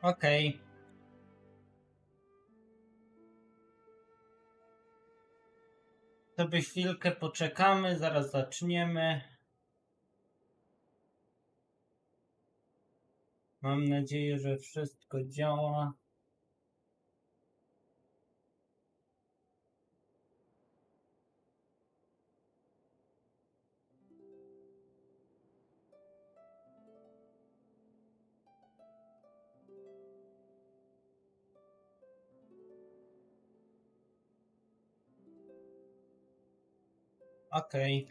Okej. Sobie chwilkę poczekamy, zaraz zaczniemy. Mam nadzieję, że wszystko działa. Okej.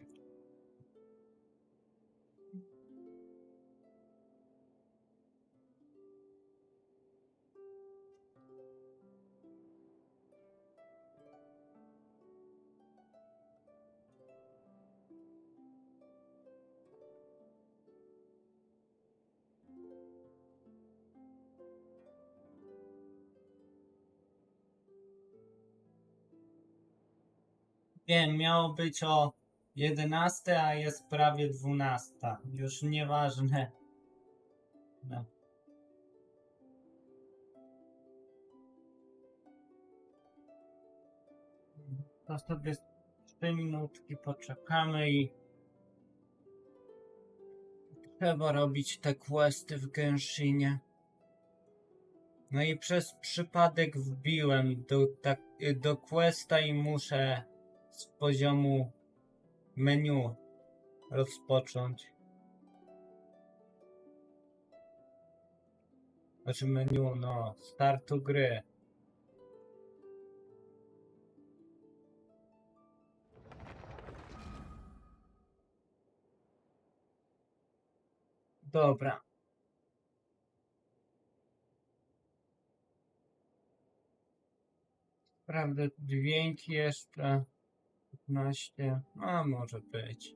Wiem, miało być o 11, a jest prawie 12. Już nieważne. No. To sobie 3 minutki poczekamy i trzeba robić te questy w Genshinie. No i przez przypadek wbiłem do questa i muszę z poziomu menu rozpocząć. Znaczy menu, no, startu gry. Dobra. Sprawdzę dźwięki jeszcze. 15. A może być.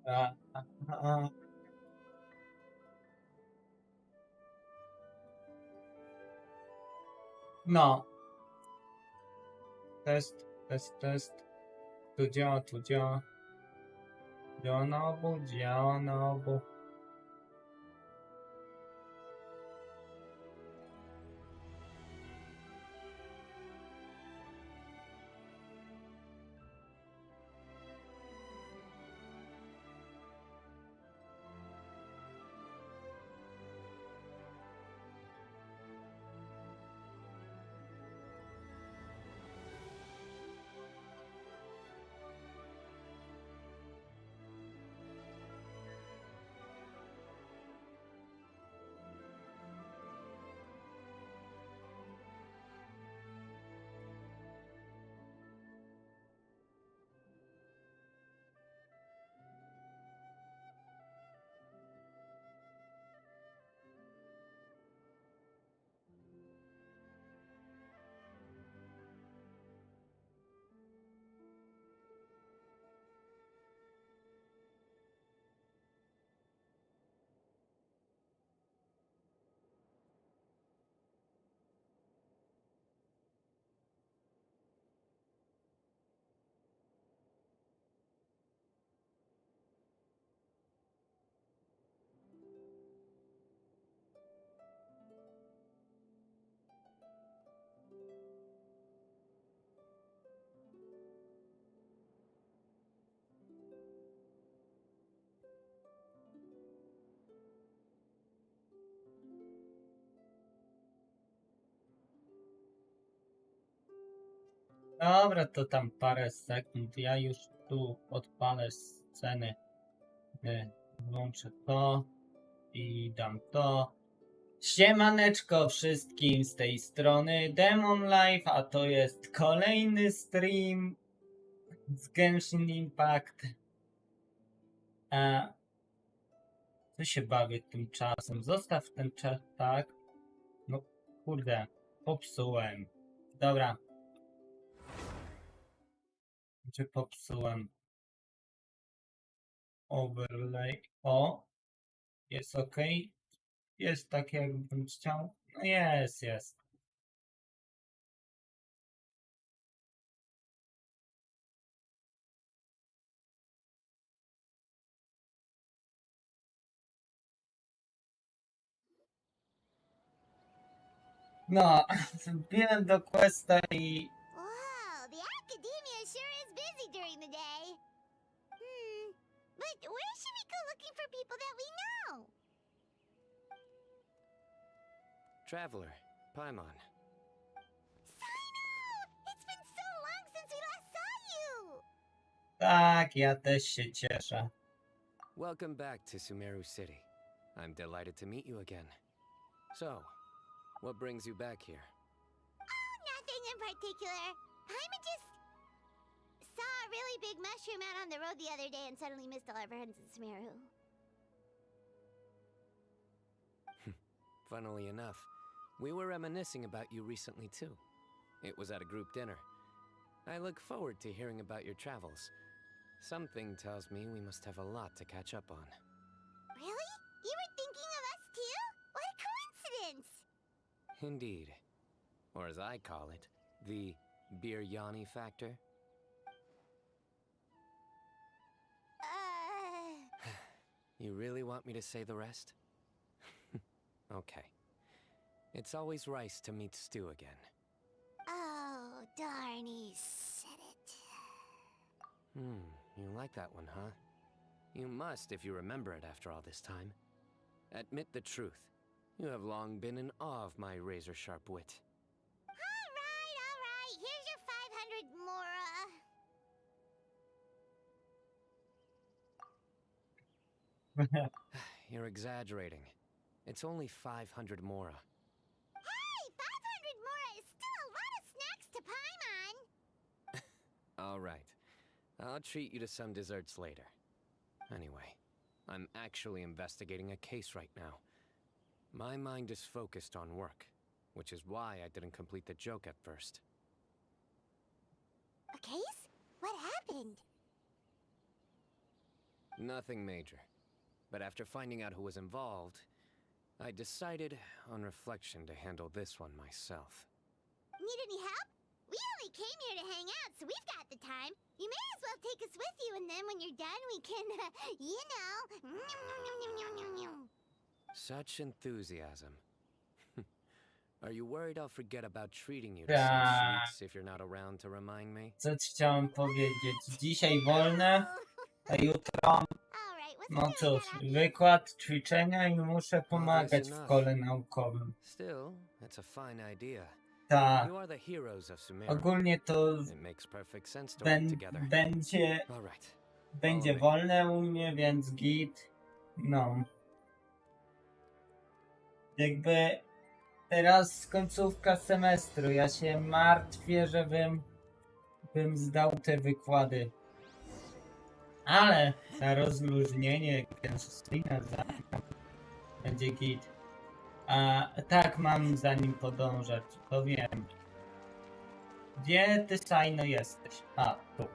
A. A. No. Test, test, test. Tu działa, tu działa. Działa na obu, działa na obu. Dobra, to tam parę sekund. Ja już tu odpalę sceny. Włączę to i dam to. Siemaneczko wszystkim z tej strony Demon Live, a to jest kolejny stream z Genshin Impact. Co się bawię tym czasem? Zostaw ten czas, tak? No kurde, popsułem. Dobra. Gdzie popsułem? overlay. O, jest ok. Jest tak, jakbym chciał. No jest. No, wbiłem do questa i Wow, the academia sure is busy during the day. But where should we go looking for people that we know? Traveler, Paimon. Cyno! It's been so long since we last saw you! tak, ja też się cieszę. Welcome back to Sumeru City. I'm delighted to meet you again. So, what brings you back here? Oh, nothing in particular. Paimon just saw a really big mushroom out on the road the other day and suddenly missed all our friends in Sumeru. Funnily enough, we were reminiscing about you recently too. It was at a group dinner. I look forward to hearing about your travels. Something tells me we must have a lot to catch up on. Really? You were thinking of us too? What a coincidence! Indeed. Or as I call it, the biryani factor. You really want me to say the rest? Okay. It's always rice to meet stew again. Oh, darn, he said it. You like that one, huh? You must if you remember it after all this time. Admit the truth. You have long been in awe of my razor-sharp wit. All right. Here's your 500 mora. You're exaggerating. It's only 500 mora. Hey, 500 mora is still a lot of snacks to Paimon. All right. I'll treat you to some desserts later. Anyway, I'm actually investigating a case right now. My mind is focused on work, which is why I didn't complete the joke at first. A case? What happened? Nothing major. But after finding out who was involved, I decided, on reflection, to handle this one myself. Need any help? We only came here to hang out, so we've got the time. You may as well take us with you, and then when you're done, we can, Such enthusiasm. Are you worried I'll forget about treating you to some sweets if you're not around to remind me? Co chciałem powiedzieć? Dzisiaj wolne, a jutro, All right, what's no the cóż, cut out? wykład, ćwiczenia i muszę pomagać w kole naukowym. Still, it's a fine idea. Tak, You are the heroes of Sumeru. ogólnie to It makes perfect sense to work together. będzie All right. wolne u mnie, więc git. No. Jakby teraz końcówka semestru. Ja się martwię, bym zdał te wykłady. Ale na rozluźnienie Genshina będzie git. A tak mam za nim podążać, to wiem. Gdzie ty, Cyno, jesteś? A, tu.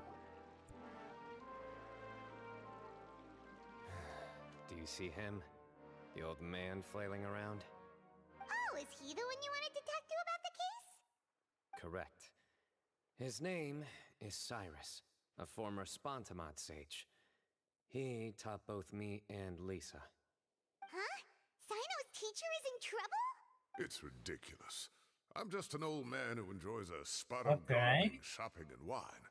Do you see him? The old man flailing around? Oh, is he the one you wanted to talk to about the case? Correct. His name is Cyrus, a former Spontamod sage. He taught both me and Lisa. Huh? Cyno's teacher is in trouble? It's ridiculous. I'm just an old man who enjoys a spot of Okay. gardening, shopping, and wine.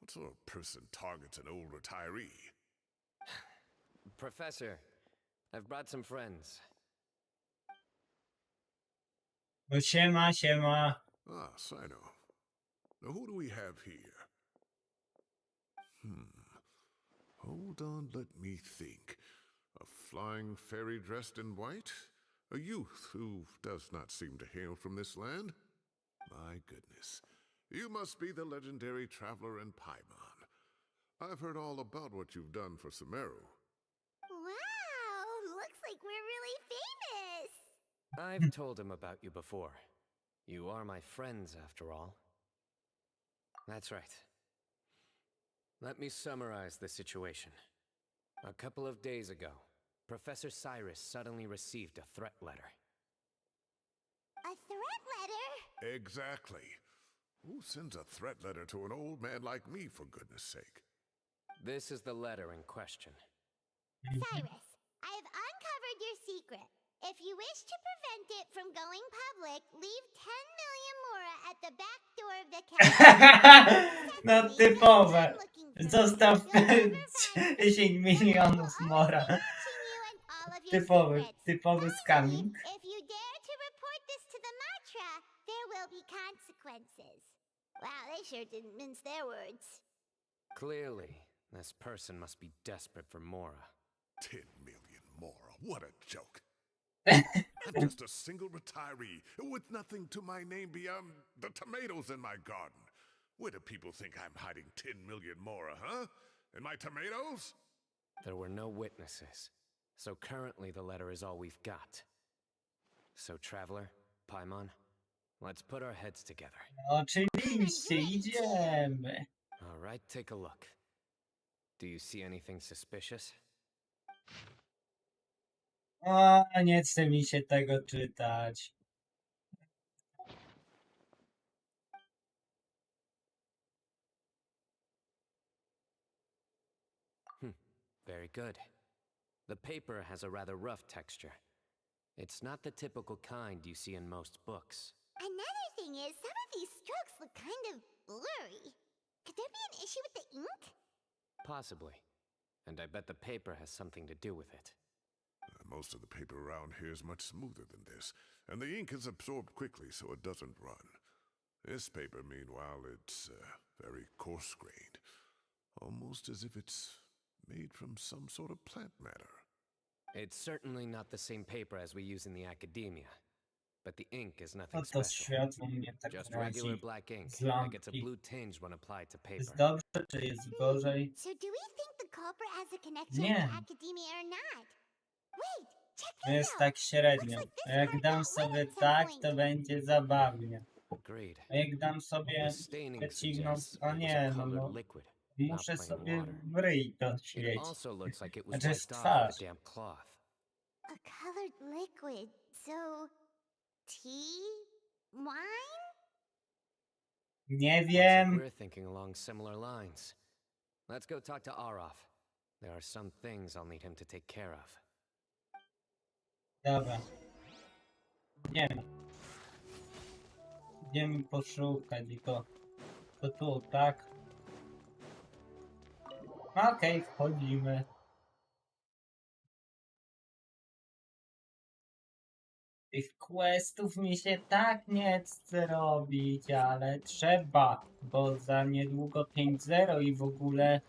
What sort of person targets an old retiree? Professor, I've brought some friends. No siema. Ah, Cyno. Now who do we have here? Hold on, let me think. A flying fairy dressed in white? A youth who does not seem to hail from this land? My goodness. You must be the legendary traveler in Paimon. I've heard all about what you've done for Sumeru. Wow, looks like we're really famous. I've told him about you before. You are my friends, after all. That's right. Let me summarize the situation. A couple of days ago, Professor Cyrus suddenly received a threat letter. A threat letter? Exactly. Who sends a threat letter to an old man like me, for goodness sake? This is the letter in question. Cyrus, I have uncovered your secret. If you wish to prevent it from going public, leave 10 million mora at the back door of the castle. No typowe. Zostaw 10 milionów mora. Typowy scamming. If you dare to report this to the mantra, there will be consequences. Wow, they sure didn't mince their words. Clearly, this person must be desperate for mora. 10 million mora. What a joke. I'm just a single retiree with nothing to my name beyond the tomatoes in my garden. Where do people think I'm hiding 10 million mora, huh? In my tomatoes? There were no witnesses, so currently the letter is all we've got. So, Traveler, Paimon, let's put our heads together. Oczywiście, idziemy. All right, take a look. Do you see anything suspicious? O, nie chce mi się tego czytać. Very good. The paper has a rather rough texture. It's not the typical kind you see in most books. Another thing is, some of these strokes look kind of blurry. Could there be an issue with the ink? Possibly. And I bet the paper has something to do with it. Most of the paper around here is much smoother than this, and the ink is absorbed quickly so it doesn't run. This paper, meanwhile, it's very coarse-grained, almost as if it's made from some sort of plant matter. It's certainly not the same paper as we use in the academia, but the ink is nothing Oto special. światło mnie tak Just regular razi. black ink Z that gets a lampki. blue tinge when applied to Jest paper. dobrze, czy jest gorzej? So do we think the culprit has a connection Nie. to academia or not? Wait, check To this jest out. tak średnio. A jak dam sobie tak, to będzie zabawnie. Agreed. A jak dam sobie The staining przeciwną... suggests O it was nie, a no, colored no. liquid, not Muszę plain sobie water. w ryj to It świecić. also looks like it was Znaczy jest wiped off with twarz. a damp cloth. A colored liquid. So, tea? Wine? Nie Looks like wiem. we're thinking along similar lines. Let's go talk to Arof. There are some things I'll need him to take care of. Dobra. Idziemy. Idziemy poszukać i to tu, tak? Okej, wchodzimy. Tych questów mi się tak nie chce robić, ale trzeba, bo za niedługo 5.0 i w ogóle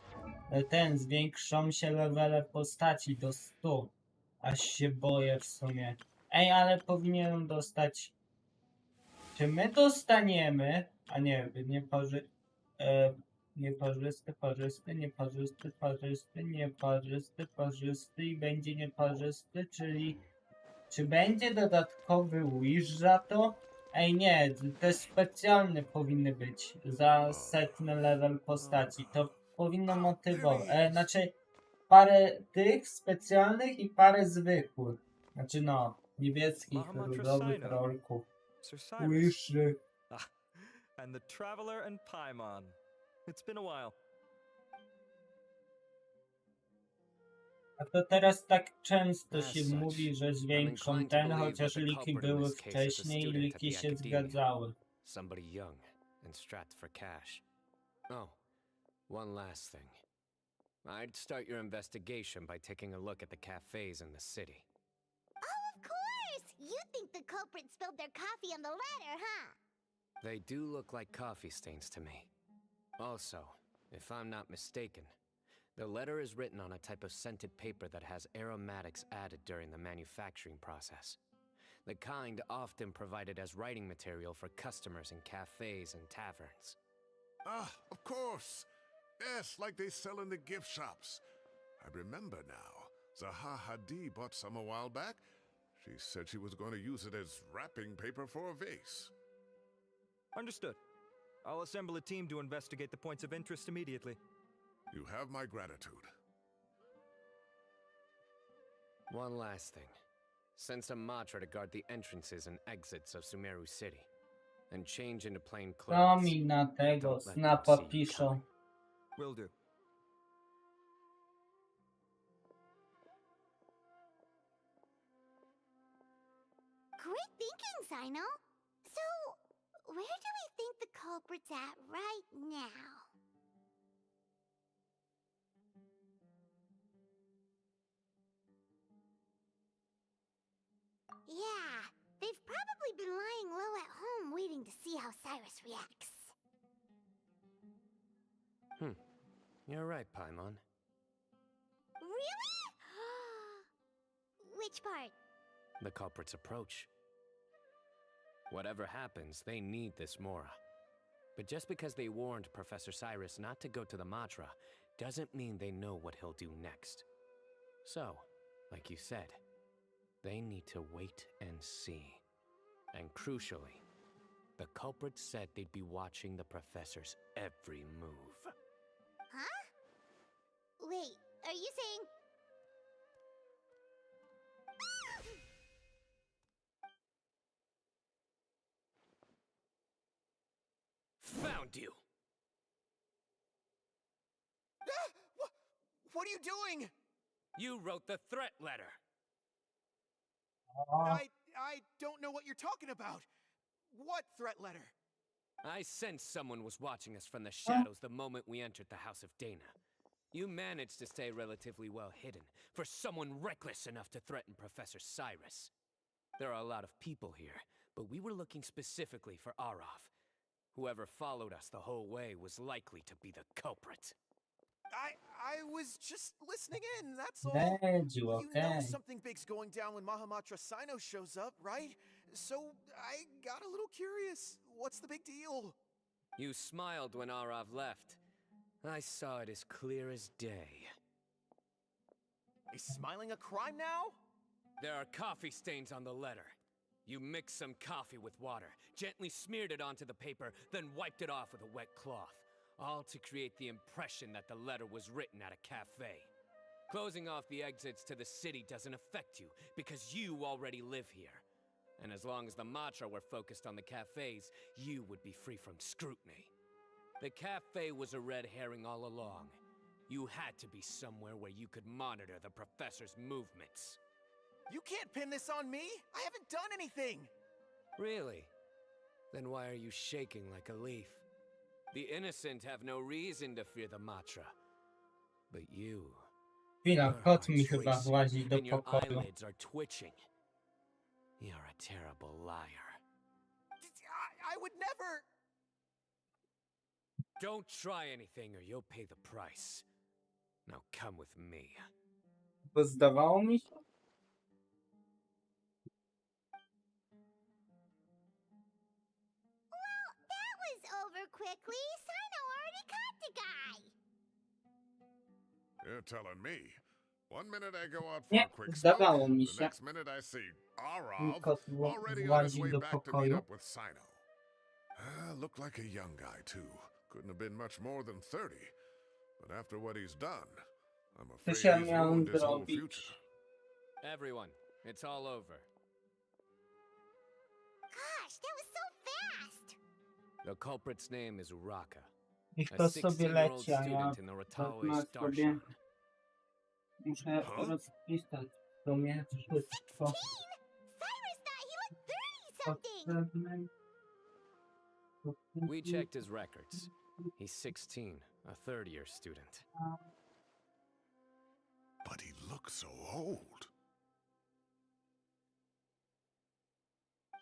zwiększą się levele postaci do 100. Aż się boję w sumie. Ej, ale powinienem dostać... Czy my dostaniemy? A nie, nieparzysty, parzysty, nieparzysty, parzysty, nieparzysty, parzysty i będzie nieparzysty, czyli... Czy będzie dodatkowy wish za to? Ej nie, te specjalne powinny być za setny level postaci. To powinno motywować. Znaczy parę tych specjalnych i parę zwykłych. Znaczy no, niebieskich, różowych rolków. Sir Cyrus. Wishy. And the Traveler and Paimon. It's been a while. A to teraz tak często As się such, mówi, że zwiększą inclined to ten, believe chociaż that the liki culprit in były this case is a wcześniej i student at liki the się academia. zgadzały. Somebody young and strapped for cash. Oh, one last thing. I'd start your investigation by taking a look at the cafes in the city. Oh, of course! You think the culprit spilled their coffee on the letter, huh? They do look like coffee stains to me. Also, if I'm not mistaken, the letter is written on a type of scented paper that has aromatics added during the manufacturing process. The kind often provided as writing material for customers in cafes and taverns. Ah, of course. Yes, like they sell in the gift shops. I remember now. Zaha Hadi bought some a while back. She said she was going to use it as wrapping paper for a vase. Understood. I'll assemble a team to investigate the points of interest immediately. You have my gratitude. One last thing. Send some mantra to guard the entrances and exits of Sumeru City. And change into plain To clothes. mi na tego Don't let them snapa see you piszą. coming. Will do. Great thinking, Cyno. So, where do we think the culprit's at right now? Yeah, they've probably been lying low at home waiting to see how Cyrus reacts. You're right, Paimon. Really? Which part? The culprit's approach. Whatever happens, they need this Mora. But just because they warned Professor Cyrus not to go to the Matra, doesn't mean they know what he'll do next. So, like you said, they need to wait and see. And crucially, the culprit said they'd be watching the professor's every move. Huh? Wait, are you saying... Found you! What are you doing? You wrote the threat letter! I don't know what you're talking about. What threat letter? I sensed someone was watching us from the shadows the moment we entered the House of Dana. You managed to stay relatively well hidden for someone reckless enough to threaten Professor Cyrus. There are a lot of people here, but we were looking specifically for Arav. Whoever followed us the whole way was likely to be the culprit. I was just listening in, that's all. Dedziu, You know okej. something big's going down when Mahamatra Cyno shows up, right? So I got a little curious. What's the big deal? You smiled when Arav left. I saw it as clear as day. Is smiling a crime now? There are coffee stains on the letter. You mixed some coffee with water, gently smeared it onto the paper, then wiped it off with a wet cloth. All to create the impression that the letter was written at a cafe. Closing off the exits to the city doesn't affect you, because you already live here. And as long as the Matra were focused on the cafes, you would be free from scrutiny. The cafe was a red herring all along. You had to be somewhere where you could monitor the professor's movements. You can't pin this on me. I haven't done anything. Really? Then why are you shaking like a leaf? The innocent have no reason to fear the Matra. But you... Chwila, your kot mi heart's chyba racing, włazi do and your pokoju. eyelids are twitching. You're a terrible liar. I would never... Don't try anything or you'll pay the price. Now come with me. Bo zdawało mi się? Well, that was over quickly. Cyno already caught the guy. You're telling me. 1 minute I go out for Nie, a quick zdawało smoke, mi the się. next minute I see Arav Kot already on his włazi way do back to meet pokoju. up with Cyno. Looked like a young guy too. Couldn't have been much more than 30. But after what he's done, I'm afraid Coś ja he's miałem ruined his whole zrobić. future. Everyone, it's all over. Gosh, that was so fast. The culprit's name is Raka. Niech A to sobie 16-year-old leci, a ja student in the Ratawe wezmę sobie... Starshan. Muszę rozpisać w sumie wszystko. 16? Cyrus thought he looked 30-something. Potrzebne... We checked his records. He's 16, a third-year student. But he looks so old.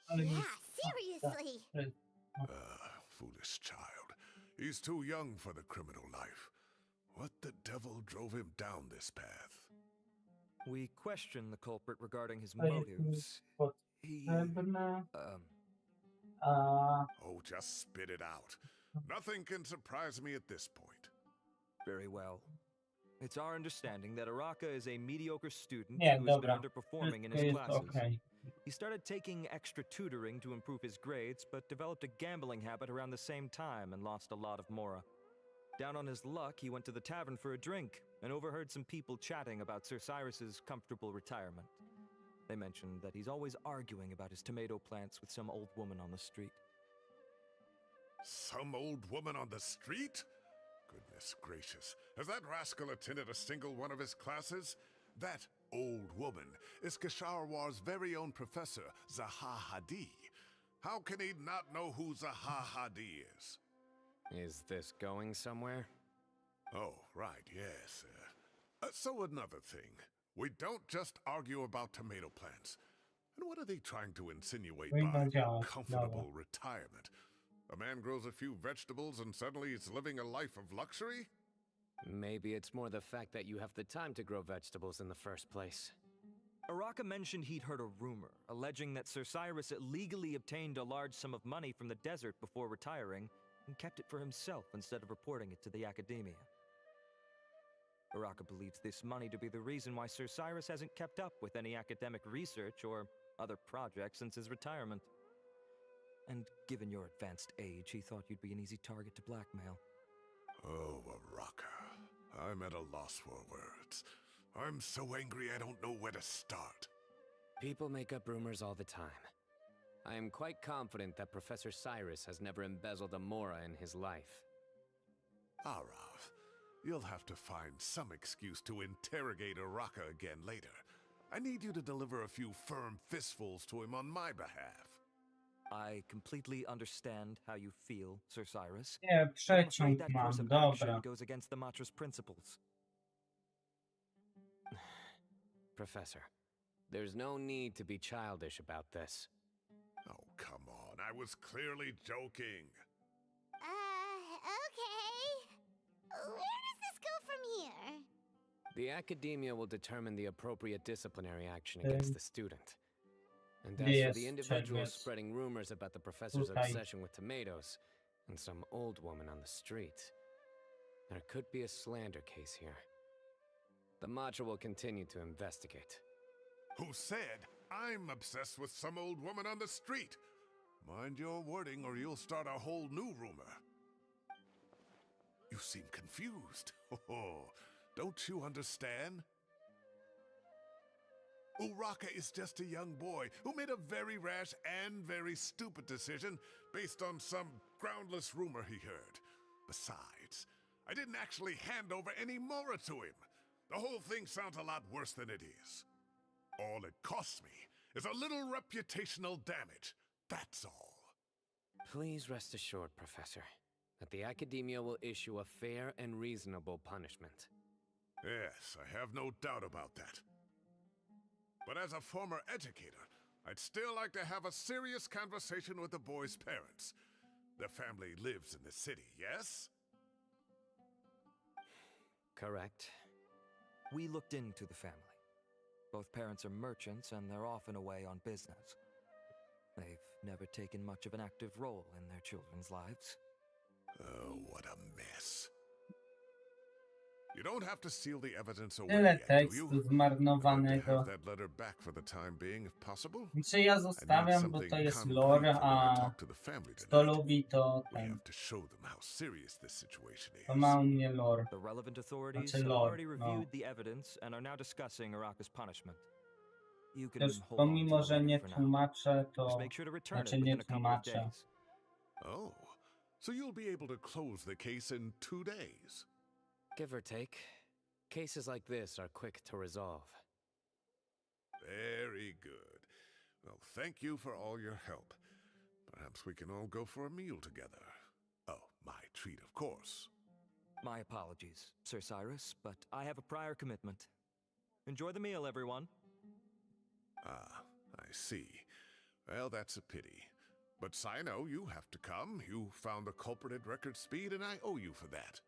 Ale Yeah, jest- seriously. Foolish child. He's too young for the criminal life. What the devil drove him down this path? We questioned the culprit regarding his To jest motives. He, potrzebne. A Oh, just spit it out. Nothing can surprise me at this point. very well. It's our understanding that Araka is a mediocre student nie, who has been dobra. underperforming in Wszystko his jest classes. okej. He started taking extra tutoring to improve his grades, but developed a gambling habit around the same time and lost a lot of Mora. Down on his luck, he went to the tavern for a drink and overheard some people chatting about Sir Cyrus's comfortable retirement. They mentioned that he's always arguing about his tomato plants with some old woman on the street. Some old woman on the street? Goodness gracious. Has that rascal attended a single one of his classes? That old woman is Kasharwar's very own professor, Zaha Hadi. How can he not know who Zaha Hadi is? Is this going somewhere? Oh, right, yes. So another thing. We don't just argue about tomato plants. And what are they trying to insinuate by Powinno działać. comfortable retirement? A man grows a few vegetables and suddenly he's living a life of luxury? Maybe it's more the fact that you have the time to grow vegetables in the first place. Araka mentioned he'd heard a rumor alleging that Sir Cyrus illegally obtained a large sum of money from the desert before retiring and kept it for himself instead of reporting it to the academia. Araka believes this money to be the reason why Sir Cyrus hasn't kept up with any academic research or other projects since his retirement. And given your advanced age, he thought you'd be an easy target to blackmail. Oh, Araka. I'm at a loss for words. I'm so angry I don't know where to start. People make up rumors all the time. I am quite confident that Professor Cyrus has never embezzled a mora in his life. Arav, you'll have to find some excuse to interrogate Araka again later. I need you to deliver a few firm fistfuls to him on my behalf. I completely understand how you feel, Sir Cyrus. Nie, I'm afraid przeciąg that course mam, of action dobra. goes against the Matra's principles. Professor, there's no need to be childish about this. Oh, come on. I was clearly joking. Okay. Where does this go from here? The academia will determine the appropriate disciplinary action against the student. And as for Jest, the individuals przedmiot. spreading rumors about the professor's Tutaj. obsession with tomatoes and some old woman on the street, there could be a slander case here. The Matra will continue to investigate. Who said I'm obsessed with some old woman on the street? Mind your wording or you'll start a whole new rumor. You seem confused. Oh, don't you understand? Uraka is just a young boy who made a very rash and very stupid decision based on some groundless rumor he heard. Besides, I didn't actually hand over any mora to him. The whole thing sounds a lot worse than it is. All it costs me is a little reputational damage. That's all. Please rest assured, Professor, that the academia will issue a fair and reasonable punishment. Yes, I have no doubt about that. But as a former educator, I'd still like to have a serious conversation with the boy's parents. Their family lives in the city, yes? Correct. We looked into the family. Both parents are merchants and they're often away on business. They've never taken much of an active role in their children's lives. Oh, what a mess. You don't have to seal the evidence away Tyle yet, do tekstu you? I'd like to zmarnowanego. have that letter back for the time being, if possible. Czy ja I need zostawiam, bo something to jest concrete lore, for when I a talk to the family kto tonight. lubi, to We ten. have to show them how serious this situation is. To ma u mnie lore. The relevant authorities Znaczy have lore, already no. reviewed the evidence and are now discussing Araka's punishment. You can Też hold on to pomimo, the że letter nie for now. tłumaczę, Just to make sure to return znaczy it nie within a couple of tłumaczę. days. Oh, so you'll be able to close the case in 2 days. Give or take, cases like this are quick to resolve. Very good. Well, thank you for all your help. Perhaps we can all go for a meal together. Oh, my treat, of course. My apologies, Sir Cyrus, but I have a prior commitment. Enjoy the meal, everyone. Ah, I see. Well, that's a pity. But Cyno, you have to come. You found the culprit at record speed, and I owe you for that.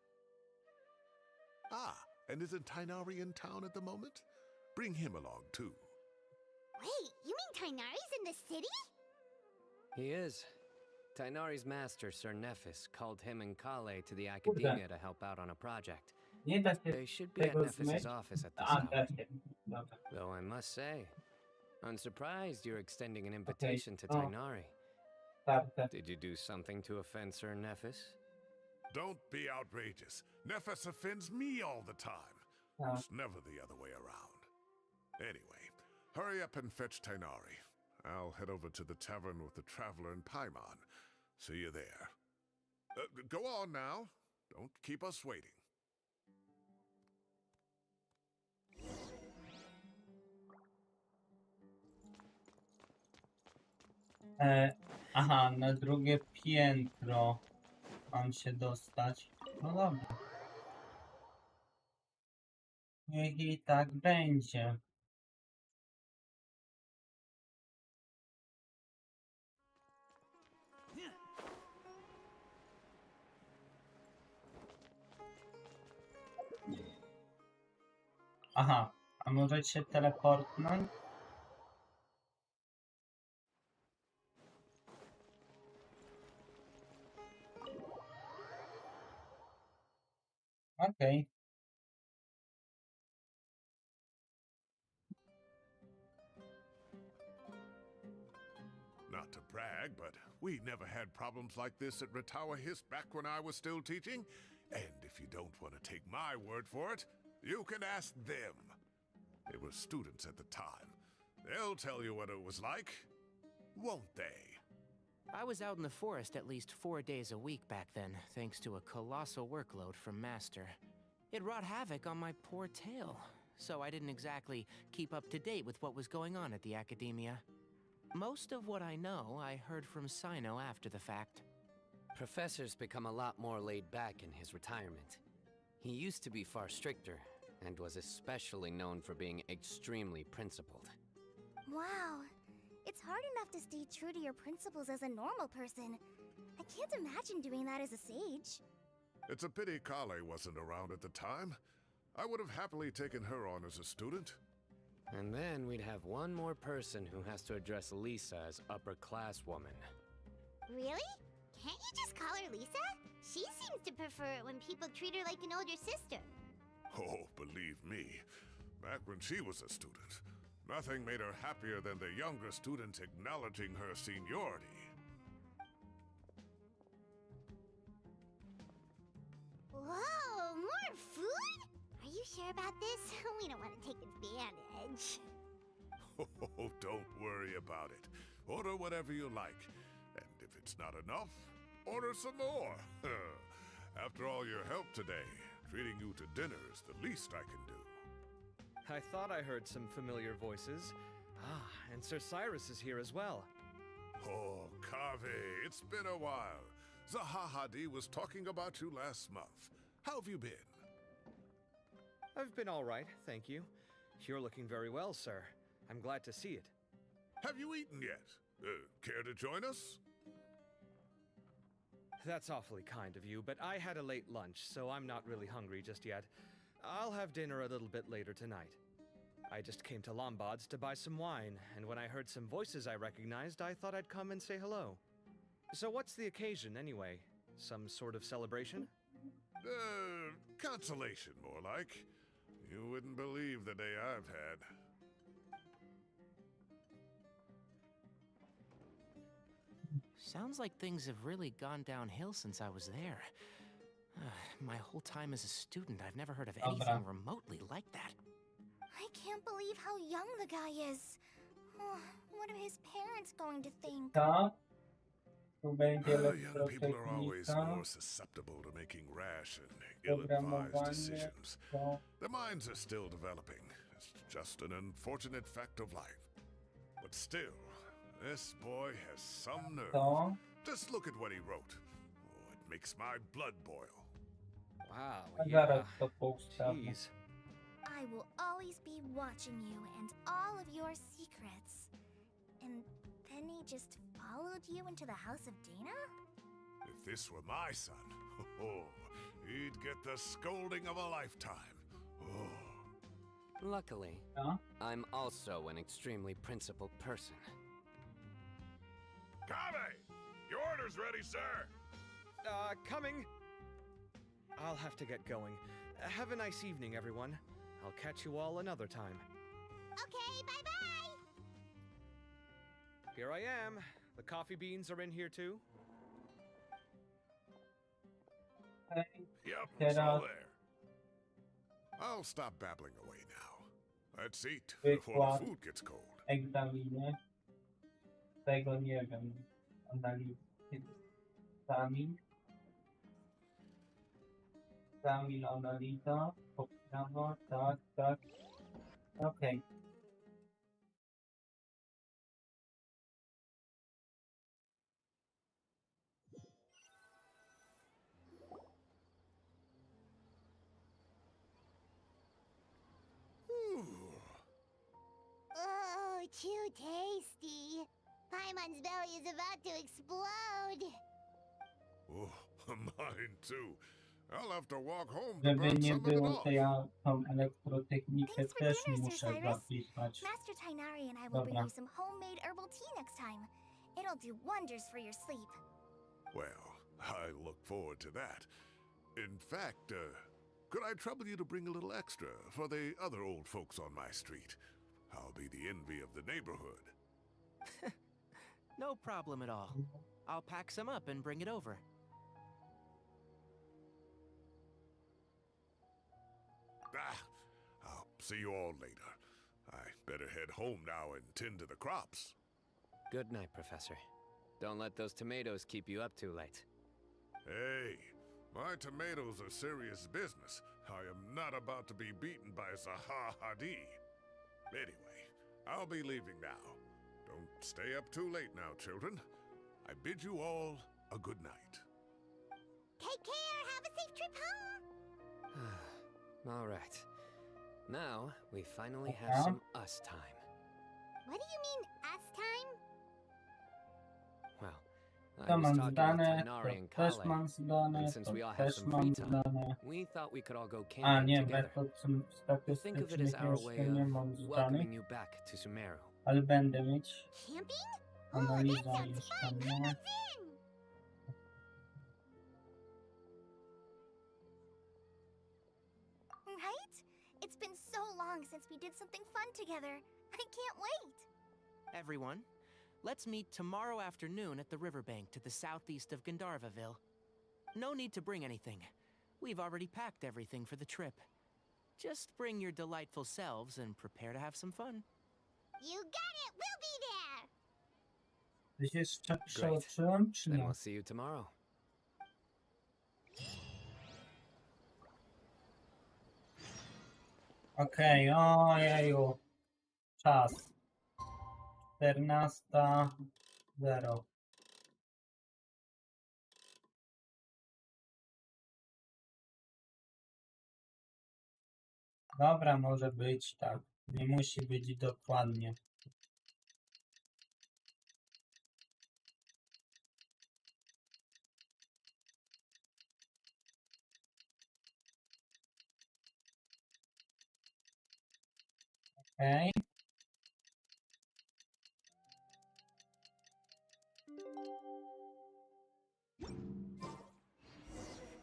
Ah, and isn't Tighnari in town at the moment? Bring him along, too. Wait, you mean Tighnari's in the city? He is. Tighnari's master, Sir Nephis, called him and Kale to the academia to help out on a project. Nie da się They should be at tego Nephis's zmyć. office at this A, hour. da się. Dobra. Though I must say, I'm surprised you're extending an invitation to Oh. Tighnari. Starte. Did you do something to offend Sir Nephis? Don't be outrageous. Nephis offends me all the time. Tak. It's never the other way around. Anyway, hurry up and fetch Tainari. I'll head over to the tavern with the traveler and Paimon. See you there. Go on now. Don't keep us waiting. Aha, na drugie piętro mam się dostać. No dobra. Niech i tak będzie. Aha, a możecie się teleportnąć? Okej. Not to brag, but we never had problems like this at Ratawa Hist back when I was still teaching. And if you don't want to take my word for it, you can ask them. They were students at the time. They'll tell you what it was like, won't they? I was out in the forest at least 4 days a week back then, thanks to a colossal workload from Master. It wrought havoc on my poor tail, so I didn't exactly keep up to date with what was going on at the academia. Most of what I know, I heard from Cyno after the fact. Professor's become a lot more laid back in his retirement. He used to be far stricter, and was especially known for being extremely principled. Wow. It's hard enough to stay true to your principles as a normal person. I can't imagine doing that as a sage. It's a pity Kale wasn't around at the time. I would have happily taken her on as a student. And then we'd have one more person who has to address Lisa as upper-class woman. Really? Can't you just call her Lisa? She seems to prefer it when people treat her like an older sister. Oh, believe me, back when she was a student, nothing made her happier than the younger students acknowledging her seniority. Whoa, more food? Are you sure about this? We don't want to take advantage. Oh, don't worry about it. Order whatever you like. And if it's not enough, order some more. After all your help today, treating you to dinner is the least I can do. I thought I heard some familiar voices. Ah, and Sir Cyrus is here as well. Oh, Kave, it's been a while. Zahahadi was talking about you last month. How have you been? I've been all right, thank you. You're looking very well, sir. I'm glad to see it. Have you eaten yet? Care to join us? That's awfully kind of you, but I had a late lunch, so I'm not really hungry just yet. I'll have dinner a little bit later tonight. I just came to Lombard's to buy some wine, and when I heard some voices I recognized, I thought I'd come and say hello. So what's the occasion, anyway? Some sort of celebration? Consolation, more like. You wouldn't believe the day I've had. Sounds like things have really gone downhill since I was there. My whole time as a student, I've never heard of anything remotely like that. I can't believe how young the guy is. Oh, what are his parents going to think? To. Tu będzie Young people are always elektrotechnika. more susceptible to making rash and ill-advised Programowanie. decisions. To. Their minds are still developing. It's just an unfortunate fact of life. But still, this boy has some nerve. To. Just look at what he wrote. Oh, it makes my blood boil. Wow, A yeah. zaraz to poustawię. Jeez. I will always be watching you and all of your secrets. And then he just followed you into the house of Dana? If this were my son, he'd get the scolding of a lifetime. Oh. Luckily, To. I'm also an extremely principled person. Kave! Your order's ready, sir! Coming! I'll have to get going. Have a nice evening, everyone. I'll catch you all another time. Okay, bye-bye! Here I am. The coffee beans are in here too. Okej. Yep, it's Teraz- all there. I'll stop babbling away now. Let's eat before Wykład. the food gets cold. Egzaminy. Tego nie wiem. Analizy. Egzamin. Egzamin, analiza. Poprawa. Tak, tak. Okej. Oh, too tasty. Paimon's belly is about to explode. Oh, mine too. I'll have to walk home to Żeby burn nie some of it było, to off. ja tą elektrotechnikę Thanks for też dinner, Sir muszę Cyrus. zapisać. Master Tainari and I will bring Dobra. you some homemade herbal tea next time. It'll do wonders for your sleep. Well, I look forward to that. In fact, could I trouble you to bring a little extra for the other old folks on my street? I'll be the envy of the neighborhood. No problem at all. I'll pack some up and bring it over. I'll see you all later. I better head home now and tend to the crops. Good night, Professor. Don't let those tomatoes keep you up too late. Hey, my tomatoes are serious business. I am not about to be beaten by Zaha Hadi. Anyway, I'll be leaving now. Don't stay up too late now, children. I bid you all a good night. Take care. Have a safe trip home. All right. Now, we finally have some us time. What do you mean, us time? Well, I To was mam talking about zdane, Tainari to and też Kale, mam zdane, and since to we all have też some mam free time, zdane. we thought we could all go A camping nie, together. metod Think of it as statystycznych our way jeszcze nie of mam zdanych, welcoming you back to Sumeru. ale będę mieć. Camping? Oh, that Analiza sounds jeszcze fun. nie. I'm in. Right? It's been so long since we did something fun together. I can't wait. Everyone, let's meet tomorrow afternoon at the riverbank to the southeast of Gandharvaville. No need to bring anything. We've already packed everything for the trip. Just bring your delightful selves and prepare to have some fun. You got it. We'll be there. Ty się jeszcze przeoczyłem, czy Then nie? we'll see you tomorrow. Okej, ojeju. Czas. 14:00. Dobra, może być tak. Nie musi być dokładnie. Okej.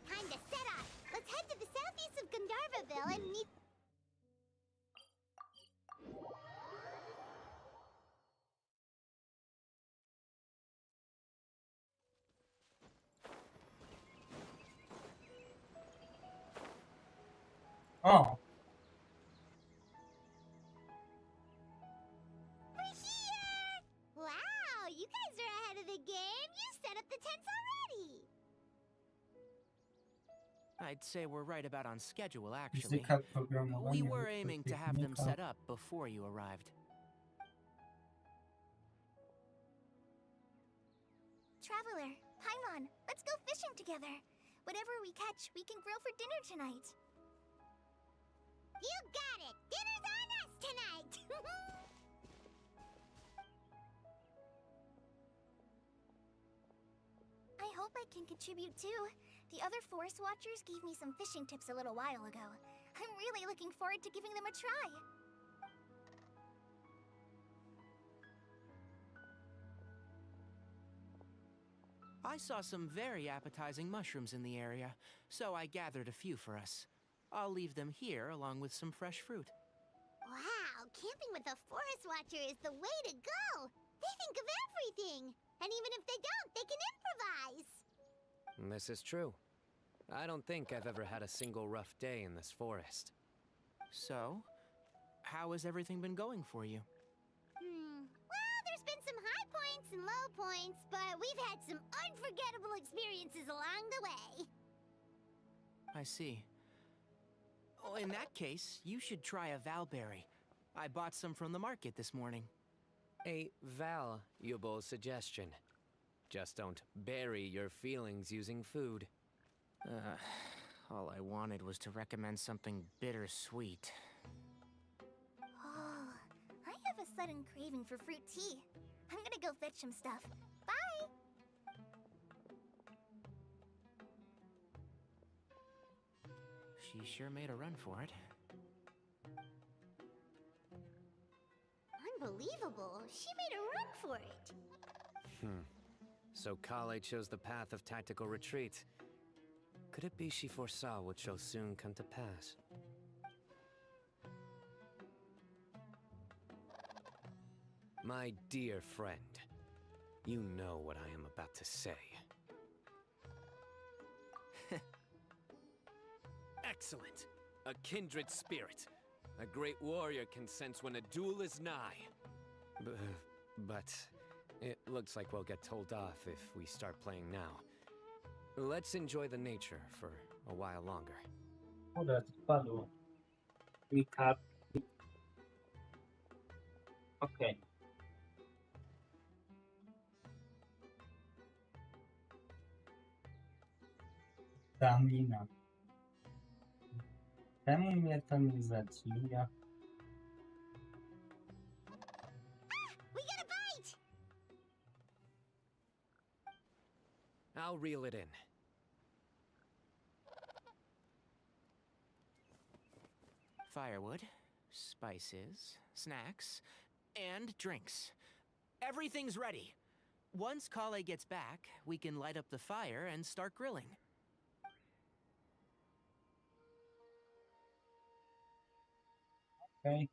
Time to set off. Let's head to the southeast of Gandharvaville and meet. O! We're here! Wow, you guys are ahead of the game. You set up the tents already. I'd say we're right about on schedule, actually. Fizyka, programowanie, We were aiming to have them elektrotechnika. set up before you arrived. Traveler, Paimon, let's go fishing together. Whatever we catch, we can grill for dinner tonight. You got it. Dinner's on us tonight. I hope I can contribute too. The other forest watchers gave me some fishing tips a little while ago. I'm really looking forward to giving them a try. I saw some very appetizing mushrooms in the area, so I gathered a few for us. I'll leave them here along with some fresh fruit. Wow, camping with a forest watcher is the way to go. They think of everything. And even if they don't, they can improvise. This is true. I don't think I've ever had a single rough day in this forest. So, how has everything been going for you? Well, there's been some high points and low points, but we've had some unforgettable experiences along the way. I see. Oh, in that case, you should try a valberry. I bought some from the market this morning. A valuable suggestion. Just don't bury your feelings using food. All I wanted was to recommend something bittersweet. Oh, I have a sudden craving for fruit tea. I'm gonna go fetch some stuff. Bye! She sure made a run for it. Unbelievable. She made a run for it. So Kale chose the path of tactical retreat. Could it be she foresaw what shall soon come to pass? My dear friend, you know what I am about to say. Excellent! A kindred spirit. A great warrior can sense when a duel is nigh. But it looks like we'll get told off if we start playing now. Let's enjoy the nature for a while longer. Kurde, to spadło. Mi kartki. Okej. Stamina. Czemu mnie to nie zadziwia? We got a bite! I'll reel it in. Firewood, spices, snacks, and drinks. Everything's ready. Once Kale gets back, we can light up the fire and start grilling. Okej.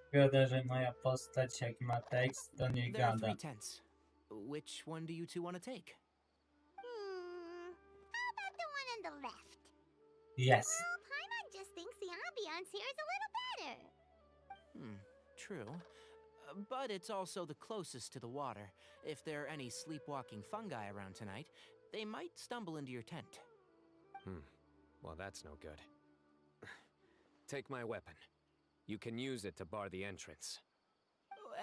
Szkoda, że moja postać jak ma tekst, to nie There are gada. 3 tents. Which one do you two want to take? How about the one on the left? Yes. Well, Paimon just thinks the ambiance here is a little better. True. But it's also the closest to the water. If there are any sleepwalking fungi around tonight, they might stumble into your tent. Well, that's no good. Take my weapon. You can use it to bar the entrance.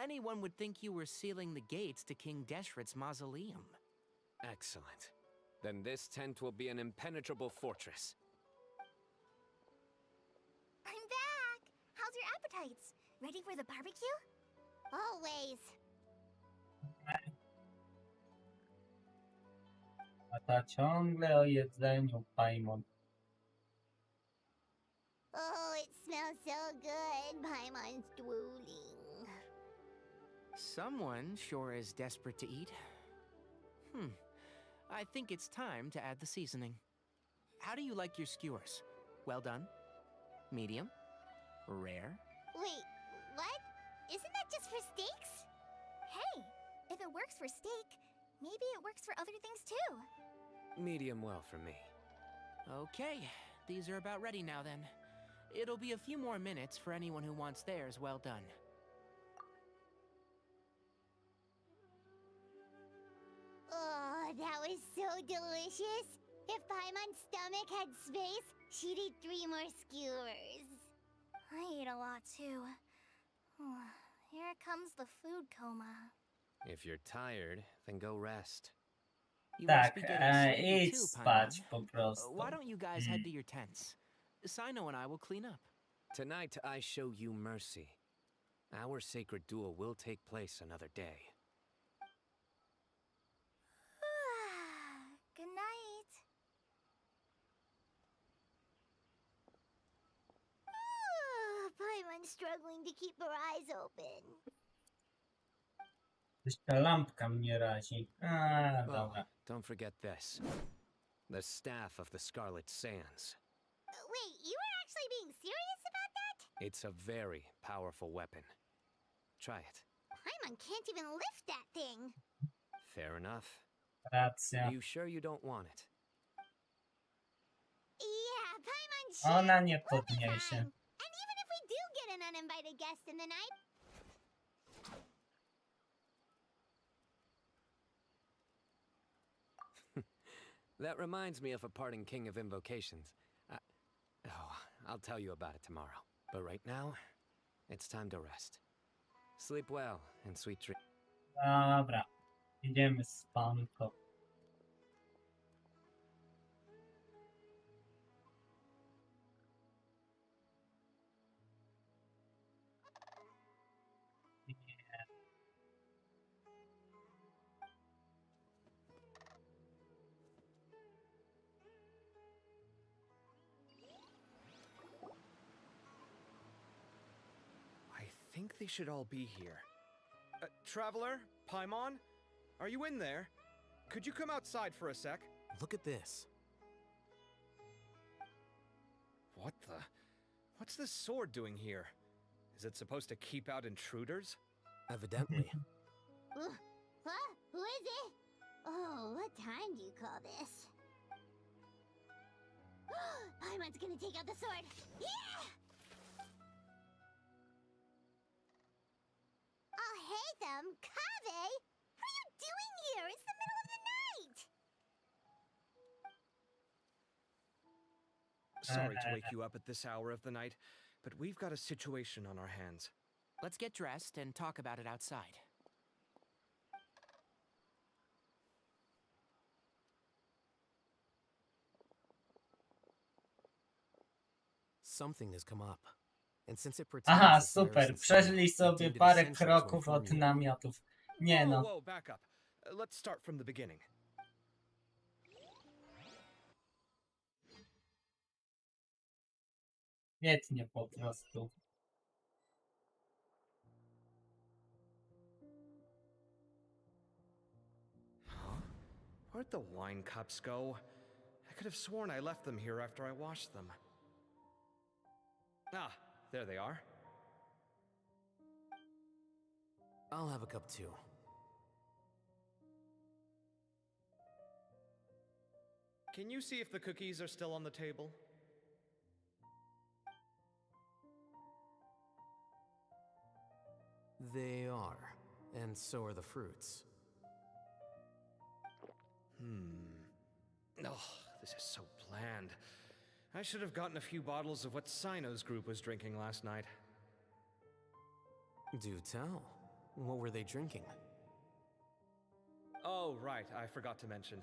Anyone would think you were sealing the gates to King Deshret's mausoleum. Excellent. Then this tent will be an impenetrable fortress. I'm back! How's your appetites? Ready for the barbecue? Always. A ta ciągle o jedzeniu, Paimon. Oh, it smells so good. Paimon's drooling. Someone sure is desperate to eat. I think it's time to add the seasoning. How do you like your skewers? Well done? Medium? Rare? Wait, what? Isn't that just for steaks? Hey, if it works for steak, maybe it works for other things too. Medium well for me. Okay, these are about ready now then. It'll be a few more minutes for anyone who wants theirs well done. Oh, that was so delicious. If Paimon's stomach had space, she'd eat 3 more skewers. I ate a lot too. Here comes the food coma. If you're tired, then go rest. You must Tak, be getting sleepy idź too, spać Paimon. po prostu. Why don't you guys head to your tents? Cyno and I will clean up. Tonight I show you mercy. Our sacred duel will take place another day. Good night. Oh, Paimon one's struggling to keep her eyes open. Coś ta lampka mnie razi. A, dobra. Don't forget this. The staff of the Scarlet Sands. Wait, you were actually being serious about that? It's a very powerful weapon. Try it. Paimon can't even lift that thing. Fair enough. Racja. Are you sure you don't want it? Yeah, Paimon Ona should. nie We'll be podniesie. fine. And even if we do get an uninvited guest in the night, That reminds me of a parting king of invocations. I'll tell you about it tomorrow. But right now, it's time to rest. Sleep well and sweet dreams. Dobra. Idziemy z panką. I think they should all be here. Traveler? Paimon? Are you in there? Could you come outside for a sec? Look at this. What the? What's this sword doing here? Is it supposed to keep out intruders? Evidently. Huh? Who is it? Oh, what time do you call this? Paimon's gonna take out the sword. Yeah! Oh, hey them, Kave! What are you doing here? It's the middle of the night! Sorry to wake you up at this hour of the night, but we've got a situation on our hands. Let's get dressed and talk about it outside. Something has come up. And since it pertains Aha, to super. Cyrus and Przeszli Cyno, I sobie deemed it parę essential to kroków inform od you. namiotów. Nie Whoa, no. whoa, back up. Let's start from the beginning. Świetnie po prostu. Huh? Where'd the wine cups go? I could have sworn I left them here after I washed them. Ah, there they are. I'll have a cup too. Can you see if the cookies are still on the table? They are. And so are the fruits. Oh, this is so bland. I should have gotten a few bottles of what Cyno's group was drinking last night. Do tell. What were they drinking? Oh, right, I forgot to mention.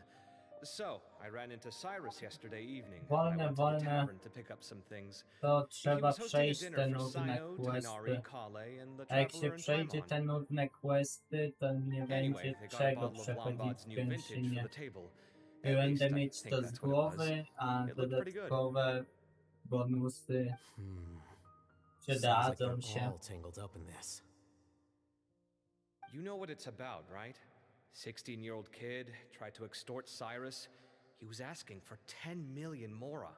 So, I ran into Cyrus yesterday evening. Wolne, I went to the wolne. tavern to pick up some things. To He trzeba was hosting a przejść dinner te for nudne Cyno, Tighnari, questy. Kale, and the A jak się Traveler and przejdzie Paimon. te nudne questy, to nie Anyway, będzie they got a czego bottle of przechodzić Lombard's w new vintage Genshinie. for the table. I At least będę I mieć think to that's z what it was. głowy, a It looked pretty good. dodatkowe bonusy Sounds like przydadzą they're się. all tangled up in this. You know what it's about, right? 16-year-old kid tried to extort Cyrus. He was asking for 10 million mora.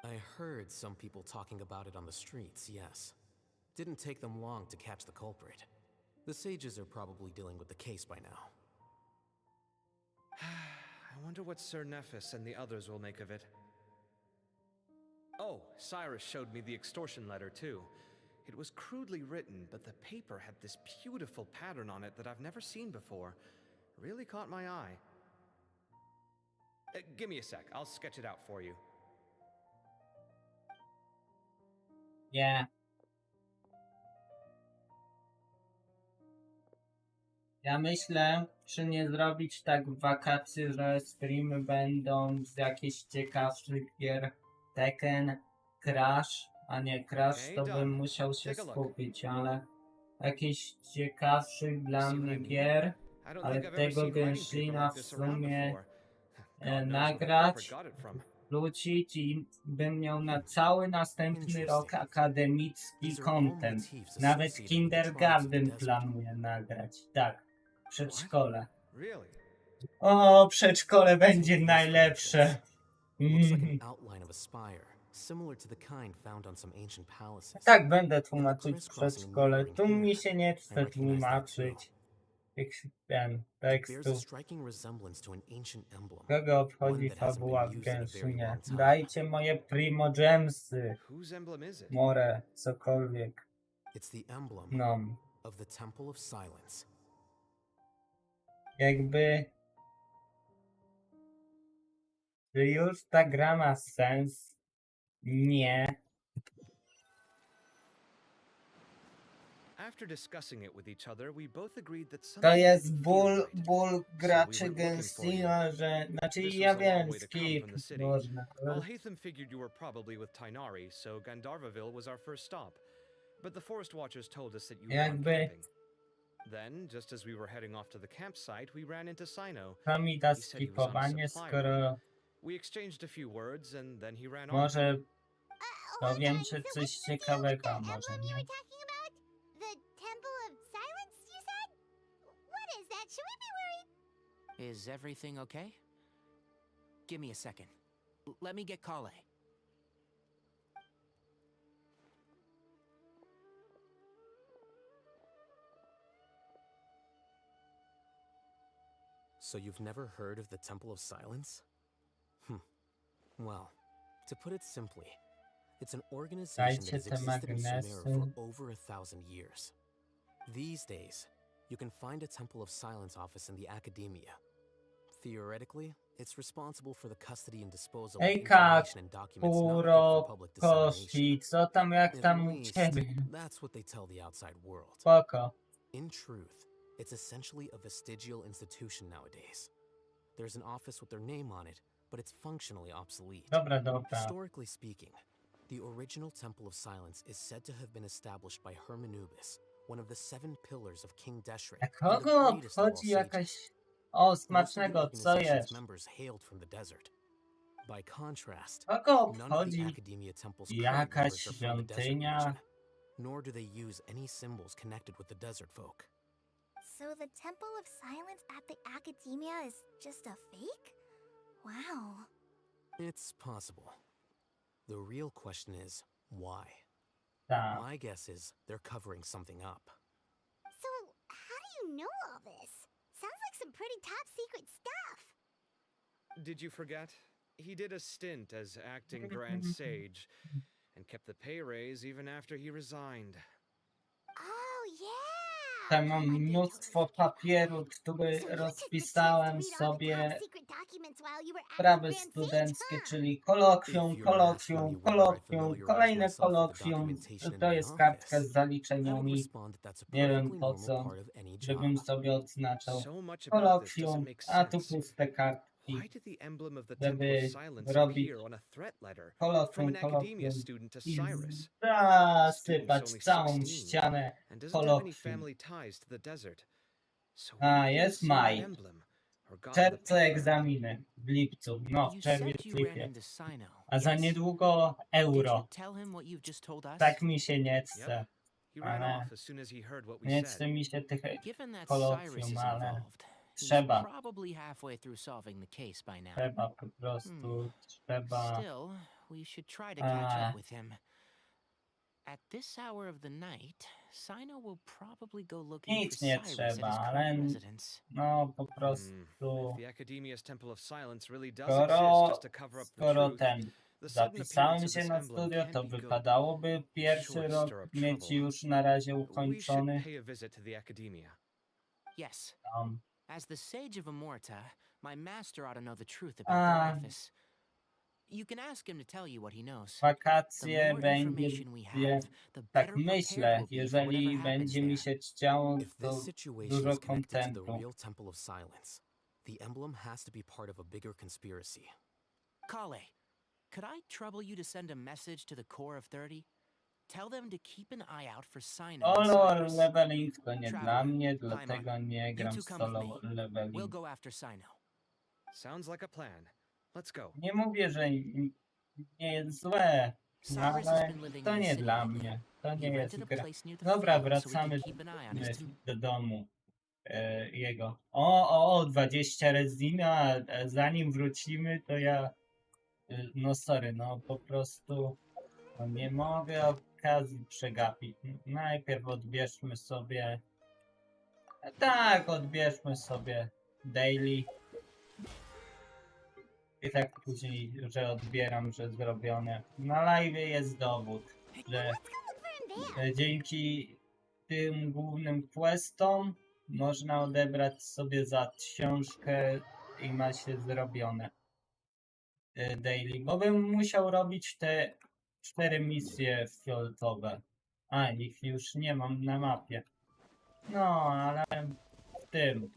I heard some people talking about it on the streets, yes. Didn't take them long to catch the culprit. The sages are probably dealing with the case by now. I wonder what Sir Nephis and the others will make of it. Oh, Cyrus showed me the extortion letter too. It was crudely written, but the paper had this beautiful pattern on it that I've never seen before. Really caught my eye. Give me a sec, I'll sketch it out for you. Nie. Ja myślę, czy nie zrobić tak w wakacje, że streamy będą z jakichś ciekawszych gier. Tekken, Crash, a nie Crash, to bym musiał się skupić, ale jakichś ciekawszych dla mnie gier, I don't ale think I've ever tego seen writing paper Genshina like w this around sumie before. God knows where the nagrać culprit got it from. wrócić i bym miał na cały następny rok akademicki content. Nawet kindergarten planuję nagrać. Tak, przedszkole. Really? O, przedszkole będzie najlepsze. It looks like an outline of a spire, similar to the kind found on some ancient palaces. Tak będę tłumaczyć w przedszkole. Tu mi się nie chce tłumaczyć ten It bears tekstu. a striking resemblance to an ancient emblem. Kogo obchodzi fabuła w Genshinie? Dajcie moje primo gemsy. Whose emblem is it? More, cokolwiek. It's the emblem No, of the Temple of Silence. jakby... Czy już ta gra ma sens? Nie. After discussing it with each other, we both agreed that To something jest didn't feel right. ból graczy Genshina, że... Znaczy ja wiem, skip, można. Alhaitham figured you were probably with Tainari, so Gandharvaville was our first stop. But the Forest Watchers told us that you were camping. Then, just as we were heading off to the campsite, we ran into Cyno. To mi da skipowanie, skoro We exchanged a few words and then he ran off. może Hold powiem on, ci so coś what's the deal with ciekawego, the może emblem you nie? were talking about? The Temple of Silence, you said? What is that? Should we be worried? Is everything okay? Give me a second. Let me get Kale. So you've never heard of the Temple of Silence? Well, to put it simply, it's an organization that has Dajcie te existed in Sumeru magnesy. for over 1,000 years. These days, you can find a Temple of Silence office in the academia. Theoretically, it's responsible for the custody and disposal of Ejka, information and documents not fit for Kuro, public dissemination. kości, co tam, jak At tam u least, ciebie? that's what they tell the outside world. Spoko. In truth, it's essentially a vestigial institution nowadays. There's an office with their name on it, but it's functionally obsolete. Dobra, dobra. Historically speaking, the original Temple of Silence is said to have been established by Hermanubis, one of the 7 pillars of King Deshret. A and the kogo greatest of all obchodzi sages. jakaś... O, Most of the smacznego, co organization's jesz? members hailed from the desert. By contrast, Kogo none of the obchodzi Academia Temple's current jakaś members are from the desert świątynia? region, nor do they use any symbols connected with the desert folk. So the Temple of Silence at the Academia is just a fake? Wow. It's possible. The real question is, why? Tak. My guess is they're covering something up. So, how do you know all this? Sounds like some pretty top secret stuff. Did you forget? He did a stint as acting Grand Sage and kept the pay raise even after he resigned. Oh, yeah. Tam mam mnóstwo papieru, który rozpisałem sobie sprawy studenckie, czyli kolokwium, kolokwium, kolokwium, kolejne kolokwium. To jest kartka z zaliczeniami. Nie wiem po co, żebym sobie odznaczał kolokwium, a tu puste kartki, Why did the emblem of the Temple żeby of Silence robić appear on a threat letter from kolokwium, an academia kolokwium student to i Cyrus? zasypać całą 16 ścianę and doesn't have any kolokwium. family ties to the desert. So A, why jest the maj. emblem or God of the Czerwce paper? egzaminy w lipcu, no w You czerwiec, said you ran lipie. into Cyno. A za yes? niedługo Did you euro. tell him what you've just told us? Tak mi się nie chce. Yep. He ran Ale off as soon as he heard what we nie said. chce mi się tych Given that Cyrus kolokwium, is ale involved, he's trzeba. probably halfway through solving the case by now. Trzeba po prostu, trzeba. Still, we should try to catch Ah. up with him. At this hour of the night, Cyno will probably go looking Nic for nie Cyrus trzeba, at his ale current residence. no po If prostu, the Academia's Temple of Silence really does skoro, exist just to cover up the skoro truth, ten the sudden zapisałem appearance of się this na emblem studio, can to be good. wypadałoby pierwszy Sure, rok stir up mieć trouble. już na razie We should ukończony. pay a visit to the Academia. Yes, Um, as the Sage of Amorta, my master ought to know the truth about the office. You can ask him to tell you what he knows. wakacje The more będzie, information we have, the tak better myślę, prepared we'll be for jeżeli whatever happens będzie mi there. się chciało, If to this situation dużo is connected to the kontentu. real Temple of Silence, the emblem has to be part of a bigger conspiracy. Kale, could I trouble you to send a message to the core of 30? Tell them to keep an eye out for Cyno and Solo Cyrus. leveling to nie Traveler, dla mnie, climb dlatego on. nie You gram two w come with solo me. We'll leveling. go after Cyno. Sounds like a plan. Let's go. Nie mówię, że nie jest złe, no, Cyrus has ale been living to in the nie city dla lately. mnie. To He nie jest rented a gra. place near the Dobra, field so we wracamy could keep an eye on his do domu jego. O, 20 rezina, a zanim wrócimy, to ja... No sorry, no po prostu no, nie mogę okazji przegapić. Najpierw odbierzmy sobie... Tak, odbierzmy sobie daily. I tak później, że odbieram, że zrobione. Na live jest dowód, że dzięki tym głównym questom można odebrać sobie za książkę i ma się zrobione daily. Bo bym musiał robić te 4 misje fioletowe. A, ich już nie mam na mapie. No, ale w tym.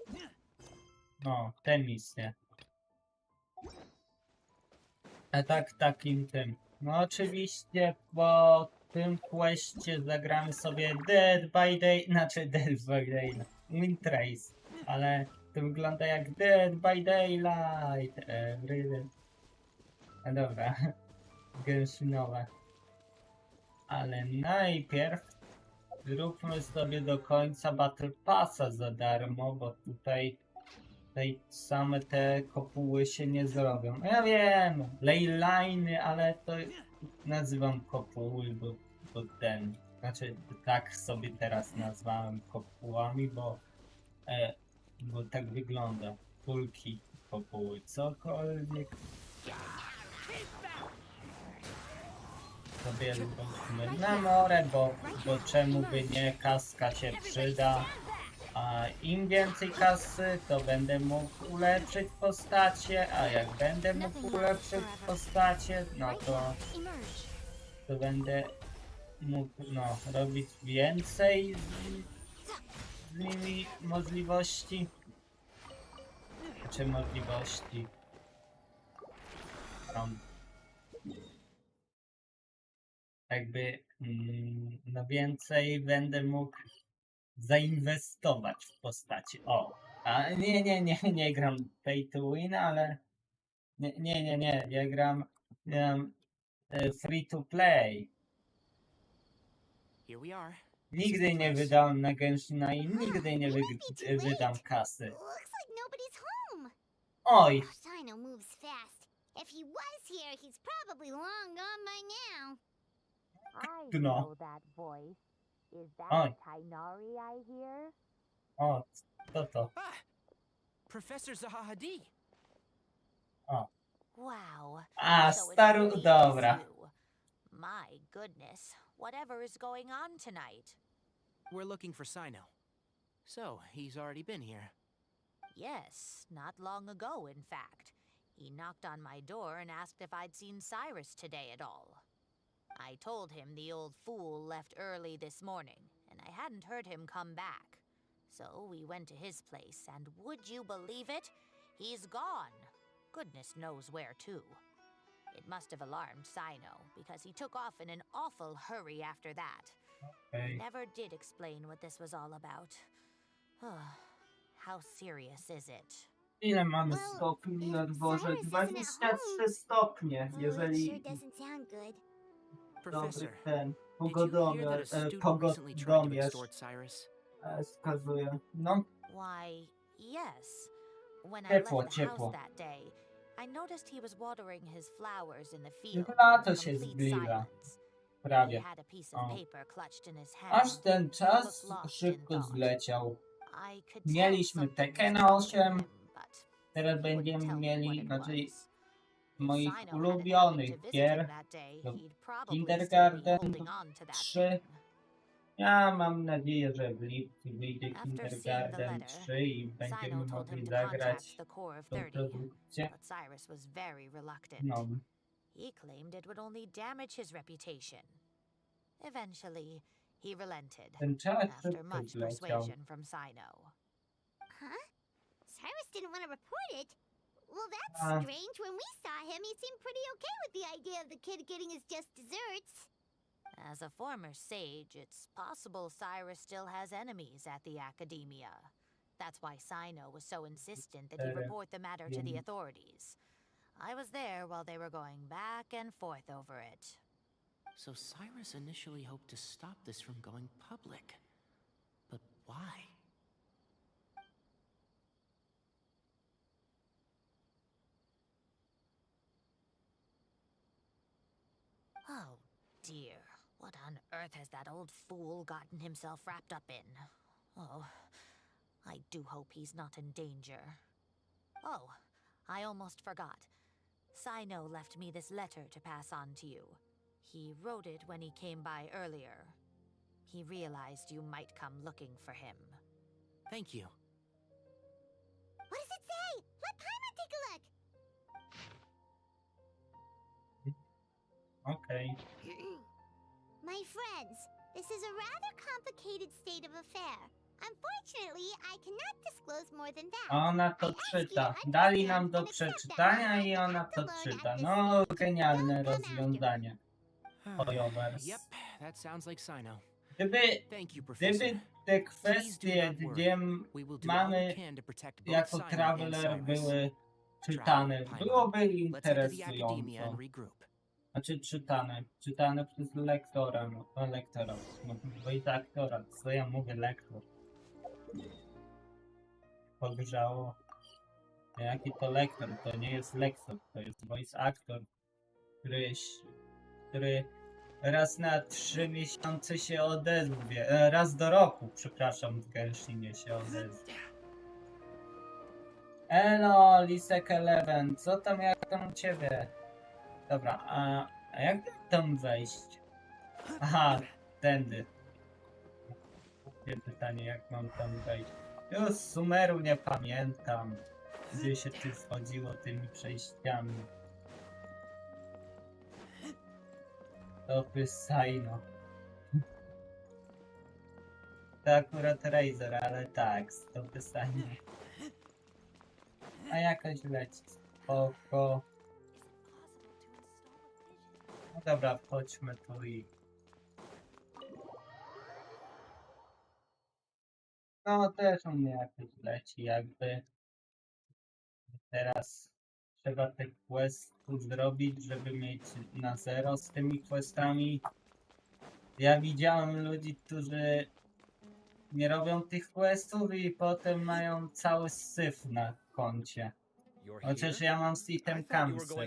No, te misje. A tak, takim tym. No oczywiście po tym questie zagramy sobie Dead by Day, znaczy Dead by Day, Wind Race, ale to wygląda jak Dead by Daylight. No dobra, Genshinowe. Ale najpierw zróbmy sobie do końca Battle Passa za darmo, bo tutaj same te kopuły się nie zrobią. Ja wiem, leyline'y, ale to nazywam kopuły, bo ten, znaczy tak sobie teraz nazwałem kopułami, bo tak wygląda. Kulki, kopuły, cokolwiek. Sobie robimy na morę, bo czemu by nie, kaska się przyda. A im więcej kasy, to będę mógł ulepszyć postacie, a jak będę mógł ulepszyć postacie, no to będę mógł robić więcej z nimi możliwości. Czy możliwości? Jakby no więcej będę mógł zainwestować w postaci. O, a nie gram pay to win, ale nie, ja gram free to play. Here we are. Nigdy nie wydałem na Genshina i nigdy nie wydam kasy. Looks like nobody's home. Oj, Cyno moves fast. If he was here, he's probably long gone by now. I know that voice. Is Oj. Tighnari I hear? o, co to? Ah! Professor Zahadi! Wow. A, So it's staru, really dobra. you. My goodness, whatever is going on tonight? We're looking for Cyno. So, he's already been here. Yes, not long ago, in fact. He knocked on my door and asked if I'd seen Cyrus today at all. I told him the old fool left early this morning, and I hadn't heard him come back. So we went to his place, and would you believe it? He's gone. Goodness knows where to. It must have alarmed Cyno, because he took off in an awful hurry after that. Ej. Never did explain what this was all about. How serious is it? Ile mamy Well, stopni na if dworze? Cyrus isn't at 23 stopnie. It sure Jeżeli doesn't sound good. Professor, dobry ten did you hear that a pogodomierz student recently tried to pogodomierz extort Cyrus? wskazuje. No, Why, yes. When I Ciepło, left the house ciepło. that day, I noticed he was watering his flowers in the field Lato in się complete zbliża. silence. He Prawie. had a piece of O. paper clutched in his hand. Aż ten He czas looked lost in szybko thought. zleciał. I could tell Mieliśmy something Tekken was wrong with 8, him, but teraz he wouldn't będziemy tell me mieli, what it znaczy was. moich Cyno hadn't ulubionych happened to visit gier him that day, to he'd probably still be Kindergarten holding on to that 3. thing. Ja mam nadzieję, że w lipcu wyjdzie After seeing the Kindergarten letter, 3 i będziemy Cyno told mogli him to zagrać contact the Corps of tą 30, produkcję. but Cyrus was very reluctant. No, He claimed it would only damage his reputation. Eventually, he relented ten czas after szybko much zleciał. persuasion from Cyno. Huh? Cyrus didn't want to report it. Well, that's strange. When we saw him, he seemed pretty okay with the idea of the kid getting his just desserts. As a former sage, it's possible Cyrus still has enemies at the academia. That's why Cyno was so insistent that he report the matter to the authorities. I was there while they were going back and forth over it. So Cyrus initially hoped to stop this from going public. But why? Oh dear, what on earth has that old fool gotten himself wrapped up in? Oh, I do hope he's not in danger. Oh, I almost forgot. Cyno left me this letter to pass on to you. He wrote it when he came by earlier. He realized you might come looking for him. Thank you. What does it say? Let Paimon take a look. Okej. My friends, this is a rather complicated state of affair. Unfortunately, I cannot disclose more than that. Ona to czyta. Dali nam do przeczytania i ona to czyta. No, genialne rozwiązanie. Bojowe. Yep, that sounds like Cyno. Gdyby Thank you, Professor. te Please kwestie, do not gdzie worry. We will do all mamy we can to protect both jako Cyno and traveler Cyrus. były czytane, byłoby Let's head to the academia interesująco. and regroup. Znaczy czytane przez lektora, no lektora, no bo i tak aktora, co ja mówię, lektor. Podgrzało. Jaki to lektor? To nie jest lektor, to jest voice actor, który raz na 3 miesiące się odezwie, raz do roku, przepraszam, w Genshinie się odezwie. Elo, Lisek Eleven, co tam, jak tam u ciebie? Dobra, a jak tam wejść? Aha, tędy. Pytanie, jak mam tam wejść? Już z Sumeru nie pamiętam, gdzie się tu wchodziło tymi przejściami. To jest Cyno. To akurat Razer, ale tak, to pytanie. A jakoś leci. Spoko. No dobra, chodźmy tu i... No też u mnie jakoś leci, jakby... Teraz trzeba te questy zrobić, żeby mieć na zero z tymi questami. Ja widziałem ludzi, którzy nie robią tych questów i potem mają cały syf na koncie. Chociaż ja mam z itemkami i w ogóle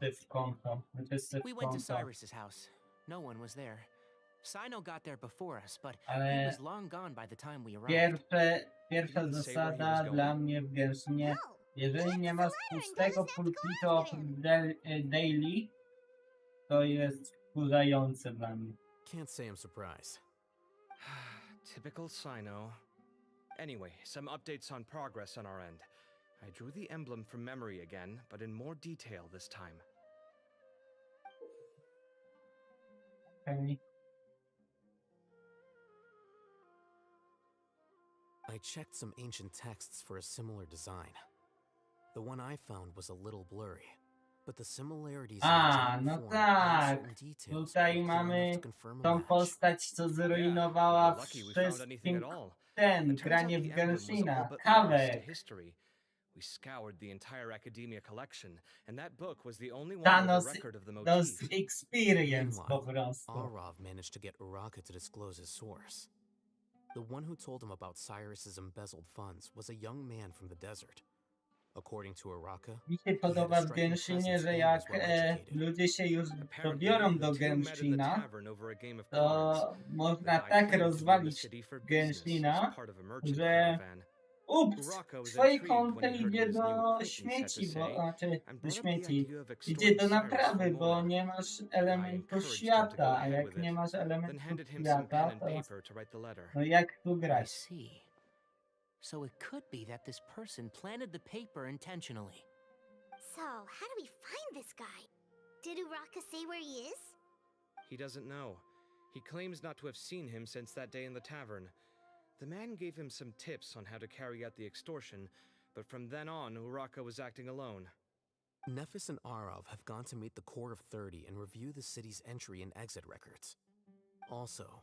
syf konto. Znaczy syf We went to konto. Cyrus's house. No one was there. Cyno got there before us, but he Ale was long gone by the time we arrived. pierwsza zasada dla mnie w Genshinie, jeżeli nie masz pustego pulpitu daily, to jest wkurzające dla mnie. Can't say I'm surprised. Typical Cyno. Anyway, some updates on progress on our end. I drew the emblem from memory again, but in more detail this time. Okay. I checked some ancient texts for a similar design. The one I found was a little blurry, but the similarities in the general No form tak. and certain details Tutaj were clear mamy enough to confirm a tą match. postać, co zrujnowała Lucky we found anything wszystkim at all. ten, It turns out granie w the emblem was Genshina, all but lost to Kawek. history. We scoured the entire Academia collection, and that book was the only one Thanos, with a record of the those motif. experience po Meanwhile, prostu. Arav managed to get Uraka to disclose his source. The one who told him about Cyrus's embezzled funds was a young man from the desert. According to Uraka, Mi się podoba w Genshinie, że jak ludzie się już dobiorą do Genshina, to można tak rozwalić Genshina, że ups, twoje konto idzie do śmieci, bo znaczy do śmieci, idzie do naprawy, bo nie masz elementu świata, a jak nie masz elementu świata, to no jak tu I grać? see. So it could be that this person planted the paper intentionally. So, how do we find this guy? Did Uraka say where he is? He doesn't know. He claims not to have seen him since that day in the tavern. The man gave him some tips on how to carry out the extortion, but from then on, Uraka was acting alone. Nephis and Arav have gone to meet the Court of 30 and review the city's entry and exit records. Also,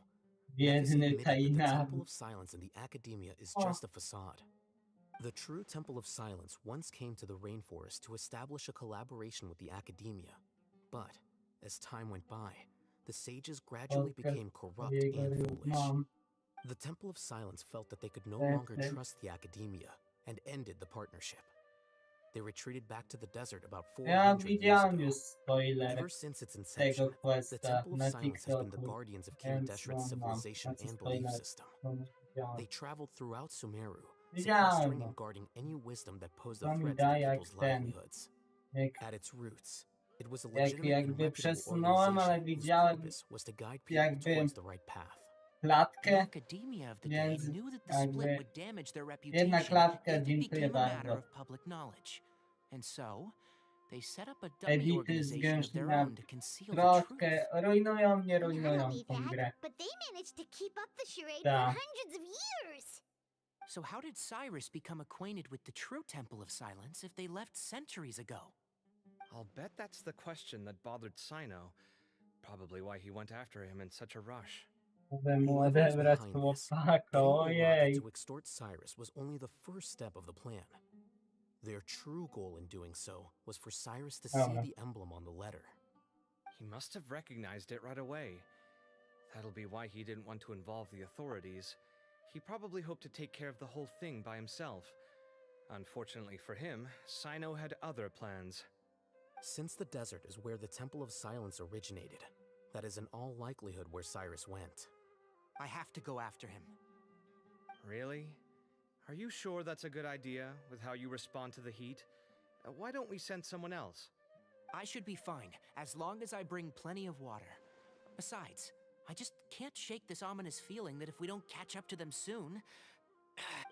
Nephis Biedny admitted that the Taina. Temple of Silence in the Academia is Oh. just a facade. The true Temple of Silence once came to the rainforest to establish a collaboration with the academia. But, as time went by, the sages gradually became corrupt and foolish. The Temple of Silence felt that they could no longer trust the academia and ended the partnership. They retreated back to the desert about 400 years ago. Ever since its inception, the Temple of Silence has been the guardians of King Deshret's civilization and belief system. They traveled throughout Sumeru, sequestering and guarding any wisdom that posed a threat to the people's livelihoods. At its roots, it was a legitimate and reputable organization whose purpose was to guide people towards the right path. The academia of the day knew that the split would damage their reputation if it became a matter of public knowledge. And so, they set up a dummy organization of their own to conceal the truth. Rujnują mnie, Not rujnują only tą grę. that, but they managed to keep up the charade Da. for hundreds of years. So how did Cyrus become acquainted with the true Temple of Silence if they left centuries ago? I'll bet that's the question that bothered Cyno. Probably why he went after him in such a rush. Chcę mu Whoever was odebrać behind this, chłopaka, getting Uraka ojej. to extort Cyrus was only the first step of the plan. Their true goal in doing so was for Cyrus to see the emblem on the letter. He must have recognized it right away. That'll be why he didn't want to involve the authorities. He probably hoped to take care of the whole thing by himself. Unfortunately for him, Cyno had other plans. Since the desert is where the Temple of Silence originated, that is in all likelihood where Cyrus went. I have to go after him. Really? Are you sure that's a good idea with how you respond to the heat? Why don't we send someone else? I should be fine, as long as I bring plenty of water. Besides, I just can't shake this ominous feeling that if we don't catch up to them soon...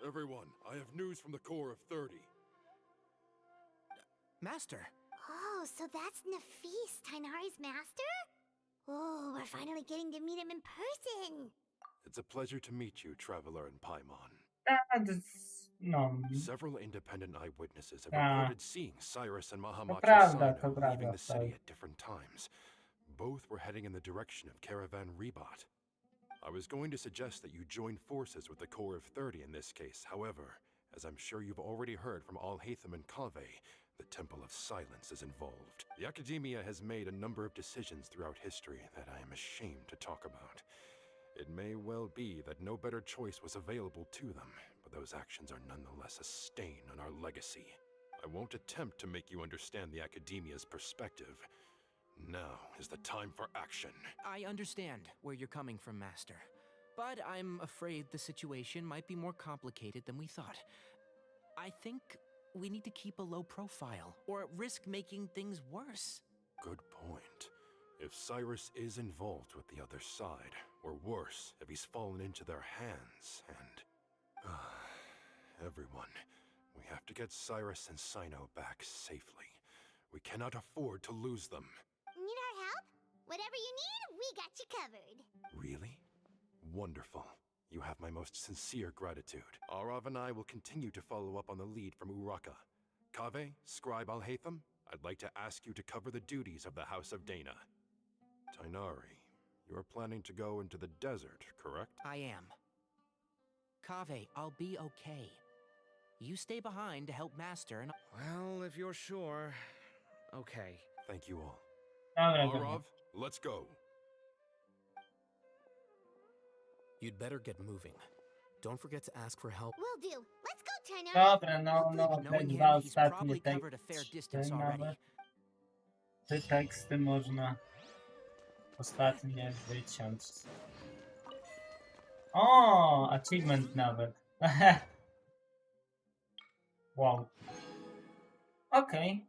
Everyone, I have news from the core of 30. Master! Oh, so that's Nafis, Tainari's master? Oh, we're finally getting to meet him in person. It's a pleasure to meet you, Traveler and Paimon. No, Several independent eyewitnesses have Ah. reported seeing Cyrus and Mahamacha prawda, Cyno to leaving prawda, the city sorry. at different times. Both were heading in the direction of Caravan Rebot. I was going to suggest that you join forces with the core of 30 in this case. However, as I'm sure you've already heard from Alhaitham and Kaveh, the Temple of Silence is involved. The Academia has made a number of decisions throughout history that I am ashamed to talk about. It may well be that no better choice was available to them, but those actions are nonetheless a stain on our legacy. I won't attempt to make you understand the Academia's perspective. Now is the time for action. I understand where you're coming from, Master. But I'm afraid the situation might be more complicated than we thought. I think we need to keep a low profile, or risk making things worse. Good point. If Cyrus is involved with the other side, or worse, if he's fallen into their hands, and... everyone, we have to get Cyrus and Cyno back safely. We cannot afford to lose them. Need our help? Whatever you need, we got you covered. Really? Wonderful. You have my most sincere gratitude. Arav and I will continue to follow up on the lead from Uraka. Kaveh, Scribe Alhaitham, I'd like to ask you to cover the duties of the House of Dana. Tainari, you are planning to go into the desert, correct? I am. Kaveh, I'll be okay. You stay behind to help Master and... Well, if you're sure... Okay. Thank you all. Dobra, dobra. Arav, let's go. You'd better get moving. Don't forget to ask for help. Will do. Let's go, Tainari. Dobra, no, te Knowing dwa him, he's ostatnie probably covered a fair distance teksty already. nawet. Te teksty można ostatnie wyciąć. O, achievement nawet. Wow. Okej.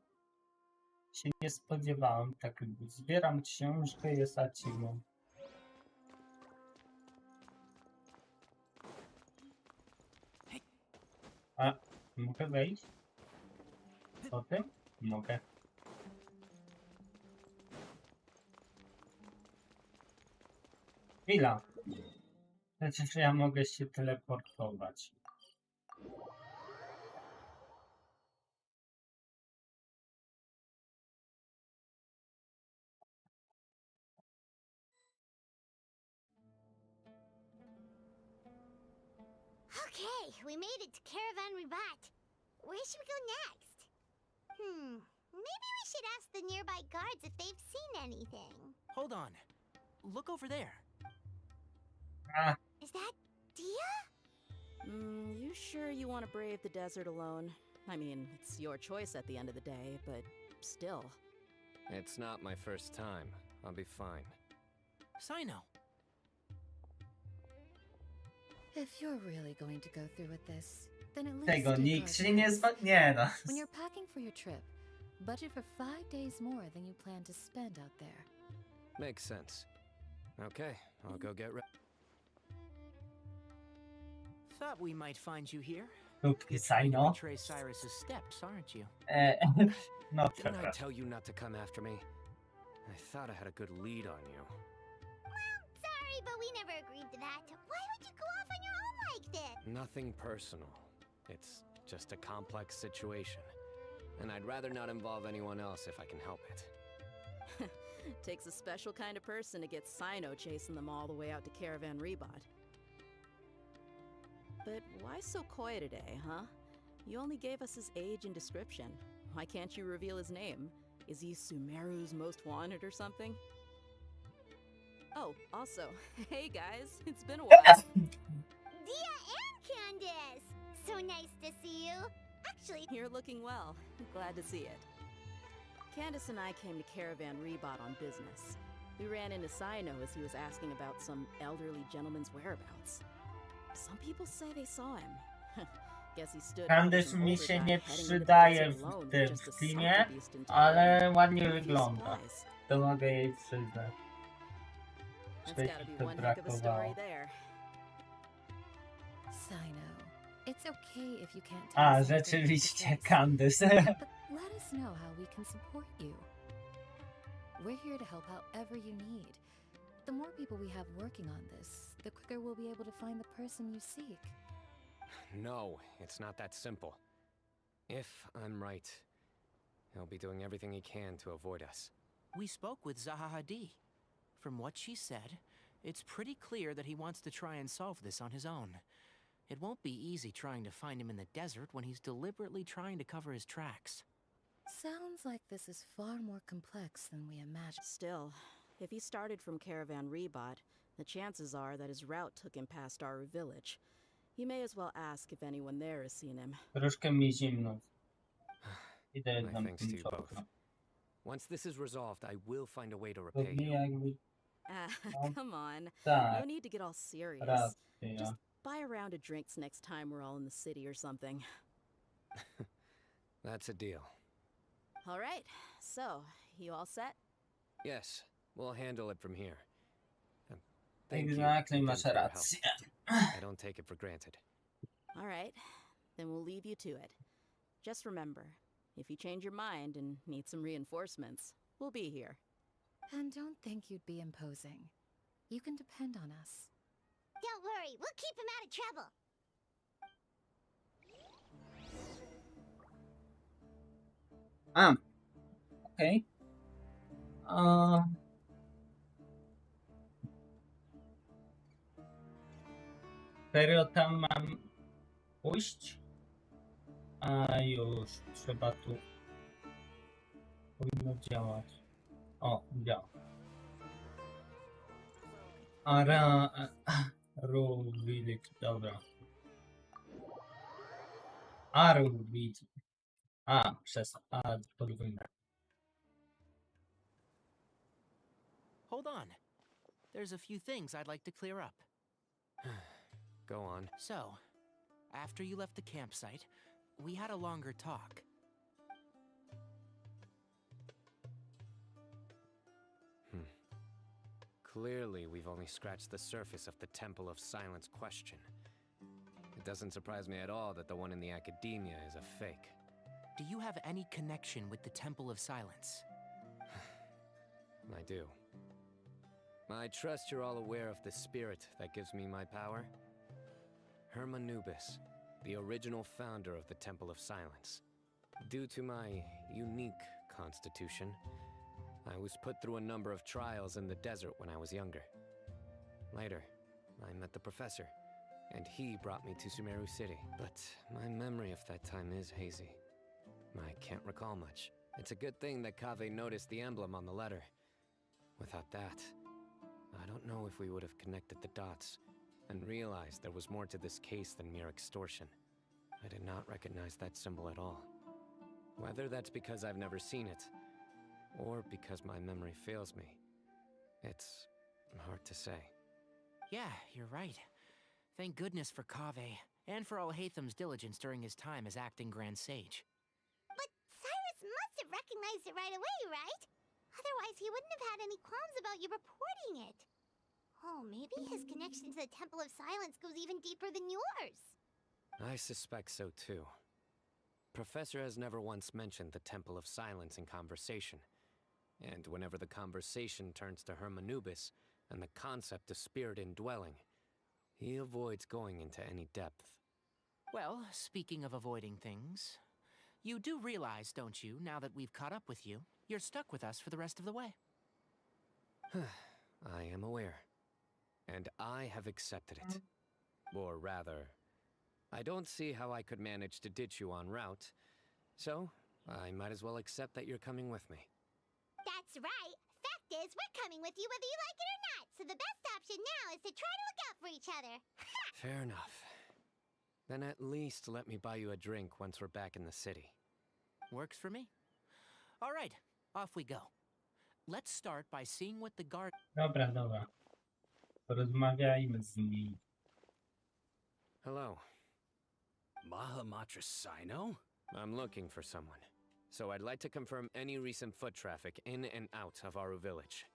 Się nie spodziewałem. Tak, zbieram książkę, jest achievement. A, mogę wejść? Po tym? Mogę. Chwila. Przecież ja mogę się teleportować. Okay, we made it to Caravan Ribat. Where should we go next? Maybe we should ask the nearby guards if they've seen anything. Hold on. Look over there. Ah, Is that Dia? You sure you want to brave the desert alone? I mean, it's your choice at the end of the day, but still. It's not my first time. I'll be fine. Cyno. If you're really going to go through with this, then at least tego take nikt our się nie advice. Nie no. When you're packing for your trip, budget for 5 days more than you plan to spend out there. Makes sense. Okay, I'll go get ready. Thought we might find you here. Lub You're trying to Cyno. betray Cyrus's steps, aren't you? No, Didn't I przepraszam. tell you not to come after me? I thought I had a good lead on you. Sorry, but we never agreed to that. Why would you go off on your own like this? Nothing personal. It's just a complex situation. And I'd rather not involve anyone else if I can help it. Takes a special kind of person to get Cyno chasing them all the way out to Caravan Ribat. But why so coy today, huh? You only gave us his age and description. Why can't you reveal his name? Is he Sumeru's most wanted or something? Oh, also, hey guys, it's been a while. Dia and Candace! So nice to see you. Actually, You're looking well. Glad to see it. Candace and I came to Caravan Ribat on business. We ran into Cyno as he was asking about some elderly gentleman's whereabouts. Some people say they saw him. Guess he stood out as Candace an mi older się guy nie heading into the przydaje desert w alone tym just to filmie, sight the beast in town ale and ładnie get a few wygląda. supplies. To mogę jej przyznać. That's Że gotta ci be to one heck of a story brakowało. there. Cyno, it's okay if you can't tell A, us everything rzeczywiście, face to face, Candace. but let us know how we can support you. We're here to help however you need. The more people we have working on this, the quicker we'll be able to find the person you seek. No, it's not that simple. If I'm right, he'll be doing everything he can to avoid us. We spoke with Zaha Hadid. From what she said, it's pretty clear that he wants to try and solve this on his own. It won't be easy trying to find him in the desert when he's deliberately trying to cover his tracks. Sounds like this is far more complex than we imagined. Still, if he started from Caravan Ribat, the chances are that his route took him past our village. You may as well ask if anyone there has seen him. Troszkę mi zimno. Idę My tam thanks to tym you both. czopem. Once this is resolved, I will find a way to To repay mi you. jakby... No. Come on. No Tak, need to get all serious. racja. Just buy a round of drinks next time we're all in the city or something. That's a deal. All right. So, you all set? Yes, we'll handle it from here. Thank you Exactly, again masz for your help. rację. I don't take it for granted. All right. Then we'll leave you to it. Just remember, if you change your mind and need some reinforcements, we'll be here. And don't think you'd be imposing. You can depend on us. don't worry, we'll keep him out of trouble. A, okej. Serio tam mam pójść? A już, trzeba tu. Powinno działać. O, działa. Rubilik, dobra. Rubilik. A, przez A podwójne. Hold on. There's a few things I'd like to clear up. Go on. So, after you left the campsite, we had a longer talk. Clearly, we've only scratched the surface of the Temple of Silence question. It doesn't surprise me at all that the one in the academia is a fake. Do you have any connection with the Temple of Silence? I do. I trust you're all aware of the spirit that gives me my power? Hermanubis, the original founder of the Temple of Silence. Due to my unique constitution, I was put through a number of trials in the desert when I was younger. Later, I met the professor, and he brought me to Sumeru City. But my memory of that time is hazy. I can't recall much. It's a good thing that Kaveh noticed the emblem on the letter. Without that, I don't know if we would have connected the dots and realized there was more to this case than mere extortion. I did not recognize that symbol at all. Whether that's because I've never seen it, or because my memory fails me, it's hard to say. Yeah, you're right. Thank goodness for Kaveh, and for Alhaitham's diligence during his time as acting Grand Sage. But Cyrus must have recognized it right away, right? Otherwise, he wouldn't have had any qualms about you reporting it. Oh, maybe his connection to the Temple of Silence goes even deeper than yours. I suspect so too. Professor has never once mentioned the Temple of Silence in conversation. And whenever the conversation turns to Hermanubis and the concept of spirit indwelling, he avoids going into any depth. Well, speaking of avoiding things, you do realize, don't you, now that we've caught up with you, you're stuck with us for the rest of the way? I am aware. And I have accepted it. Or rather, I don't see how I could manage to ditch you en route, so I might as well accept that you're coming with me. That's right. Fact is, we're coming with you whether you like it or not, so the best option now is to try to look out for each other. Fair enough. Then at least let me buy you a drink once we're back in the city. Works for me. All right, off we go. Let's start by seeing what the guard... Dobra, dobra. Porozmawiajmy z nimi. Hello. miHoYo Cyno? I'm looking for someone. So I'd like to confirm any recent foot traffic in and out of Aru Village.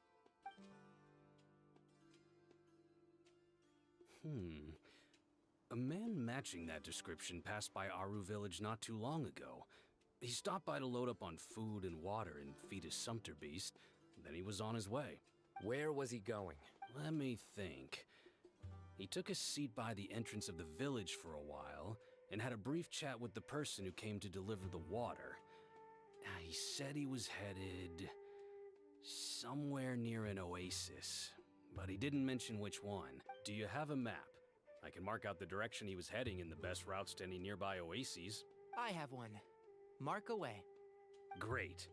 A man matching that description passed by Aru Village not too long ago. He stopped by to load up on food and water and feed his sumpter beast. Then he was on his way. Where was he going? Let me think. He took a seat by the entrance of the village for a while and had a brief chat with the person who came to deliver the water. He said he was headed somewhere near an oasis, but he didn't mention which one. Do you have a map? I can mark out the direction he was heading and the best routes to any nearby oases. I have one. Mark away. Great.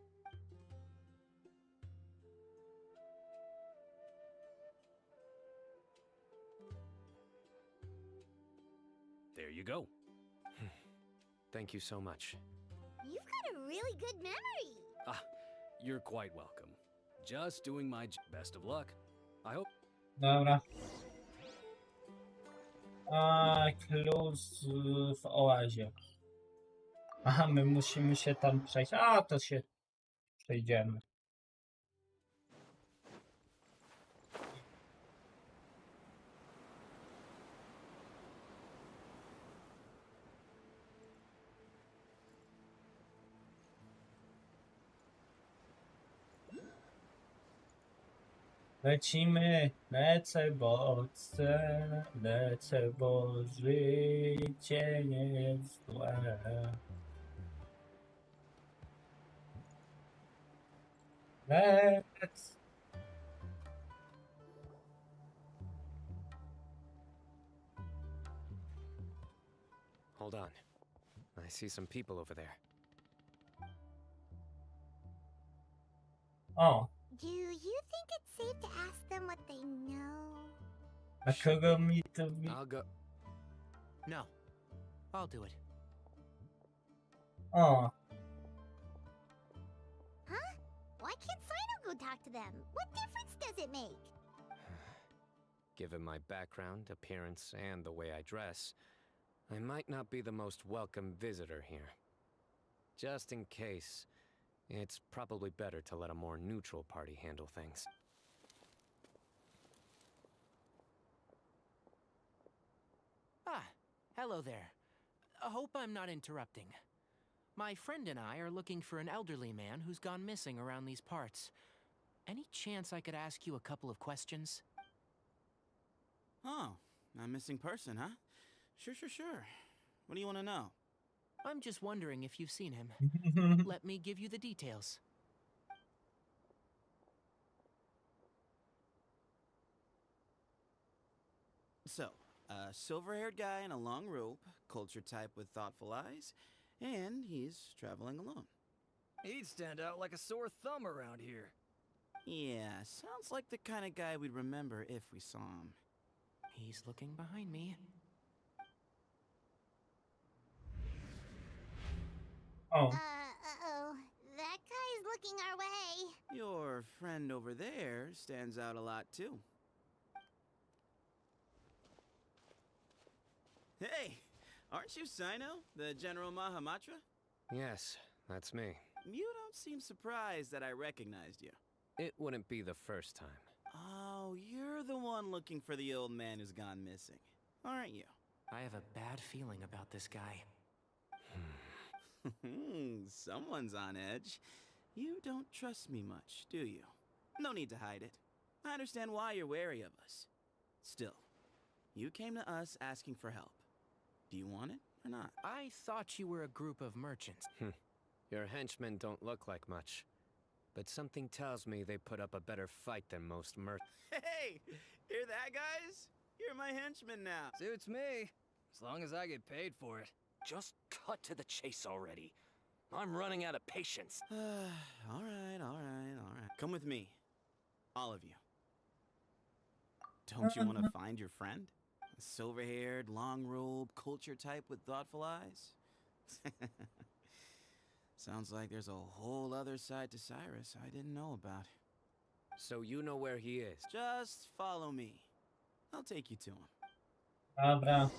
There you go. Thank you so much. You've got a really good memory. You're quite welcome. Just doing my best of luck. I hope. Dobra. Klucz w oazie. Aha, my musimy się tam przejść. A, to się przejdziemy. Lecimy, lecę, bo życie jest złe. Lec. Hold on. I see some people over there. O, Do you think it's safe to ask them what they know? a kogo mi to... I'll go. No, I'll do it. O, Huh? Why can't Cyno go talk to them? What difference does it make? Given my background, appearance, and the way I dress, I might not be the most welcome visitor here. Just in case, it's probably better to let a more neutral party handle things. Ah, hello there. I hope I'm not interrupting. My friend and I are looking for an elderly man who's gone missing around these parts. Any chance I could ask you a couple of questions? Oh, a missing person, huh? Sure. What do you want to know? I'm just wondering if you've seen him. Let me give you the details. So, A silver-haired guy in a long robe, culture type with thoughtful eyes, and he's traveling alone. He'd stand out like a sore thumb around here. Yeah, sounds like the kind of guy we'd remember if we saw him. He's looking behind me. Oh. Uh-oh. That guy's looking our way. Your friend over there stands out a lot, too. Hey, aren't you Cyno, the General miHoYo? Yes, that's me. You don't seem surprised that I recognized you. It wouldn't be the first time. Oh, you're the one looking for the old man who's gone missing, aren't you? I have a bad feeling about this guy. Someone's on edge. You don't trust me much, do you? No need to hide it. I understand why you're wary of us. Still, you came to us asking for help. Do you want it or not? I thought you were a group of merchants. Your henchmen don't look like much. But something tells me they put up a better fight than most Hey! Hear that, guys? You're my henchman now. Suits me, as long as I get paid for it. Just cut to the chase already. I'm running out of patience. All right. Come with me. All of you. Don't you want to find your friend? A silver-haired, long-robe, culture type with thoughtful eyes? Sounds like there's a whole other side to Cyrus I didn't know about. So you know where he is? Just follow me. I'll take you to him. Dobra.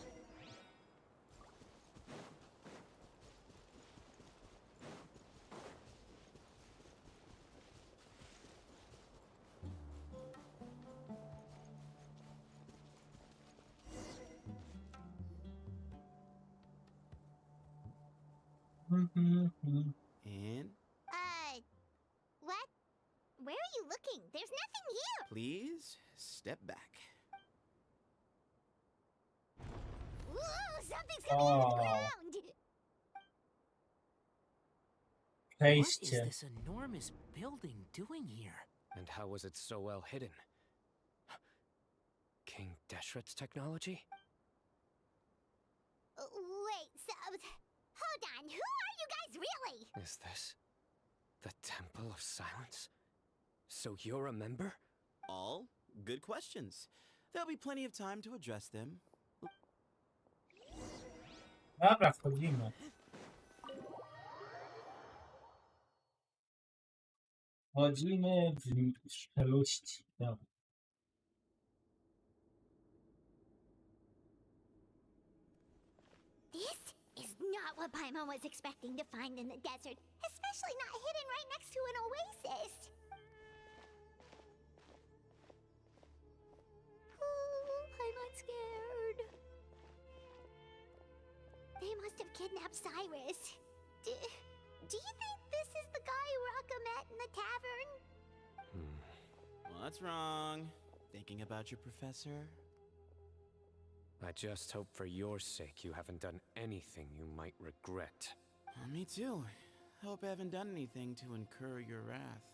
And? What? Where are you looking? There's nothing here. Please, step back. Ooh, something's coming out of the ground. What is this enormous building doing here? And how was it so well hidden? King Deshret's technology? Wait, so... Hold on, who are you guys really? Is this the Temple of Silence? So you're a member? All good questions. There'll be plenty of time to address them. Dobra, wchodzimy. Wchodzimy w szczeluści. Dobra. This is not what Paimon was expecting to find in the desert, especially not hidden right next to an oasis. Oh, Paimon's scared. They must have kidnapped Cyrus. Do you think this is the guy Raka met in the tavern? Well, that's wrong. Thinking about your professor? I just hope for your sake you haven't done anything you might regret. Me too. Hope I haven't done anything to incur your wrath.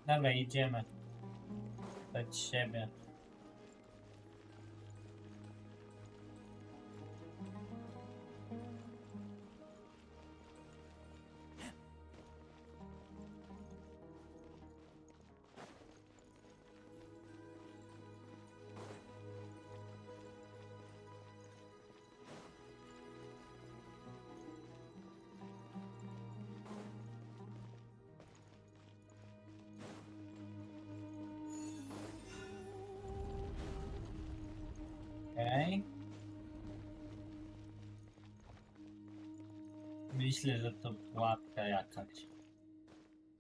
Dobra, idziemy. Przed siebie. Okej. Myślę, że to pułapka jakaś.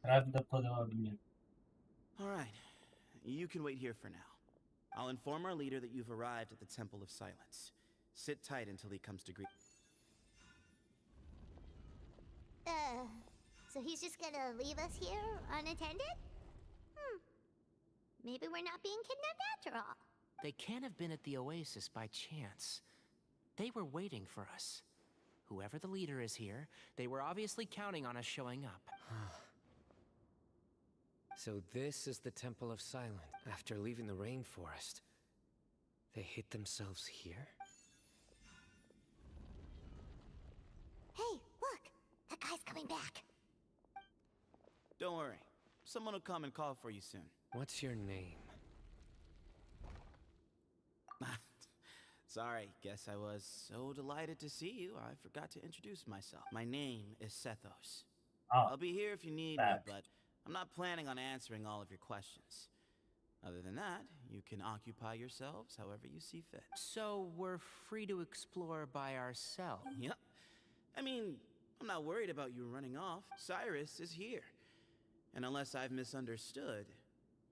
Prawdopodobnie. All right. You can wait here for now. I'll inform our leader that you've arrived at the Temple of Silence. Sit tight until he comes to greet. So he's just gonna leave us here unattended? Maybe we're not being kidnapped after all. They can't have been at the oasis by chance. They were waiting for us. Whoever the leader is here, they were obviously counting on us showing up. So this is the Temple of Silence. After leaving the rainforest, they hid themselves here? Hey, look! That guy's coming back. Don't worry. Someone will come and call for you soon. What's your name? Sorry, guess I was so delighted to see you, I forgot to introduce myself. My name is Sethos. Oh, I'll be here if you need me, but I'm not planning on answering all of your questions. Other than that, you can occupy yourselves however you see fit. So we're free to explore by ourselves? Yep. I mean, I'm not worried about you running off. Cyrus is here. And unless I've misunderstood,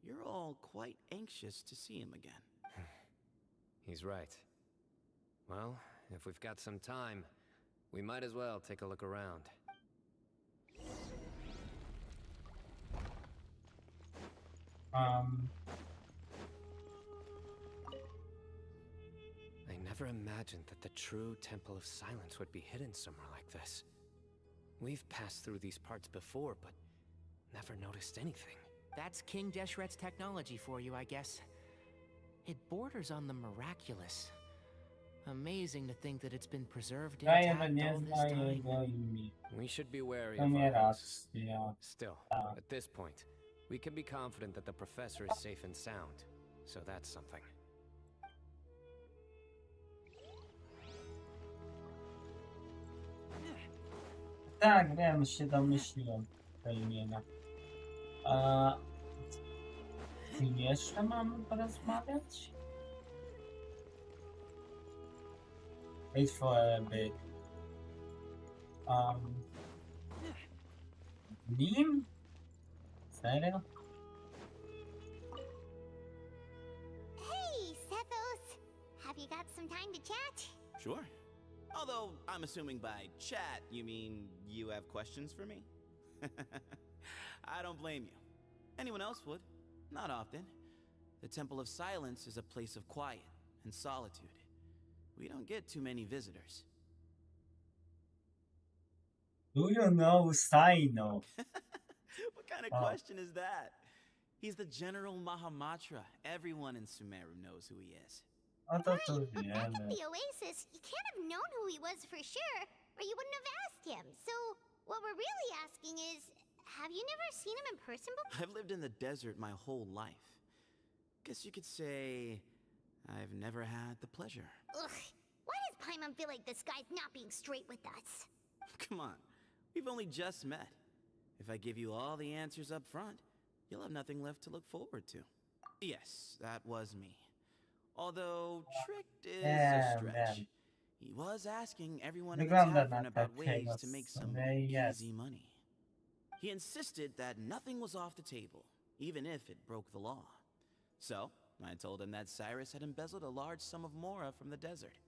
you're all quite anxious to see him again. He's right. Well, if we've got some time, we might as well take a look around. I never imagined that the true Temple of Silence would be hidden somewhere like this. We've passed through these parts before, but never noticed anything. That's King Deshret's technology for you, I guess. It borders on the miraculous. Amazing to think that it's been preserved intact all this time. We should be wary of our hosts. Still, at this point, we can be confident that the professor is safe and sound, so that's something. Tak, wiem, się domyśliłem to imienia. Jeszcze mamy porozmawiać? Wait for a bit. Nim? Serio? Hey, Sethos! Have you got some time to chat? Sure. Although, I'm assuming by chat, you mean you have questions for me? I don't blame you. Anyone else would. Not often. The Temple of Silence is a place of quiet and solitude. We don't get too many visitors. Do you know Cyno? What kind of question is that? He's the General Mahamatra. Everyone in Sumeru knows who he is. Right, but back at the Oasis, you can't have known who he was for sure, or you wouldn't have asked him. So, what we're really asking is, have you never seen him in person before? I've lived in the desert my whole life. Guess you could say I've never had the pleasure. Ugh, why does Paimon feel like this guy's not being straight with us? Come on, we've only just met. If I give you all the answers up front, you'll have nothing left to look forward to. Yes, that was me. Although, tricked is a stretch. He was asking everyone in the tavern about ways to make some easy money. He insisted that nothing was off the table, even if it broke the law. So, I told him that Cyrus had embezzled a large sum of mora from the desert.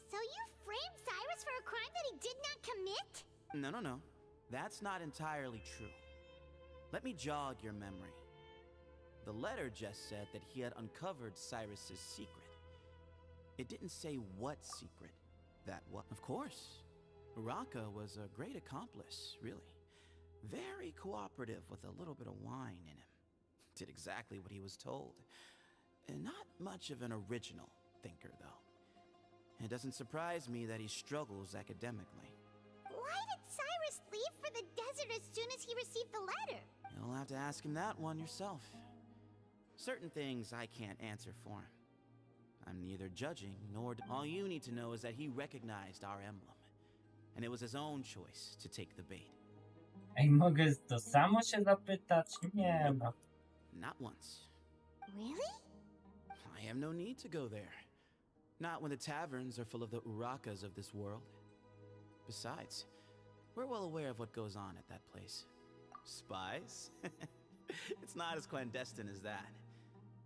So you framed Cyrus for a crime that he did not commit? No. That's not entirely true. Let me jog your memory. The letter just said that he had uncovered Cyrus's secret. It didn't say what secret that was. Of course, Uraka was a great accomplice, really. Very cooperative with a little bit of wine in him. Did exactly what he was told. And not much of an original thinker, though. It doesn't surprise me that he struggles academically. Why did Cyrus leave for the desert as soon as he received the letter? You'll have to ask him that one yourself. Certain things I can't answer for him. I'm neither judging nor... All you need to know is that he recognized our emblem. And it was his own choice to take the bait. Ej, mogę to samo się zapytać? Nie no. Not once. Really? I have no need to go there. Not when the taverns are full of the Urakas of this world. Besides, we're well aware of what goes on at that place. Spies? It's not as clandestine as that.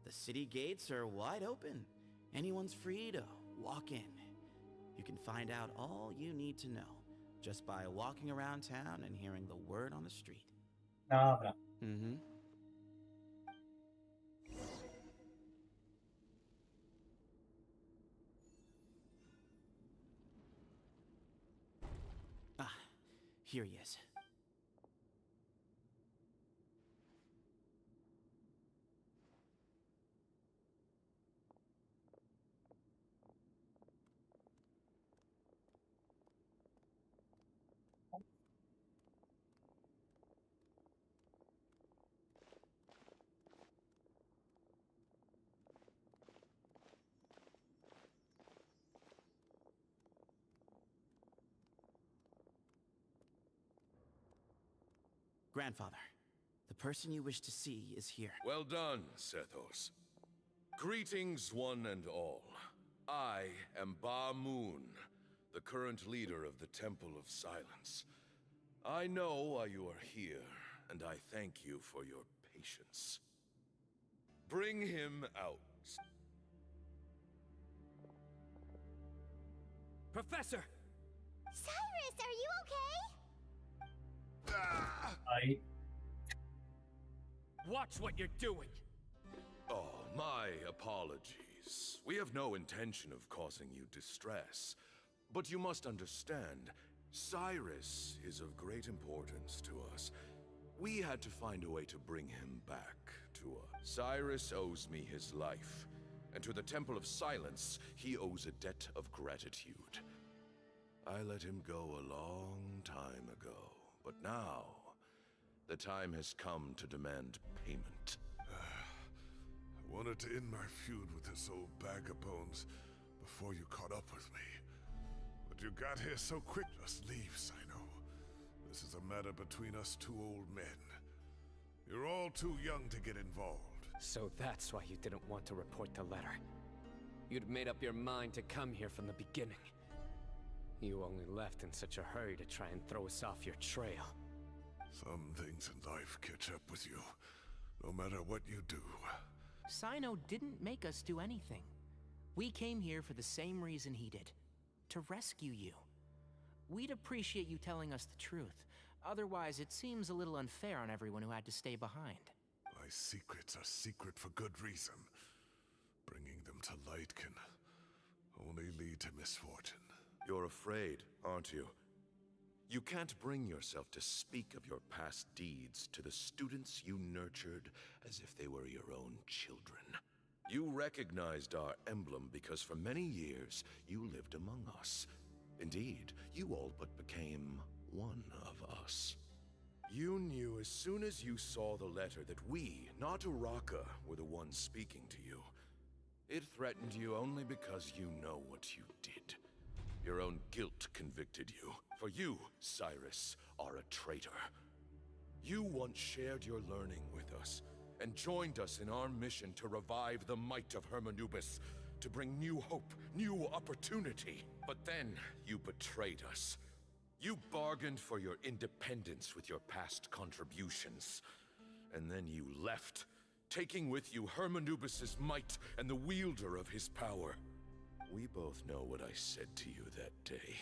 The city gates are wide open. Anyone's free to walk in. You can find out all you need to know just by walking around town and hearing the word on the street. Dobra. Here he is. Grandfather, the person you wish to see is here. Well done, Sethos. Greetings, one and all. I am Ba Moon, the current leader of the Temple of Silence. I know why you are here, and I thank you for your patience. Bring him out. Professor! Cyrus, are you okay? Watch what you're doing! Oh, my apologies. We have no intention of causing you distress. But you must understand, Cyrus is of great importance to us. We had to find a way to bring him back to us. Cyrus owes me his life, and to the Temple of Silence, he owes a debt of gratitude. I let him go a long time ago, but now, the time has come to demand payment. I wanted to end my feud with this old bag of bones before you caught up with me. But you got here so quick. Just leave, Cyno. This is a matter between us two old men. You're all too young to get involved. So that's why you didn't want to report the letter. You'd made up your mind to come here from the beginning. You only left in such a hurry to try and throw us off your trail. Some things in life catch up with you, no matter what you do. Cyno didn't make us do anything. We came here for the same reason he did. To rescue you. We'd appreciate you telling us the truth. Otherwise, it seems a little unfair on everyone who had to stay behind. My secrets are secret for good reason. Bringing them to light can only lead to misfortune. You're afraid, aren't you? You can't bring yourself to speak of your past deeds to the students you nurtured as if they were your own children. You recognized our emblem because for many years you lived among us. Indeed, you all but became one of us. You knew as soon as you saw the letter that we, not Uraka, were the ones speaking to you. It threatened you only because you know what you did. Your own guilt convicted you. For you, Cyrus, are a traitor. You once shared your learning with us, and joined us in our mission to revive the might of Hermanubis, to bring new hope, new opportunity. But then, you betrayed us. You bargained for your independence with your past contributions. And then you left, taking with you Hermanubis' might and the wielder of his power. We both know what I said to you that day.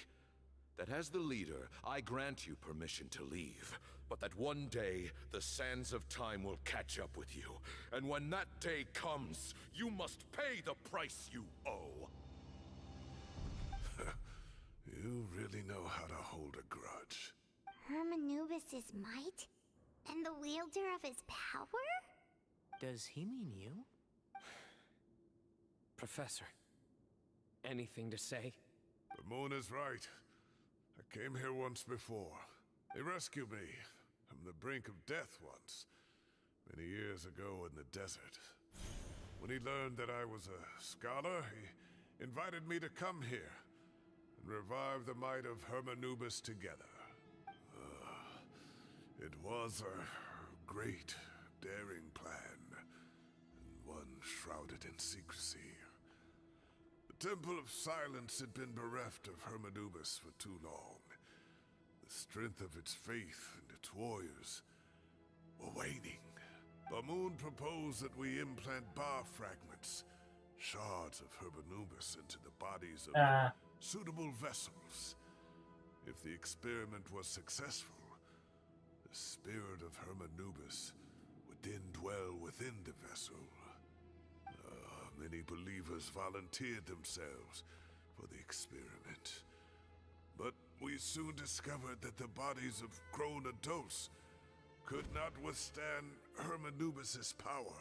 That as the leader, I grant you permission to leave, but that one day, the sands of time will catch up with you. And when that day comes, you must pay the price you owe. You really know how to hold a grudge. Hermanubis' might? And the wielder of his power? Does he mean you? Professor, anything to say? The moon is right. I came here once before. He rescued me from the brink of death once, many years ago in the desert. When he learned that I was a scholar, he invited me to come here and revive the might of Hermanubis together. It was a great, daring plan, and one shrouded in secrecy. The Temple of Silence had been bereft of Hermanubis for too long. The strength of its faith and its warriors were waning. Bamoon proposed that we implant bar fragments, shards of Hermanubis, into the bodies of suitable vessels. If the experiment was successful, the spirit of Hermanubis would then dwell within the vessel. Many believers volunteered themselves for the experiment. But we soon discovered that the bodies of grown adults could not withstand Hermanubis' power.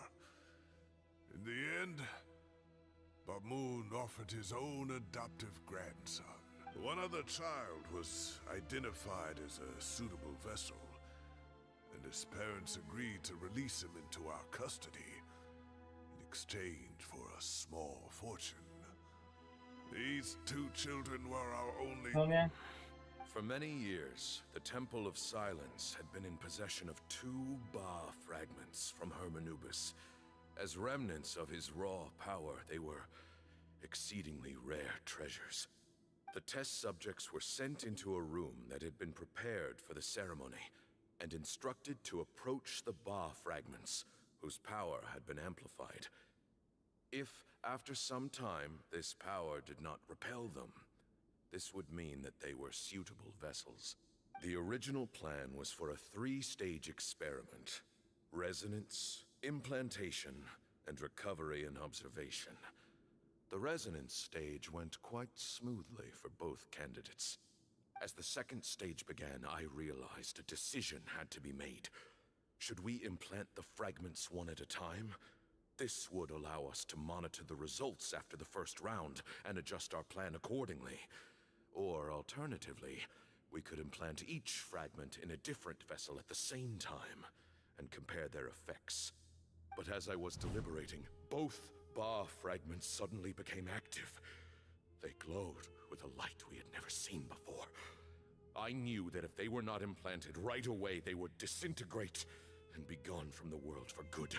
In the end, Bamoon offered his own adoptive grandson. One other child was identified as a suitable vessel, and his parents agreed to release him into our custody in exchange for a small fortune. These two children were our only... For many years, the Temple of Silence had been in possession of 2 Ba fragments from Hermanubis. As remnants of his raw power, they were exceedingly rare treasures. The test subjects were sent into a room that had been prepared for the ceremony and instructed to approach the Ba fragments, whose power had been amplified. If, after some time, this power did not repel them, this would mean that they were suitable vessels. The original plan was for a 3-stage experiment: resonance, implantation, and recovery and observation. The resonance stage went quite smoothly for both candidates. As the 2nd stage began, I realized a decision had to be made. Should we implant the fragments one at a time? This would allow us to monitor the results after the first round and adjust our plan accordingly. Or alternatively, we could implant each fragment in a different vessel at the same time and compare their effects. But as I was deliberating, both Ba fragments suddenly became active. They glowed with a light we had never seen before. I knew that if they were not implanted right away, they would disintegrate and be gone from the world for good.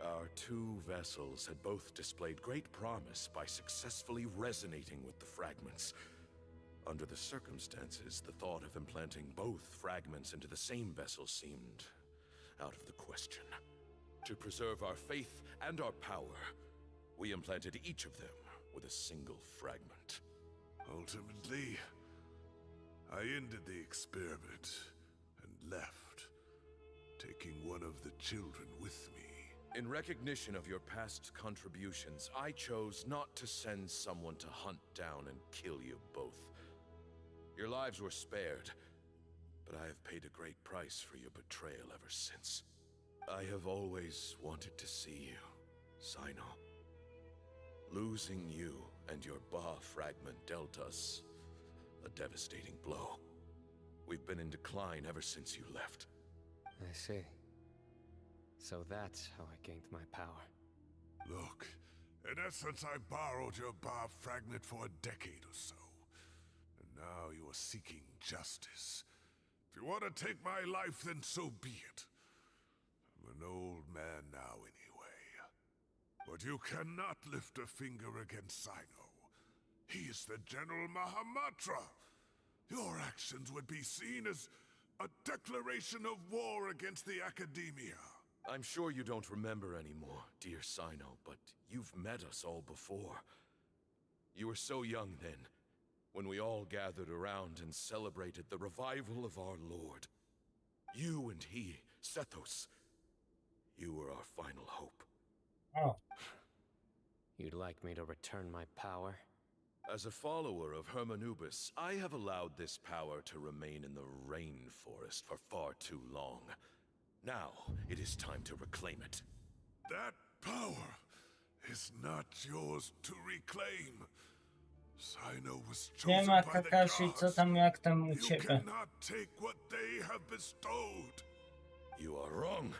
Our 2 vessels had both displayed great promise by successfully resonating with the fragments. Under the circumstances, the thought of implanting both fragments into the same vessel seemed out of the question. To preserve our faith and our power, we implanted each of them with a single fragment. Ultimately, I ended the experiment and left, taking one of the children with me. In recognition of your past contributions, I chose not to send someone to hunt down and kill you both. Your lives were spared, but I have paid a great price for your betrayal ever since. I have always wanted to see you, Cyno. Losing you and your Ba fragment dealt us a devastating blow. We've been in decline ever since you left. I see. So that's how I gained my power. Look, in essence, I borrowed your Ba fragment for a decade or so. And now you are seeking justice. If you want to take my life, then so be it. I'm an old man now anyway. But you cannot lift a finger against Cyno. He is the General Mahamatra. Your actions would be seen as a declaration of war against the Academia. I'm sure you don't remember anymore, dear Cyno, but you've met us all before. You were so young then, when we all gathered around and celebrated the revival of our Lord. You and he, Sethos, you were our final hope. Oh. You'd like me to return my power? As a follower of Hermanubis, I have allowed this power to remain in the rainforest for far too long. Now, it is time to reclaim it. That power is not yours to reclaim. Cyno was chosen Siema by the Kakashi, gods. co tam, jak tam u You ciebie? cannot take what they have bestowed. You are wrong.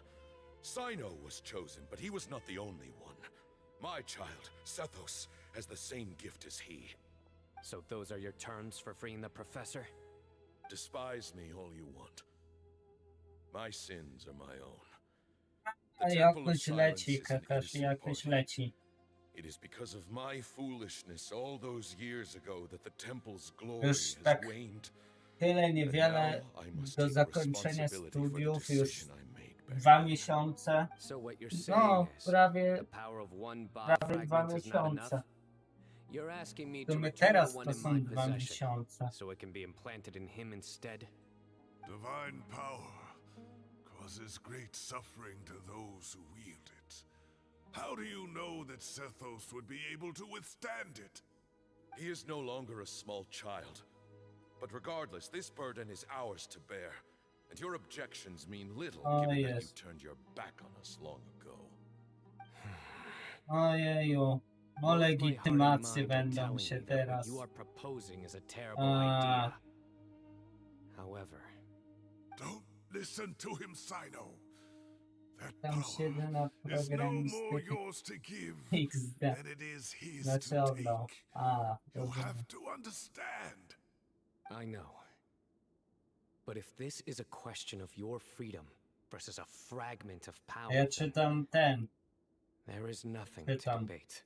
Cyno was chosen, but he was not the only one. My child, Sethos, has the same gift as he. So those are your terms for freeing the professor? Despise me all you want. My sins are my own. A jakoś leci, Kakashi, jakoś leci. It is because of my foolishness all those years ago that the temple's glory Już has tak waned. tyle niewiele do zakończenia studiów, już 2 miesiące. No, prawie 2 miesiące. You're asking me W to sumie return teraz the one to in są my 2 possession, miesiące. so it can be implanted in him instead? Divine power causes great suffering to those who wield it. How do you know that Sethos would be able to withstand it? He is no longer a small child. But regardless, this burden is ours to bear, and your objections mean little O, given that you jest. turned your back on us long ago. Ojeju. O, Both my heart and legitymacje mind are będą telling się me that what teraz. you are proposing is a terrible A, idea. However, Don't listen to him, Cyno. That tam power siedzę na is no more programistyce yours to give XD. than it is his Znaczy to oddał. take. A, You rozumiem. have to understand. I know. But if this is a question of your freedom versus a fragment of power, Ja czytam ten. there is nothing to Czytam. debate.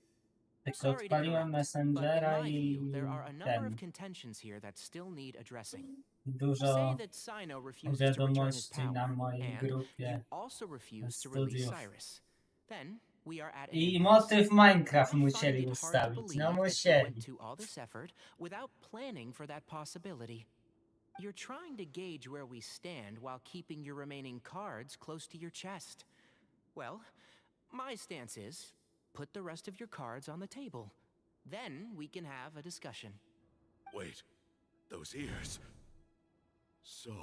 Tylko Sorry to odpaliłem interrupt, but Messengera in my i view, there are a number ten. of contentions here that still need addressing. Dużo Say that Cyno refused to return his wiadomości na power, mojej and grupie. you also refused to release studiów. Cyrus. Then we are at an I impasse. motyw Minecraft I find musieli it hard to ustawić. believe No that you musieli. went to all this effort without planning for that possibility. You're trying to gauge where we stand while keeping your remaining cards close to your chest. Well, my stance is, put the rest of your cards on the table. Then we can have a discussion. Wait, those ears. So,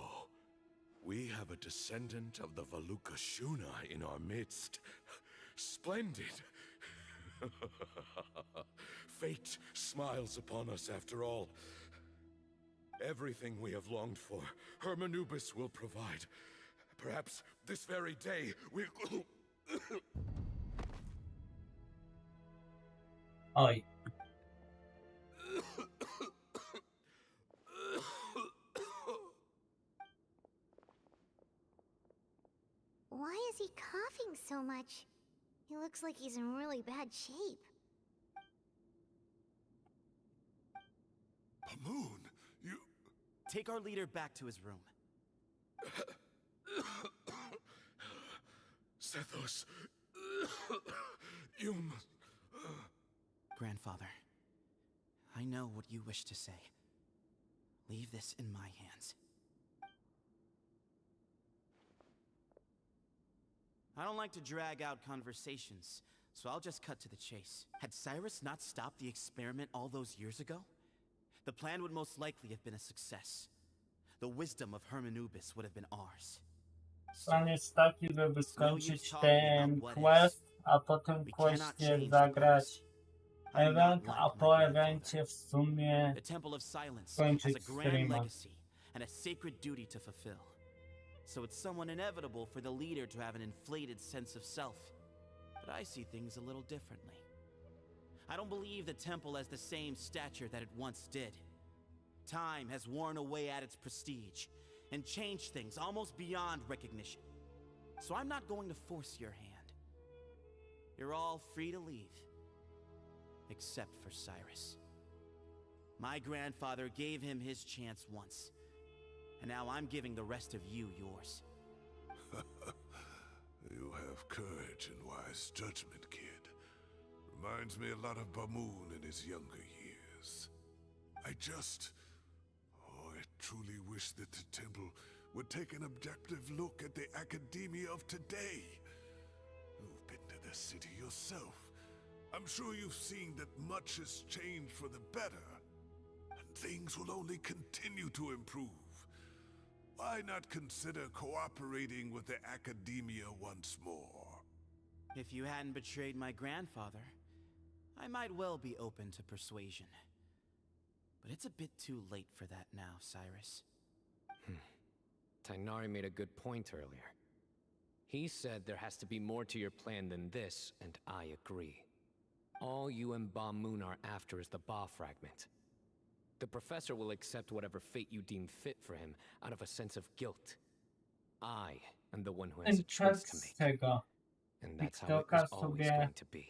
we have a descendant of the Valukashuna in our midst. Splendid. Fate smiles upon us after all. Everything we have longed for, Hermanubis will provide. Perhaps this very day we... Oj. Why is he coughing so much? He looks like he's in really bad shape. Moon, you... Take our leader back to his room. Sethos, you must... Grandfather, I know what you wish to say. Leave this in my hands. I don't like to drag out conversations, so I'll just cut to the chase. Had Cyrus not stopped the experiment all those years ago, the plan would most likely have been a success. The wisdom of Hermanubis would have been ours. Plan jest taki, żeby skończyć ten quest, a po tym questie zagrać event, a po evencie w sumie The Temple of Silence has skończyć a grand streama. legacy and a sacred duty to fulfill. So it's somewhat inevitable for the leader to have an inflated sense of self. But I see things a little differently. I don't believe the temple has the same stature that it once did. Time has worn away at its prestige and changed things almost beyond recognition. So I'm not going to force your hand. You're all free to leave. Except for Cyrus. My grandfather gave him his chance once. And now I'm giving the rest of you yours. You have courage and wise judgment, kid. Reminds me a lot of Bamoon in his younger years. I truly wish that the temple would take an objective look at the academia of today. You've been to the city yourself. I'm sure you've seen that much has changed for the better, and things will only continue to improve. Why not consider cooperating with the academia once more? If you hadn't betrayed my grandfather, I might well be open to persuasion. But it's a bit too late for that now, Cyrus. Tighnari made a good point earlier. He said there has to be more to your plan than this, and I agree. All you and Ba Moon are after is the Ba fragment. The professor will accept whatever fate you deem fit for him out of a sense of guilt. I am the one who has a choice to make. And that's how it was always going to be.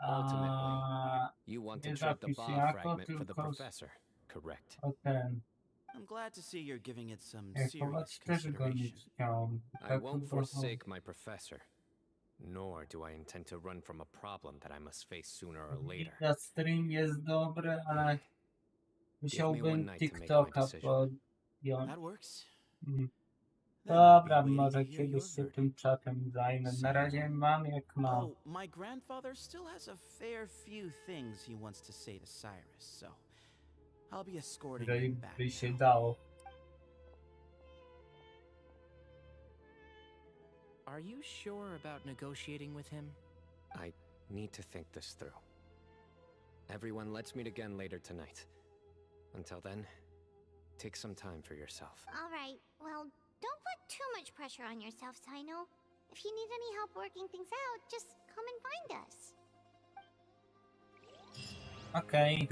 Ultimately, you want to trade the Ba fragment for the professor, correct? I'm glad to see you're giving it some Jak serious chować też go nie consideration. chciałem. I won't forsake my professor, nor do I intend to run from a problem that I must face sooner or later. Ta stream jest dobry, ale Give me one musiałbym night to make my TikToka decision. podjąć. That works. Dobra, może kiedyś się tym czatem zajmę. Na razie mam jak mam. Oh, my grandfather still has a fair few things he wants to say to Cyrus, so I'll be escorting Jeżeli him back. by się dało. Are you sure about negotiating with him? I need to think this through. Everyone, let's meet again later tonight. Until then, take some time for yourself. All right, well, don't put too much pressure on yourself, Cyno. If you need any help working things out, just come and find us. Okej.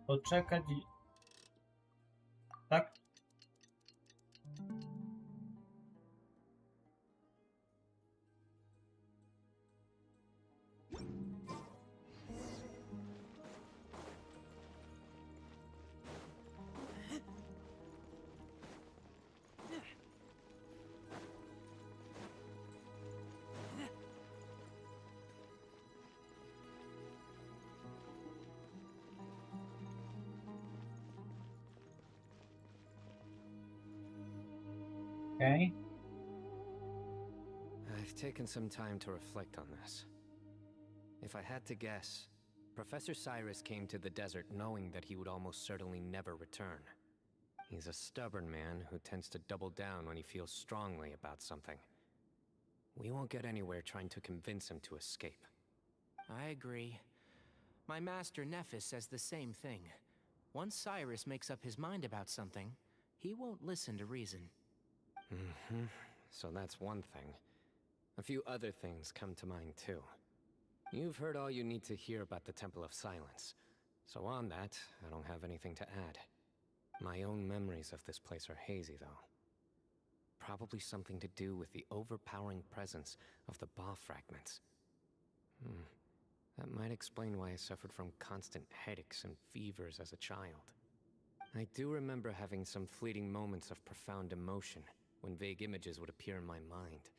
Poczekać i... Tak? Okay. I've taken some time to reflect on this. If I had to guess, Professor Cyrus came to the desert knowing that he would almost certainly never return. He's a stubborn man who tends to double down when he feels strongly about something. We won't get anywhere trying to convince him to escape. I agree. My master Nephis says the same thing. Once Cyrus makes up his mind about something, he won't listen to reason. So that's one thing. A few other things come to mind too. You've heard all you need to hear about the Temple of Silence. So on that, I don't have anything to add. My own memories of this place are hazy though. Probably something to do with the overpowering presence of the Ba fragments. That might explain why I suffered from constant headaches and fevers as a child. I do remember having some fleeting moments of profound emotion when vague images would appear in my mind.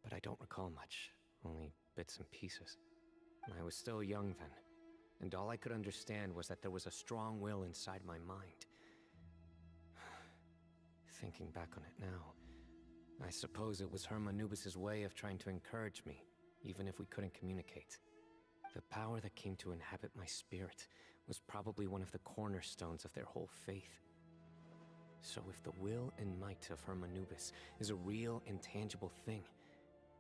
But I don't recall much, only bits and pieces. I was still young then, and all I could understand was that there was a strong will inside my mind. Thinking back on it now, I suppose it was Hermanubis' way of trying to encourage me, even if we couldn't communicate. The power that came to inhabit my spirit was probably one of the cornerstones of their whole faith. So if the will and might of Hermanubis is a real, intangible thing,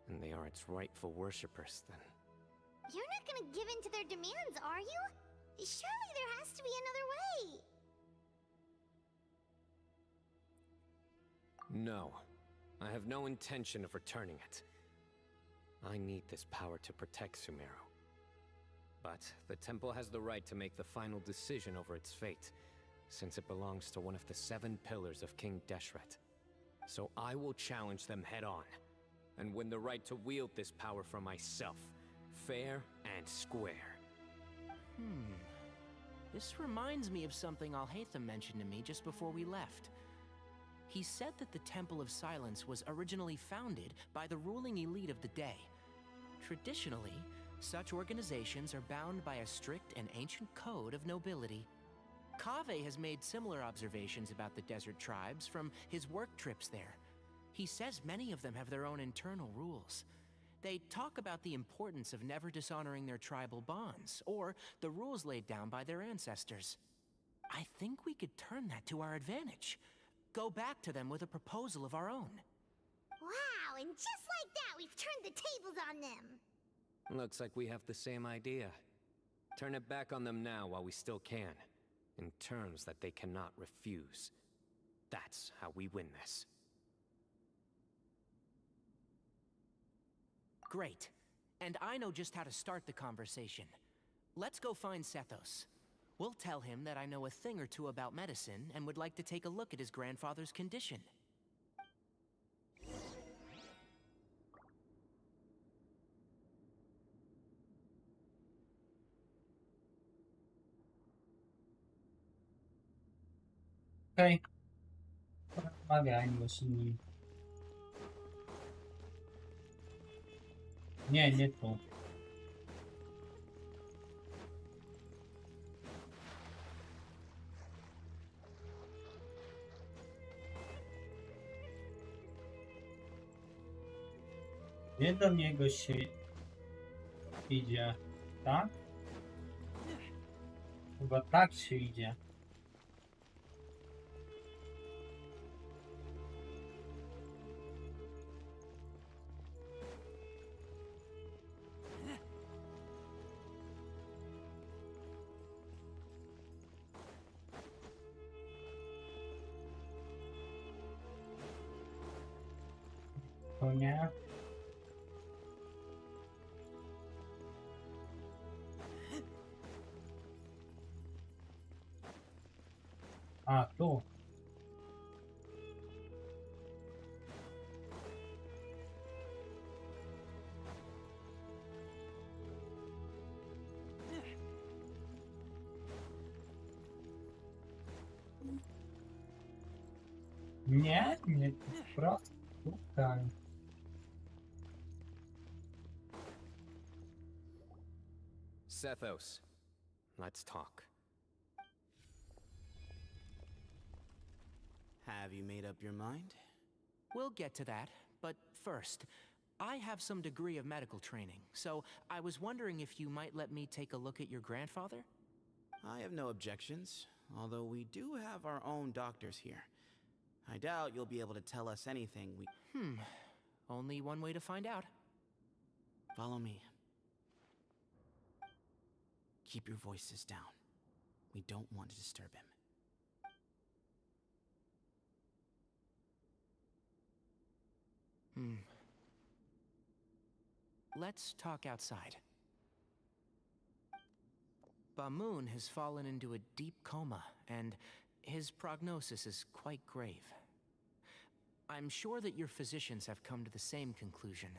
and they are its rightful worshippers, then... You're not gonna give in to their demands, are you? Surely there has to be another way. No. I have no intention of returning it. I need this power to protect Sumeru. But the temple has the right to make the final decision over its fate, since it belongs to one of the 7 pillars of King Deshret. So I will challenge them head-on, and win the right to wield this power for myself, fair and square. This reminds me of something Alhaitham mentioned to me just before we left. He said that the Temple of Silence was originally founded by the ruling elite of the day. Traditionally, such organizations are bound by a strict and ancient code of nobility. Kaveh has made similar observations about the desert tribes from his work trips there. He says many of them have their own internal rules. They talk about the importance of never dishonoring their tribal bonds, or the rules laid down by their ancestors. I think we could turn that to our advantage. Go back to them with a proposal of our own. Wow, and just like that, we've turned the tables on them. Looks like we have the same idea. Turn it back on them now while we still can, in terms that they cannot refuse. That's how we win this. Great. And I know just how to start the conversation. Let's go find Sethos. We'll tell him that I know a thing or two about medicine and would like to take a look at his grandfather's condition. Okej. Porozmawiajmy z nim. Nie, nie tu. Nie do niego się idzie, tak? Chyba tak się idzie. To nie. A, tu. Nie, nie, wprost tutaj. Sethos, let's talk. Have you made up your mind? We'll get to that, but first, I have some degree of medical training, so I was wondering if you might let me take a look at your grandfather? I have no objections, although we do have our own doctors here. I doubt you'll be able to tell us anything we... Only one way to find out. Follow me. Keep your voices down. We don't want to disturb him. Let's talk outside. Bamoon has fallen into a deep coma, and his prognosis is quite grave. I'm sure that your physicians have come to the same conclusion.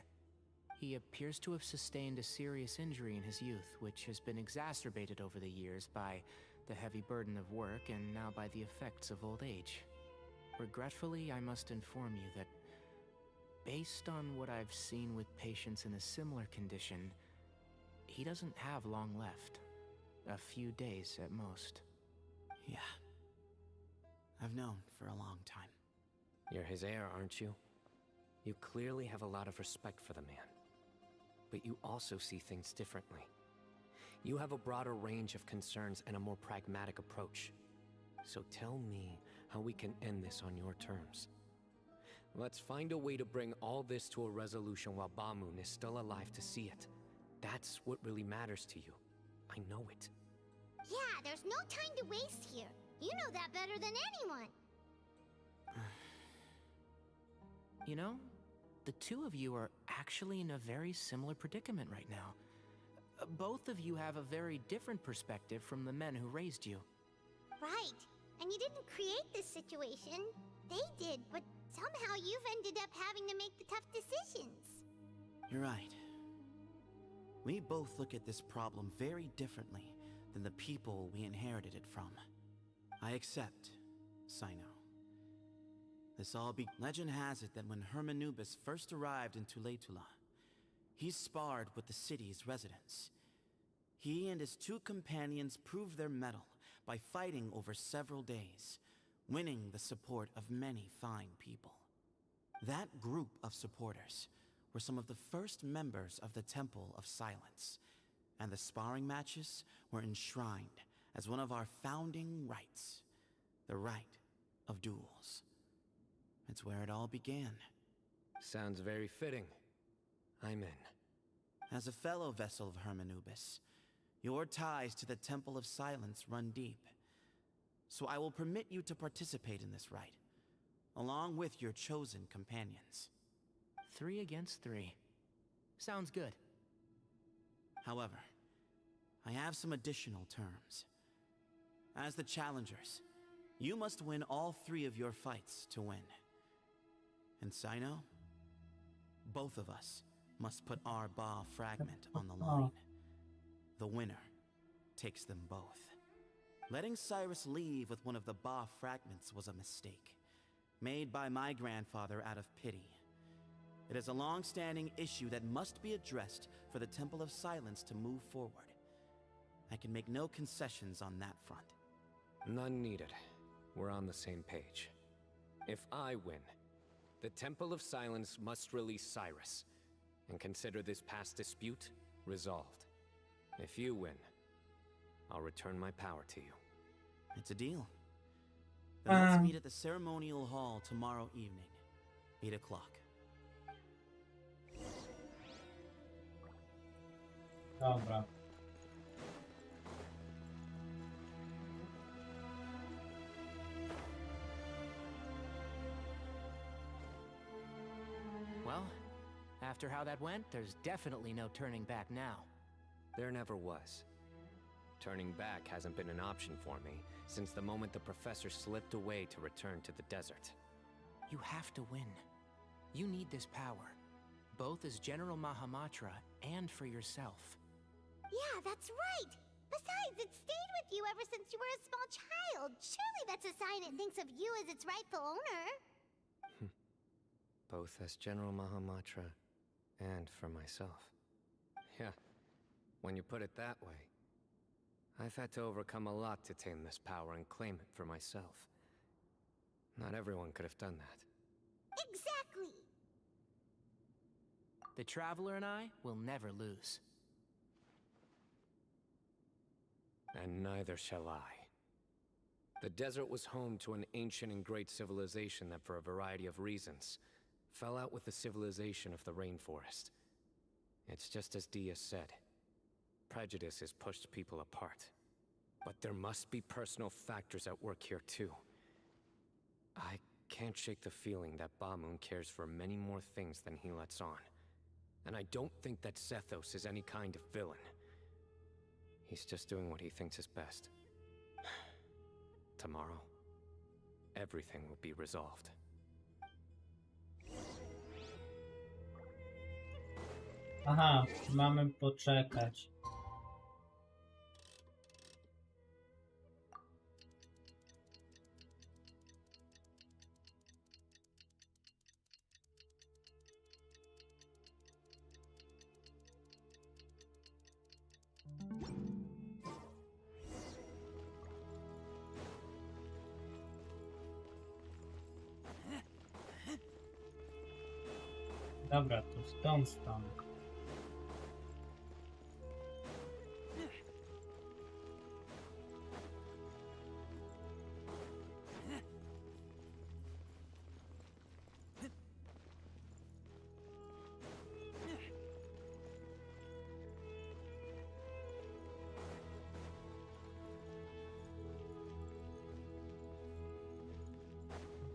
He appears to have sustained a serious injury in his youth, which has been exacerbated over the years by the heavy burden of work and now by the effects of old age. Regretfully, I must inform you that based on what I've seen with patients in a similar condition, he doesn't have long left. A few days at most. Yeah. I've known for a long time. You're his heir, aren't you? You clearly have a lot of respect for the man. But you also see things differently. You have a broader range of concerns and a more pragmatic approach. So tell me how we can end this on your terms. Let's find a way to bring all this to a resolution while Bamoon is still alive to see it. That's what really matters to you. I know it. Yeah, there's no time to waste here. You know that better than anyone. You know, the two of you are actually in a very similar predicament right now. Both of you have a very different perspective from the men who raised you. Right. And you didn't create this situation. They did, but somehow you've ended up having to make the tough decisions. You're right. We both look at this problem very differently than the people we inherited it from. I accept, Cyno. Legend has it that when Hermanubis first arrived in Tuletula, he sparred with the city's residents. He and his two companions proved their mettle by fighting over several days, winning the support of many fine people. That group of supporters were some of the first members of the Temple of Silence, and the sparring matches were enshrined as one of our founding rights, the right of duels. It's where it all began. Sounds very fitting. I'm in. As a fellow vessel of Hermanubis, your ties to the Temple of Silence run deep. So I will permit you to participate in this rite, along with your chosen companions. 3 against 3. Sounds good. However, I have some additional terms. As the challengers, you must win all 3 of your fights to win. And Cyno, both of us must put our Ba fragment on the line. The winner takes them both. Letting Cyrus leave with one of the Ba fragments was a mistake, made by my grandfather out of pity. It is a long-standing issue that must be addressed for the Temple of Silence to move forward. I can make no concessions on that front. None needed. We're on the same page. If I win, the Temple of Silence must release Cyrus and consider this past dispute Resolved. If you win, I'll return my power to you. It's a deal. Then let's meet at the ceremonial hall tomorrow evening, 8 o'clock. Dobra. Well, after how that went, there's definitely no turning back now. There never was. Turning back hasn't been an option for me since the moment the professor slipped away to return to the desert. You have to win. You need this power, both as General Mahamatra and for yourself. Yeah, that's right. Besides, it stayed with you ever since you were a small child. Surely that's a sign it thinks of you as its rightful owner. Both as General Mahamatra and for myself. Yeah, when you put it that way. I've had to overcome a lot to tame this power and claim it for myself. Not everyone could have done that. Exactly! The Traveler and I will never lose. And neither shall I. The desert was home to an ancient and great civilization that, for a variety of reasons, fell out with the civilization of the rainforest. It's just as Dia said. Prejudice has pushed people apart. But there must be personal factors at work here too. I can't shake the feeling that Bamun cares for many more things than he lets on. And I don't think that Zethos is any kind of villain. He's just doing what he thinks is best. Tomorrow, everything will be resolved. Aha, mamy poczekać. Dobra, to stąd.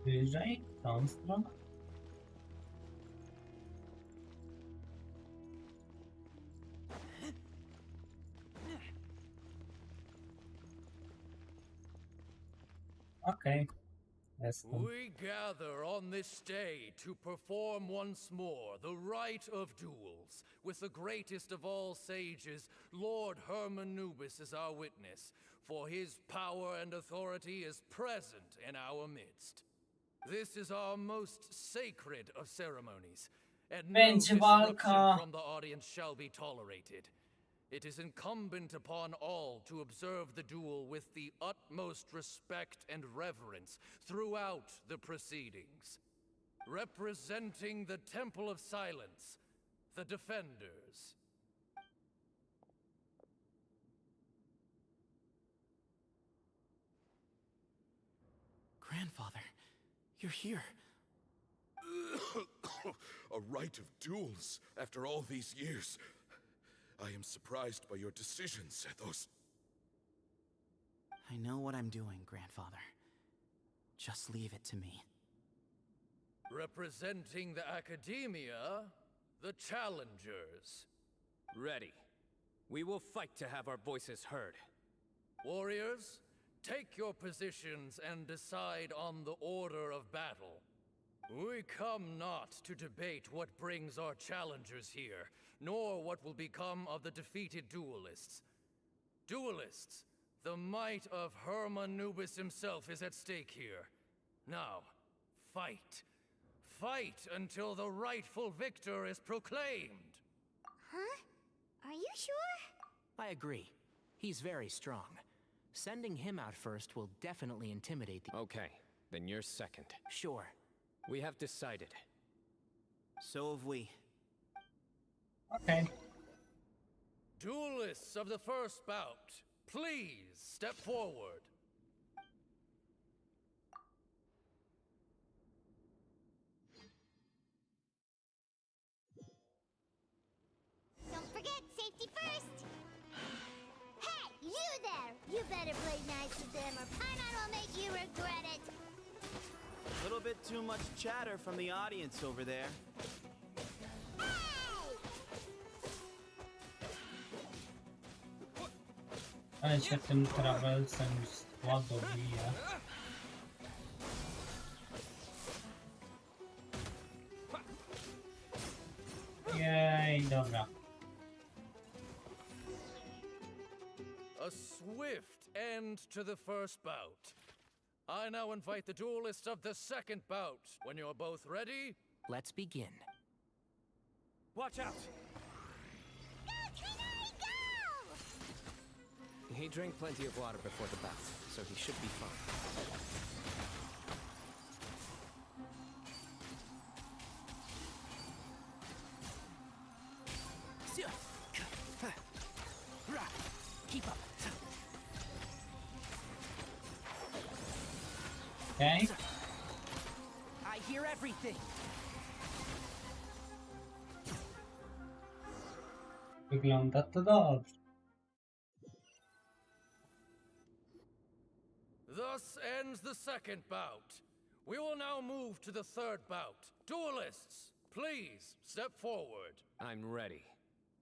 Wyżej, w tą stronę. Okay. We gather on this day to perform once more the rite of duels, with the greatest of all sages, Lord Hermanubis, as our witness, for his power and authority is present in our midst. This is our most sacred of ceremonies, and no Będzie walka. disruption from the audience shall be tolerated. It is incumbent upon all to observe the duel with the utmost respect and reverence throughout the proceedings. Representing the Temple of Silence, the Defenders. Grandfather, you're here. A rite of duels after all these years. I am surprised by your decision, Zethos. I know what I'm doing, Grandfather. Just leave it to me. Representing the Academia, the Challengers. Ready. We will fight to have our voices heard. Warriors, take your positions and decide on the order of battle. We come not to debate what brings our challengers here, nor what will become of the defeated duelists. Duelists, the might of Hermanubis himself is at stake here. Now, fight. Fight until the rightful victor is proclaimed. Huh? Are you sure? I agree. He's very strong. Sending him out first will definitely intimidate the— Okay, then you're second. Sure. We have decided. So have we. Okay. Duelists of the first bout, please step forward. Don't forget, safety first! Hey, you there! You better play nice with them or Paimon will make you regret it! A little bit too much chatter from the audience over there. Ale się tym travelsem już ładowuje. Jej, dobra. A swift end to the first bout. I now invite the duelists of the second bout. When you're both ready, Let's begin. Watch out! He drank plenty of water before the bout, so he should be fine. Keep up. Okay. I hear everything. Wygląda to dobrze. thus ends the second bout. We will now move to the third bout. Duelists, please step forward. I'm ready.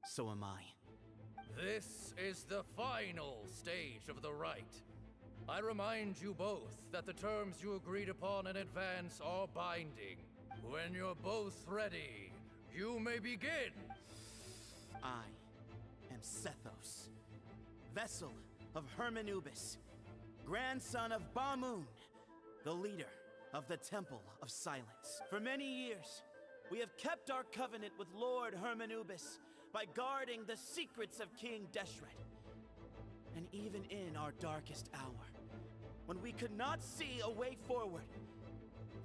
So am I. This is the final stage of the rite. I remind you both that the terms you agreed upon in advance are binding. When you're both ready, you may begin. I am Sethos, vessel of Hermanubis, grandson of Bamoon, the leader of the Temple of Silence. For many years, we have kept our covenant with Lord Hermanubis by guarding the secrets of King Deshret. And even in our darkest hour, when we could not see a way forward,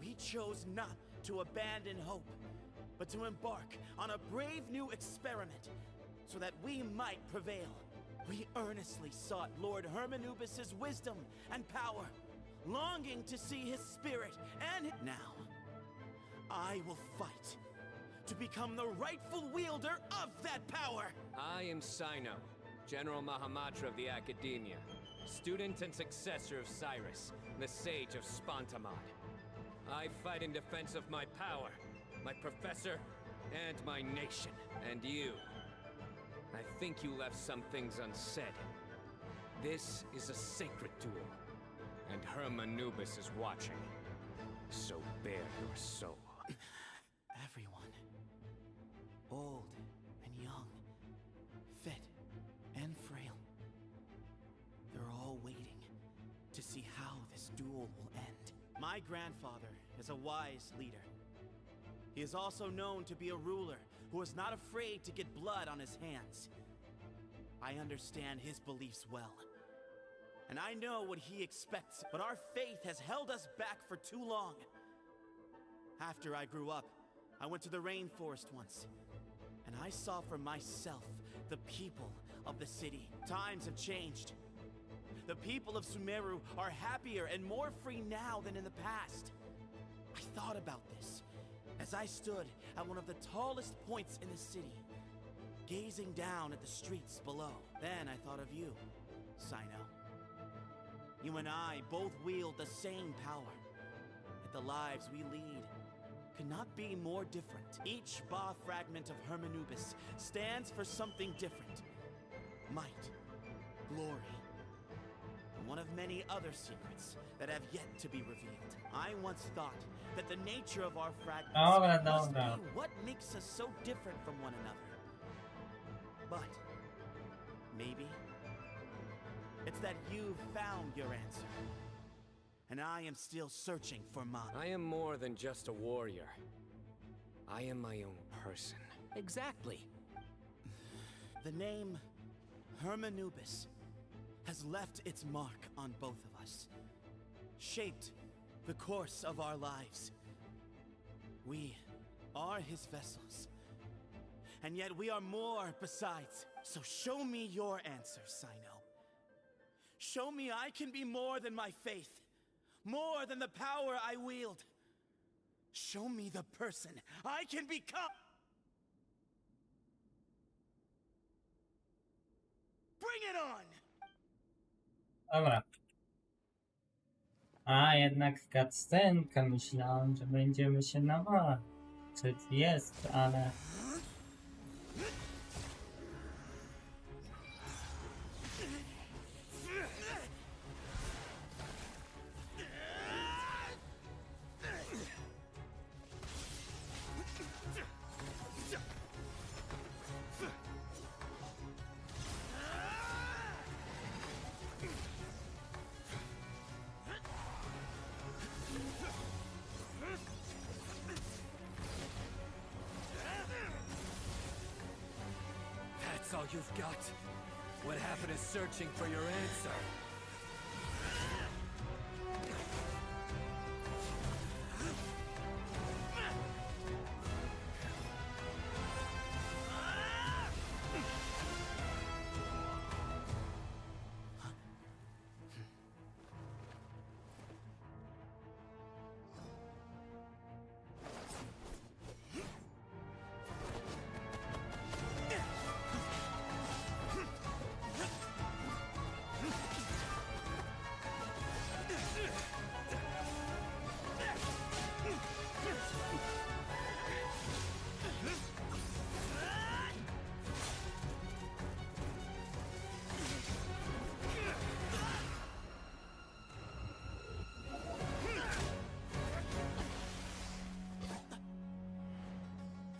we chose not to abandon hope, but to embark on a brave new experiment so that we might prevail. We earnestly sought Lord Hermanubis' wisdom and power, longing to see his spirit, and now I will fight to become the rightful wielder of that power. I am Cyno, General miHoYo of the Academia, student and successor of Cyrus, the Sage of Spontamod. I fight in defense of my power, my professor, and my nation. And you, I think you left some things unsaid. This is a sacred duel, and Hermanubis is watching. So bare your soul. Everyone, old and young, fit and frail, they're all waiting to see how this duel will end. My grandfather is a wise leader. He is also known to be a ruler who is not afraid to get blood on his hands. I understand his beliefs well, and I know what he expects, but our faith has held us back for too long. After I grew up, I went to the rainforest once, and I saw for myself the people of the city. Times have changed. The people of Sumeru are happier and more free now than in the past. I thought about this as I stood at one of the tallest points in the city, gazing down at the streets below. Then I thought of you, Cyno. You and I both wield the same power, yet the lives we lead could not be more different. Each Ba fragment of Hermanubis stands for something different. Might, glory, and one of many other secrets that have yet to be revealed. I once thought that the nature of our fragments must be what makes us so different from one another. But maybe it's that you've found your answer, and I am still searching for mine. I am more than just a warrior. I am my own person. Exactly. The name Hermanubis has left its mark on both of us, shaped the course of our lives. We are his vessels, and yet we are more besides. So show me your answer, Cyno. Show me I can be more than my faith, more than the power I wield. Show me the person I can become. Bring it on! Dobra. A, jednak cutscenka. Myślałem, że będziemy się nawalczyć. Jest, ale... That's all you've got? What happened is searching for your answer.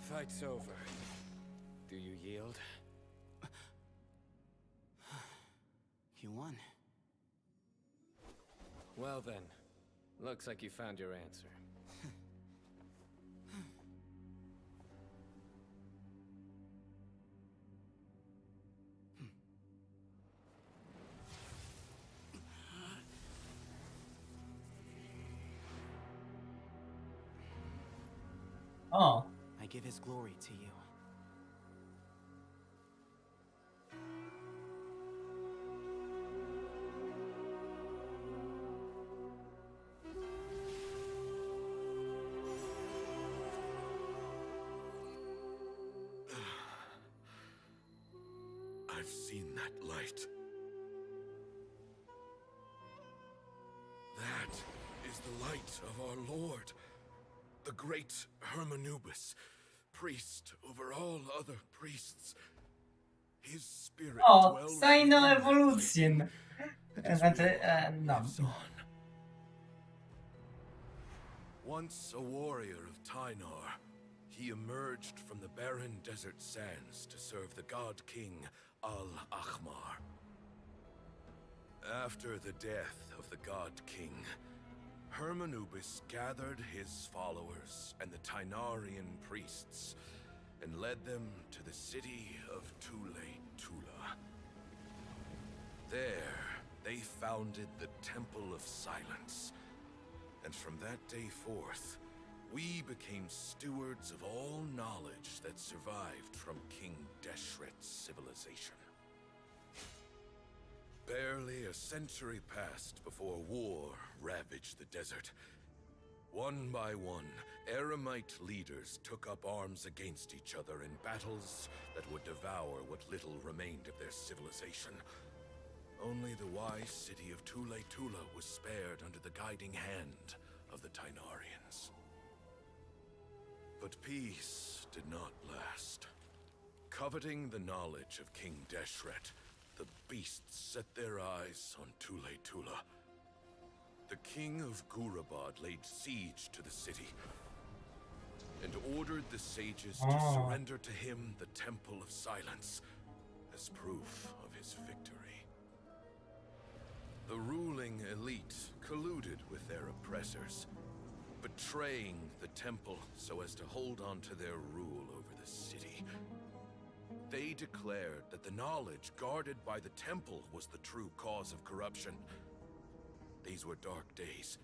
Fight's over. Do you yield? You won. Well then, looks like you found your answer. Oh. I give his glory to you. I've seen that light. That is the light of our Lord, the great Hermanubis, priest over all other priests. His spirit dwells Cyno within Evolution. Znaczy, no. lives on. Once a warrior of Tynar, he emerged from the barren desert sands to serve the god king Al-Ahmar. After the death of the god king, Hermanubis gathered his followers and the Tynarian priests and led them to the city of Tula. There, they founded the Temple of Silence, and from that day forth, we became stewards of all knowledge that survived from King Deshret's civilization. Barely a century passed before war ravaged the desert. One by one, Eremite leaders took up arms against each other in battles that would devour what little remained of their civilization. Only the wise city of Tula was spared under the guiding hand of the Tynarians. But peace did not last. Coveting the knowledge of King Deshret, the beasts set their eyes on Tula. The king of Gurabad laid siege to the city and ordered the sages to surrender to him the Temple of Silence as proof of his victory. The ruling elite colluded with their oppressors, betraying the temple so as to hold on to their rule over the city. They declared that the knowledge guarded by the temple was the true cause of corruption. These were dark days,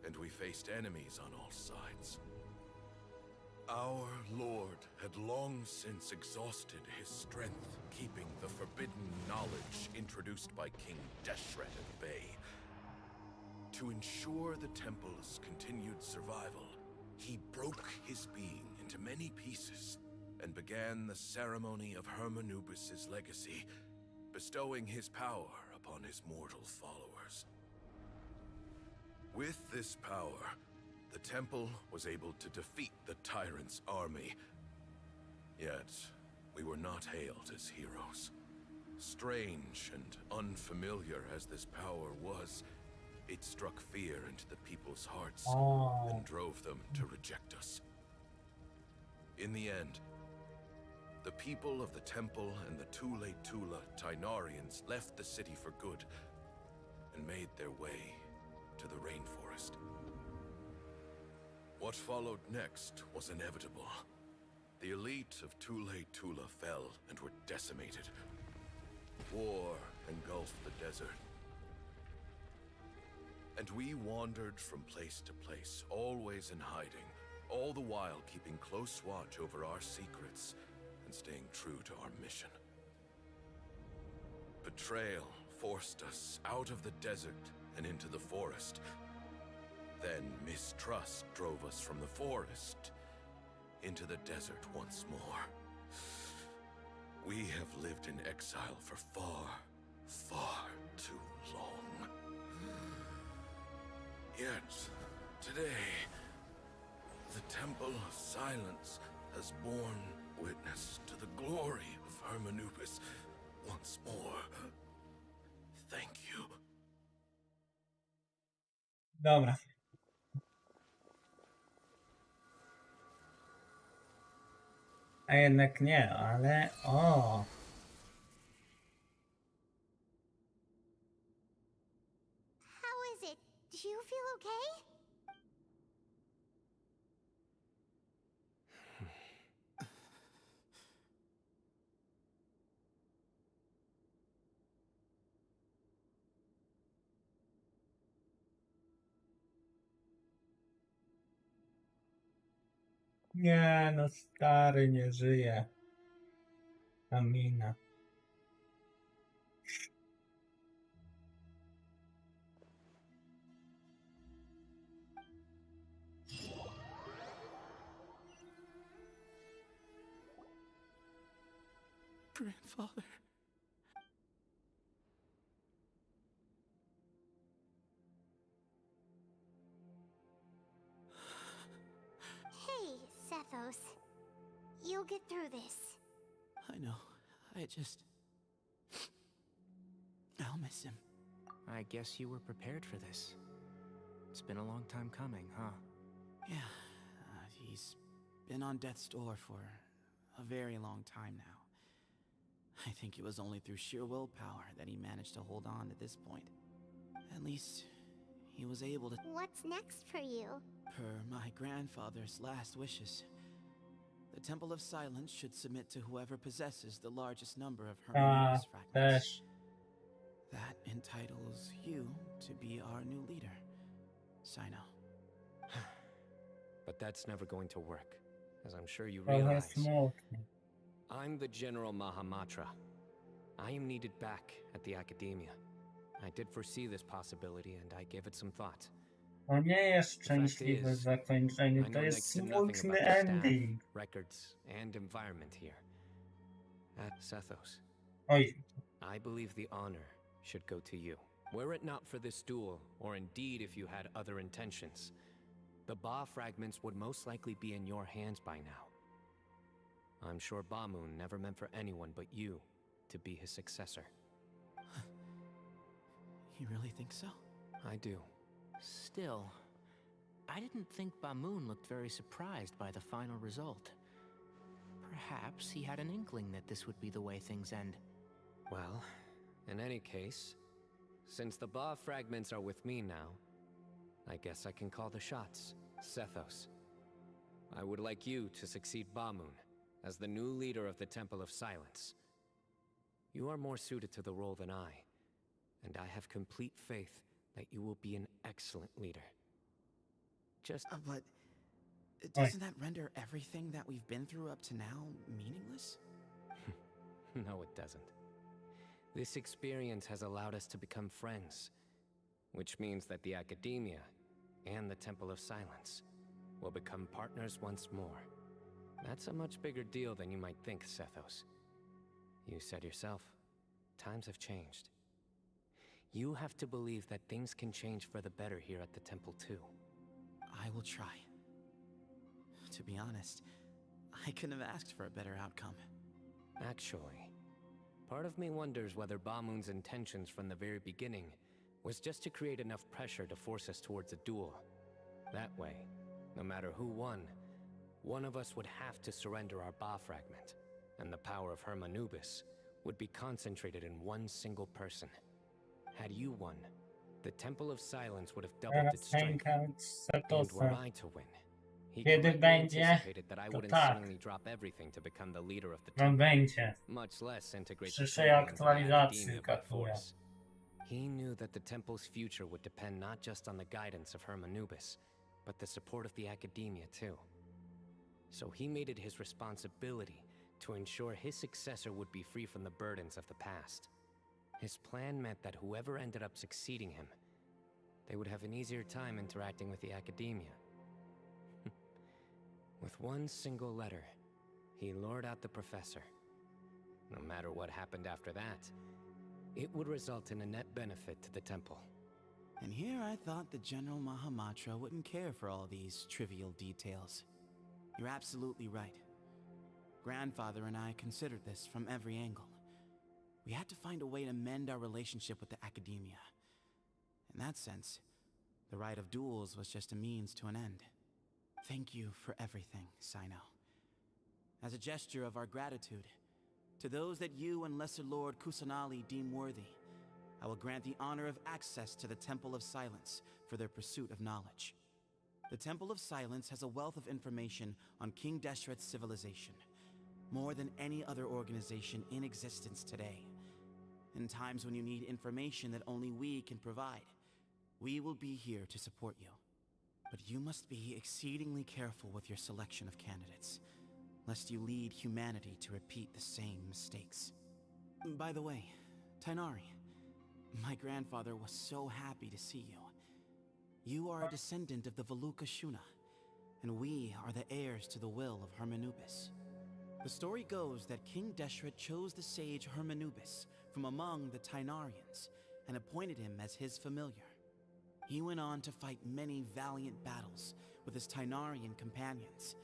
and we faced enemies on all sides. Our Lord had long since exhausted his strength, keeping the forbidden knowledge introduced by King Deshret at bay. To ensure the temple's continued survival, he broke his being into many pieces and began the ceremony of Hermanubis' legacy, bestowing his power upon his mortal followers. With this power, the temple was able to defeat the tyrant's army. Yet, we were not hailed as heroes. Strange and unfamiliar as this power was, it struck fear into the people's hearts and drove them to reject us. In the end, the people of the temple and the Tule Tula Tainarians left the city for good and made their way to the rainforest. What followed next was inevitable. The elite of Tule Tula fell and were decimated. War engulfed the desert. And we wandered from place to place, always in hiding, all the while keeping close watch over our secrets and staying true to our mission. Betrayal forced us out of the desert and into the forest. Then mistrust drove us from the forest into the desert once more. We have lived in exile for far, far too long. Yet, today, the Temple of Silence has borne witness to the glory of Hermanubis once more. Thank you. Dobra. A jednak nie, ale o. How is it? Do you feel okay? Nie, no stary nie żyje. Amina. Grandfather. Hey, Sethos. You'll get through this. I know. I'll miss him. I guess you were prepared for this. It's been a long time coming, huh? Yeah, he's been on death's door for a very long time now. I think it was only through sheer willpower that he managed to hold on to this point. At least, he was able to... What's next for you? Per my grandfather's last wishes, the Temple of Silence should submit to whoever possesses the largest number of Hermanubis fragments. That entitles you to be our new leader, Cyno. But that's never going to work, as I'm sure you realize. I'm the General Mahamatra. I am needed back at the Academia. I did foresee this possibility, and I gave it some thought. To nie jest szczęśliwe zakończenie, to jest smutny ending. Records and environment here at Sethos. Oj. I believe the honor should go to you. Were it not for this duel, or indeed if you had other intentions, the Ba fragments would most likely be in your hands by now. I'm sure Bamun never meant for anyone but you to be his successor. You really think so? I do. Still, I didn't think Bamun looked very surprised by the final result. Perhaps he had an inkling that this would be the way things end. Well, in any case, since the Ba fragments are with me now, I guess I can call the shots. Sethos, I would like you to succeed Bamun as the new leader of the Temple of Silence. You are more suited to the role than I, and I have complete faith that you will be an excellent leader. Just... But Doesn't that render everything that we've been through up to now meaningless? No, it doesn't. This experience has allowed us to become friends, which means that the Academia and the Temple of Silence will become partners once more. That's a much bigger deal than you might think, Sethos. You said yourself, times have changed. You have to believe that things can change for the better here at the temple too. I will try. To be honest, I couldn't have asked for a better outcome. Actually, part of me wonders whether Bamun's intentions from the very beginning was just to create enough pressure to force us towards a duel. That way, no matter who won, one of us would have to surrender our Ba fragment, and the power of Hermanubis would be concentrated in one single person. Had you won, the Temple of Silence would have doubled its strength. And were I to win, he correctly anticipated that I wouldn't suddenly drop everything to become the leader of the temple, much less integrate the temple into the Academia by force. He knew that the temple's future would depend not just on the guidance of Hermanubis, but the support of the Academia too. So he made it his responsibility to ensure his successor would be free from the burdens of the past. His plan meant that whoever ended up succeeding him, they would have an easier time interacting with the Academia. With one single letter, he lured out the professor. No matter what happened after that, it would result in a net benefit to the temple. And here I thought the General Mahamatra wouldn't care for all these trivial details. You're absolutely right. Grandfather and I considered this from every angle. We had to find a way to mend our relationship with the Academia. In that sense, the right of duels was just a means to an end. Thank you for everything, Cyno. As a gesture of our gratitude, to those that you and Lesser Lord Kusanali deem worthy, I will grant the honor of access to the Temple of Silence for their pursuit of knowledge. The Temple of Silence has a wealth of information on King Deshret's civilization, more than any other organization in existence today. In times when you need information that only we can provide, we will be here to support you. But you must be exceedingly careful with your selection of candidates, lest you lead humanity to repeat the same mistakes. By the way, Tainari, my grandfather was so happy to see you. You are a descendant of the Veluka Shuna, and we are the heirs to the will of Hermanubis. The story goes that King Deshret chose the sage Hermanubis from among the Tainarians and appointed him as his familiar. He went on to fight many valiant battles with his Tainarian companions.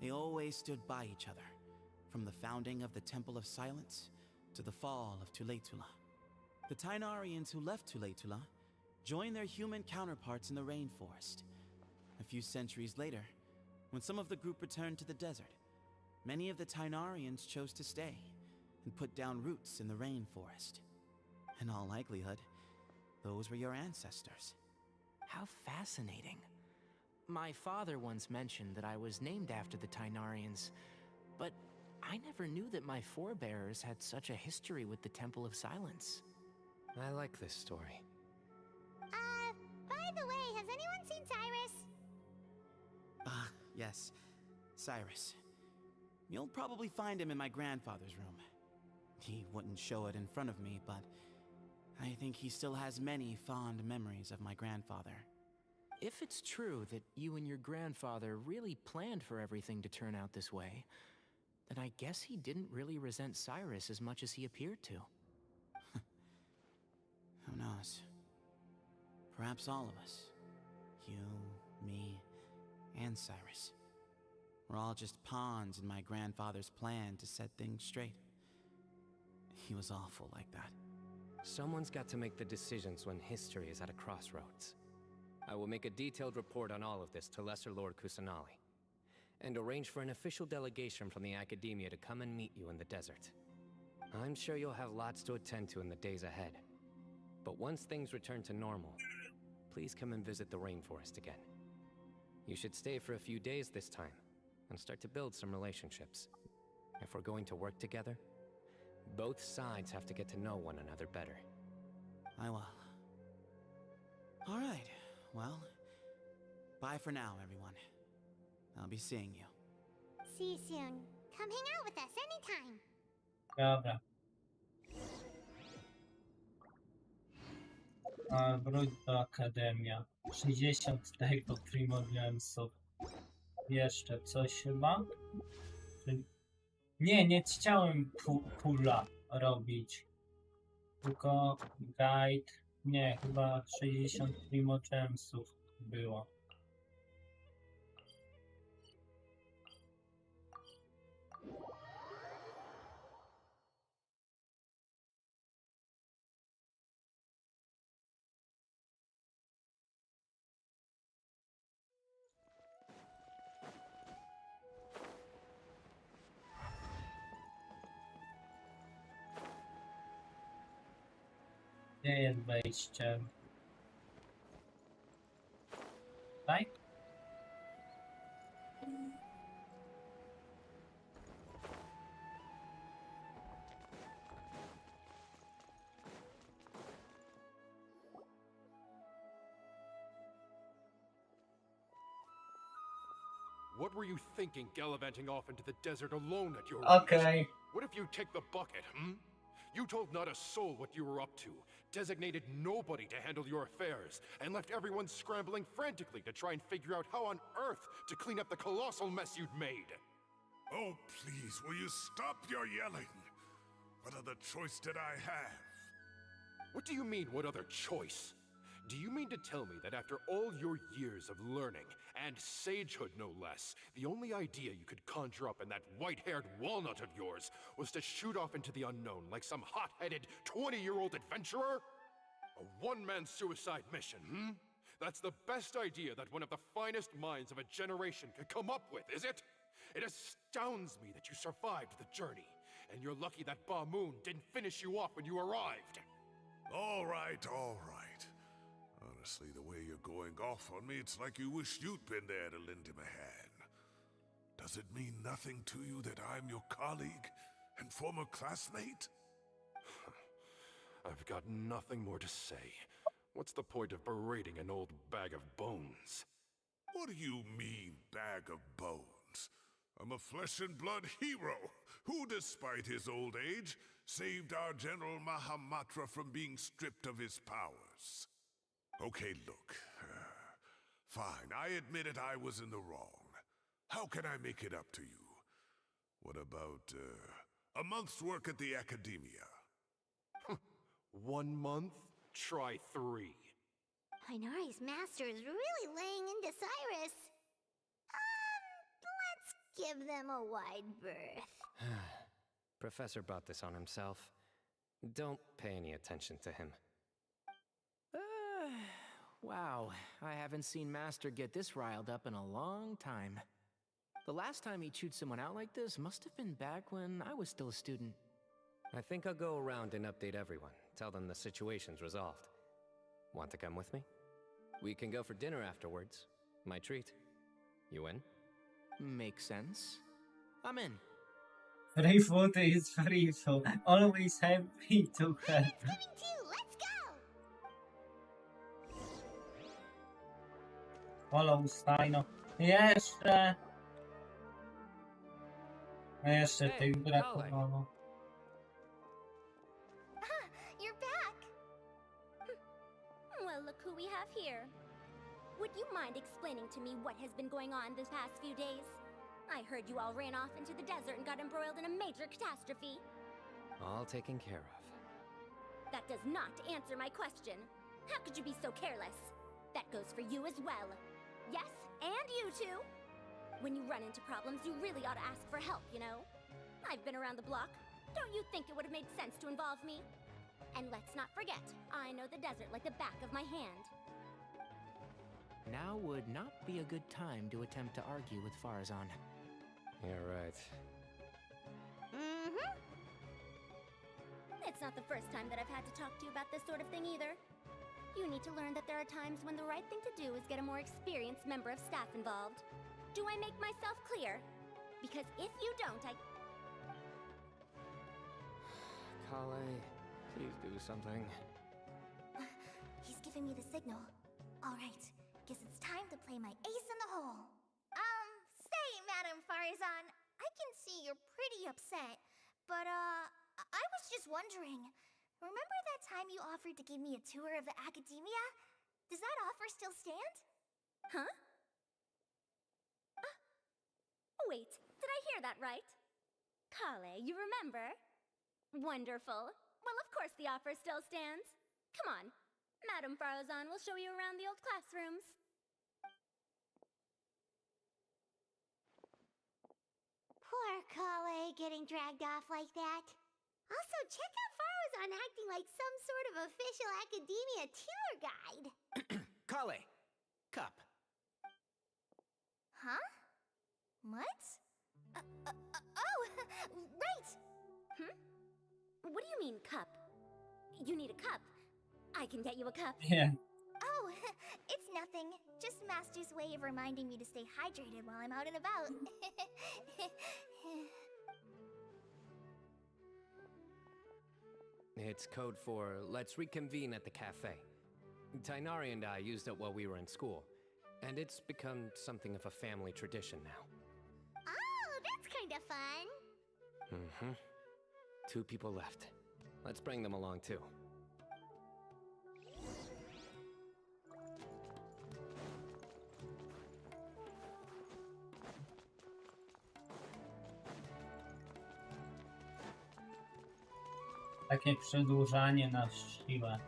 They always stood by each other, from the founding of the Temple of Silence to the fall of Tuletula. The Tainarians who left Tuletula joined their human counterparts in the rainforest. A few centuries later, when some of the group returned to the desert, many of the Tainarians chose to stay and put down roots in the rainforest. In all likelihood, those were your ancestors. How fascinating. My father once mentioned that I was named after the Tainarians, but I never knew that my forebears had such a history with the Temple of Silence. I like this story. By the way, has anyone seen Cyrus? Yes, Cyrus. You'll probably find him in my grandfather's room. He wouldn't show it in front of me, but I think he still has many fond memories of my grandfather. If it's true that you and your grandfather really planned for everything to turn out this way, then I guess he didn't really resent Cyrus as much as he appeared to. Who knows? Perhaps all of us, you, me, and Cyrus, we're all just pawns in my grandfather's plan to set things straight. He was awful like that. Someone's got to make the decisions when history is at a crossroads. I will make a detailed report on all of this to Lesser Lord Kusanali, and arrange for an official delegation from the Academia to come and meet you in the desert. I'm sure you'll have lots to attend to in the days ahead. But once things return to normal, please come and visit the rainforest again. You should stay for a few days this time, and start to build some relationships. If we're going to work together, both sides have to get to know one another better. I will. All right, well, bye for now, everyone. I'll be seeing you. See you soon. Come hang out with us anytime. Dobra. A, wróć do Akademia. 60 tego Primogemsów. Jeszcze coś chyba? Nie chciałem pula robić. Tylko guide. Nie, chyba 60 Primogemsów było. Gdzie jest wejście? Tutaj? What were you thinking, gallivanting off into the desert alone at your Okay. age? What if you take the bucket, You told not a soul what you were up to, designated nobody to handle your affairs, and left everyone scrambling frantically to try and figure out how on earth to clean up the colossal mess you'd made. Oh, please, will you stop your yelling? What other choice did I have? What do you mean, what other choice? Do you mean to tell me that after all your years of learning, and sagehood no less, the only idea you could conjure up in that white-haired walnut of yours was to shoot off into the unknown like some hot-headed 20-year-old adventurer? A one-man suicide mission, That's the best idea that one of the finest minds of a generation could come up with, is it? It astounds me that you survived the journey, and you're lucky that Ba Moon didn't finish you off when you arrived. All right. Honestly, the way you're going off on me, it's like you wish you'd been there to lend him a hand. Does it mean nothing to you that I'm your colleague and former classmate? I've got nothing more to say. What's the point of berating an old bag of bones? What do you mean, bag of bones? I'm a flesh and blood hero who, despite his old age, saved our General Mahamatra from being stripped of his powers. Okay, look. Fine, I admit it, I was in the wrong. How can I make it up to you? What about, a month's work at the Academia? 1 month? Try 3. Hinari's master is really laying into Cyrus. Let's give them a wide berth. Professor brought this on himself. Don't pay any attention to him. Wow, I haven't seen Master get this riled up in a long time. The last time he chewed someone out like this must have been back when I was still a student. I think I'll go around and update everyone. Tell them the situation's resolved. Want to come with me? We can go for dinner afterwards. My treat. You in? Makes sense. I'm in. Free food is free food. Always happy to help. Coming too, let's go! Follow Cyno. Jeszcze tych brakowało. You're back! Well, look who we have here. Would you mind explaining to me what has been going on this past few days? I heard you all ran off into the desert and got embroiled in a major catastrophe. All taken care of. That does not answer my question. How could you be so careless? That goes for you as well. Yes, and you too. When you run into problems, you really ought to ask for help, you know? I've been around the block. Don't you think it would have made sense to involve me? And let's not forget, I know the desert like the back of my hand. Now would not be a good time to attempt to argue with Farazan. You're right. Mm-hmm. It's not the first time that I've had to talk to you about this sort of thing either. You need to learn that there are times when the right thing to do is get a more experienced member of staff involved. Do I make myself clear? Because if you don't, Kale, please do something. He's giving me the signal. All right, guess it's time to play my ace in the hole. Farazan, I can see you're pretty upset, but I was just wondering, remember that time you offered to give me a tour of the academia? Does that offer still stand? Huh? Wait, did I hear that right? Kale, you remember? Wonderful. Well, of course the offer still stands. Come on. Madame Farazan will show you around the old classrooms. Poor Kale getting dragged off like that. Also, check out Farazan acting like some sort of official academia tour guide. Kale, cup. Huh? What? Oh, right! What do you mean, cup? You need a cup. I can get you a cup. Yeah. Oh, it's nothing. Just Master's way of reminding me to stay hydrated while I'm out and about. It's code for let's reconvene at the cafe. Tighnari and I used it while we were in school, and it's become something of a family tradition now. Oh, that's kind of fun. Mm-hmm. 2 people left. Let's bring them along too. Takie przedłużanie na siłę.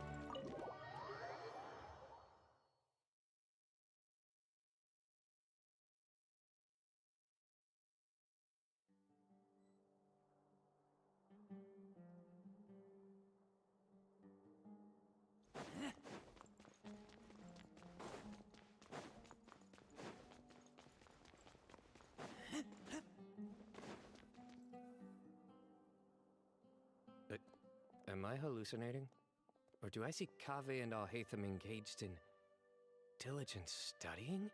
Am I hallucinating? Or do I see Kaveh and Alhaitham engaged in diligent studying?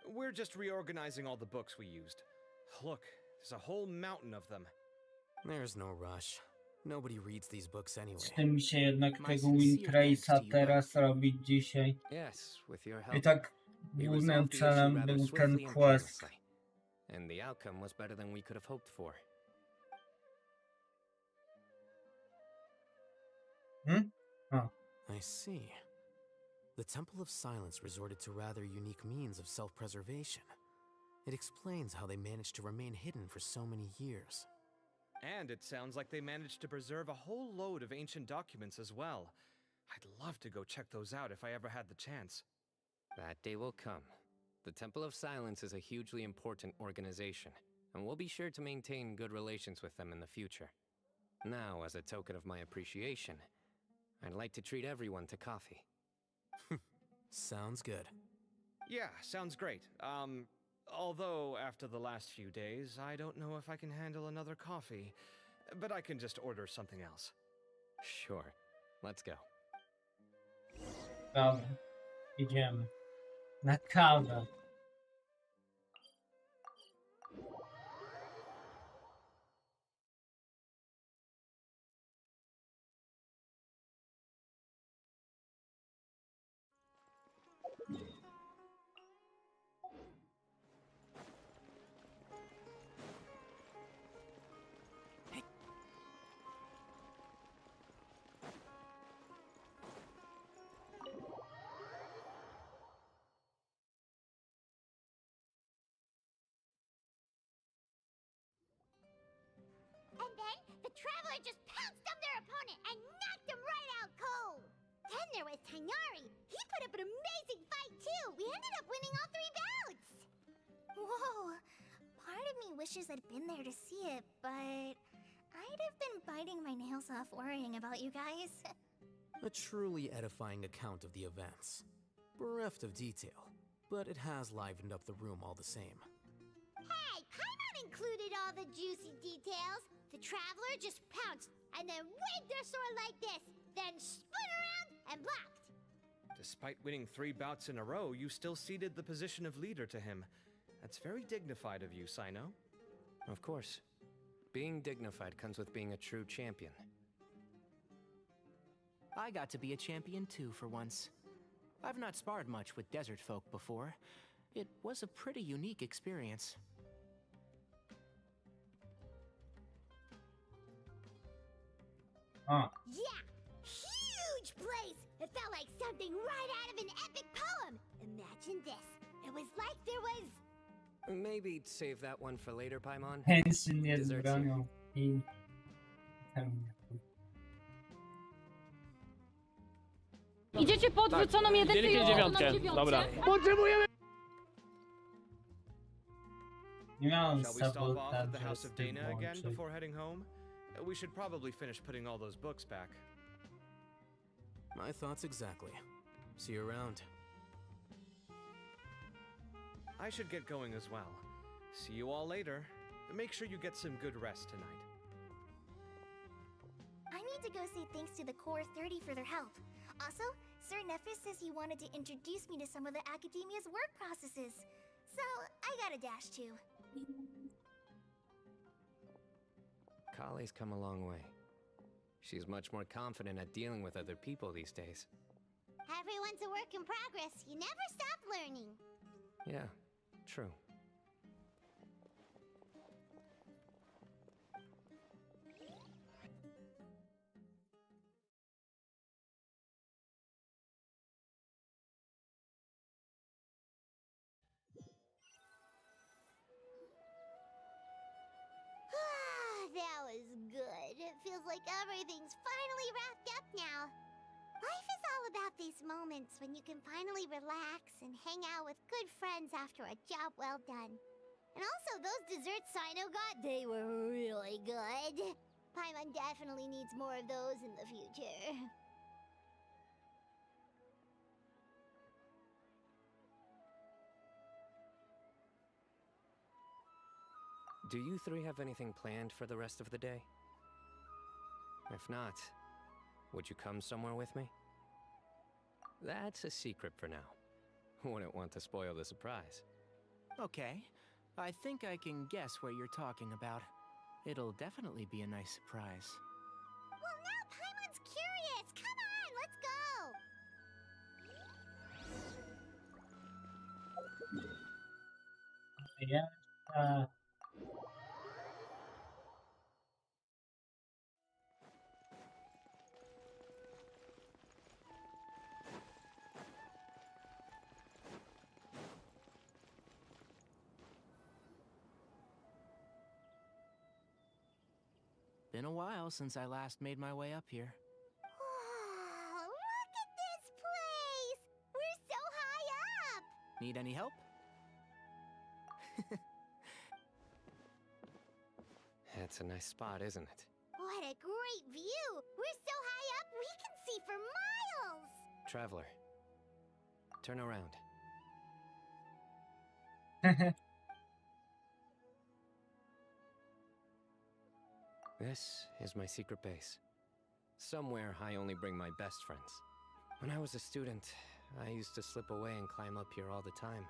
We're just reorganizing all the books we used. Look, there's a whole mountain of them. There's no rush. Nobody reads these books anyway. Chce mi się jednak tego Wintrace'a teraz robić dzisiaj. Yes, with your help. I tak We głównym resolved the issue celem rather był ten swiftly and quest. painlessly. And the outcome was better than we could have hoped for. Oh. I see. The Temple of Silence resorted to rather unique means of self-preservation. It explains how they managed to remain hidden for so many years. And it sounds like they managed to preserve a whole load of ancient documents as well. I'd love to go check those out if I ever had the chance. That day will come. The Temple of Silence is a hugely important organization, and we'll be sure to maintain good relations with them in the future. Now, as a token of my appreciation, I'd like to treat everyone to coffee. Sounds good. Yeah, sounds great. Although after the last few days, I don't know if I can handle another coffee, but I can just order something else. Sure. Let's go. Dobra. Idziemy. Na kawę. And then the Traveler just pounced on their opponent and knocked him right out cold. Then there was Tighnari. He put up an amazing fight too. We ended up winning all 3 bouts. Whoa. Part of me wishes I'd been there to see it, but I'd have been biting my nails off worrying about you guys. A truly edifying account of the events. Bereft of detail, but it has livened up the room all the same. Hey, Paimon included all the juicy details. The Traveler just pounced and then waved their sword like this, then spun around and blocked. Despite winning 3 bouts in a row, you still ceded the position of leader to him. That's very dignified of you, Cyno. Of course. Being dignified comes with being a true champion. I got to be a champion too for once. I've not sparred much with desert folk before. It was a pretty unique experience. Yeah, huge place. It felt like something right out of an epic poem. Imagine this. It was like there was... Maybe save that one for later, Paimon. Genshin jest Desserts here. bronią i... Idziecie po odwróconą jedynkę i odwróconą dziewiątkę. Dobra. Potrzebujemy... Nie miałem Shall we stop off at the sabotażu house z of tym Dana again łączyć. before heading home? We should probably finish putting all those books back. My thoughts exactly. See you around. I should get going as well. See you all later. Make sure you get some good rest tonight. I need to go say thanks to the Core 30 for their help. Also, Sir Nephis says he wanted to introduce me to some of the Academia's work processes. So, I got a dash too. Kali's come a long way. She's much more confident at dealing with other people these days. Everyone's a work in progress. You never stop learning. Yeah, true. That was good. It feels like everything's finally wrapped up now. Life is all about these moments when you can finally relax and hang out with good friends after a job well done. And also, those desserts Cyno got, they were really good. Paimon definitely needs more of those in the future. Do you three have anything planned for the rest of the day? If not, would you come somewhere with me? That's a secret for now. Wouldn't want to spoil the surprise. Okay, I think I can guess what you're talking about. It'll definitely be a nice surprise. Well, now Paimon's curious. Come on, let's go. Ja... Been a while since I last made my way up here. Wow, look at this place! We're so high up! Need any help? It's a nice spot, isn't it? What a great view! We're so high up, we can see for miles! Traveler, turn around. This is my secret base. Somewhere I only bring my best friends. When I was a student, I used to slip away and climb up here all the time,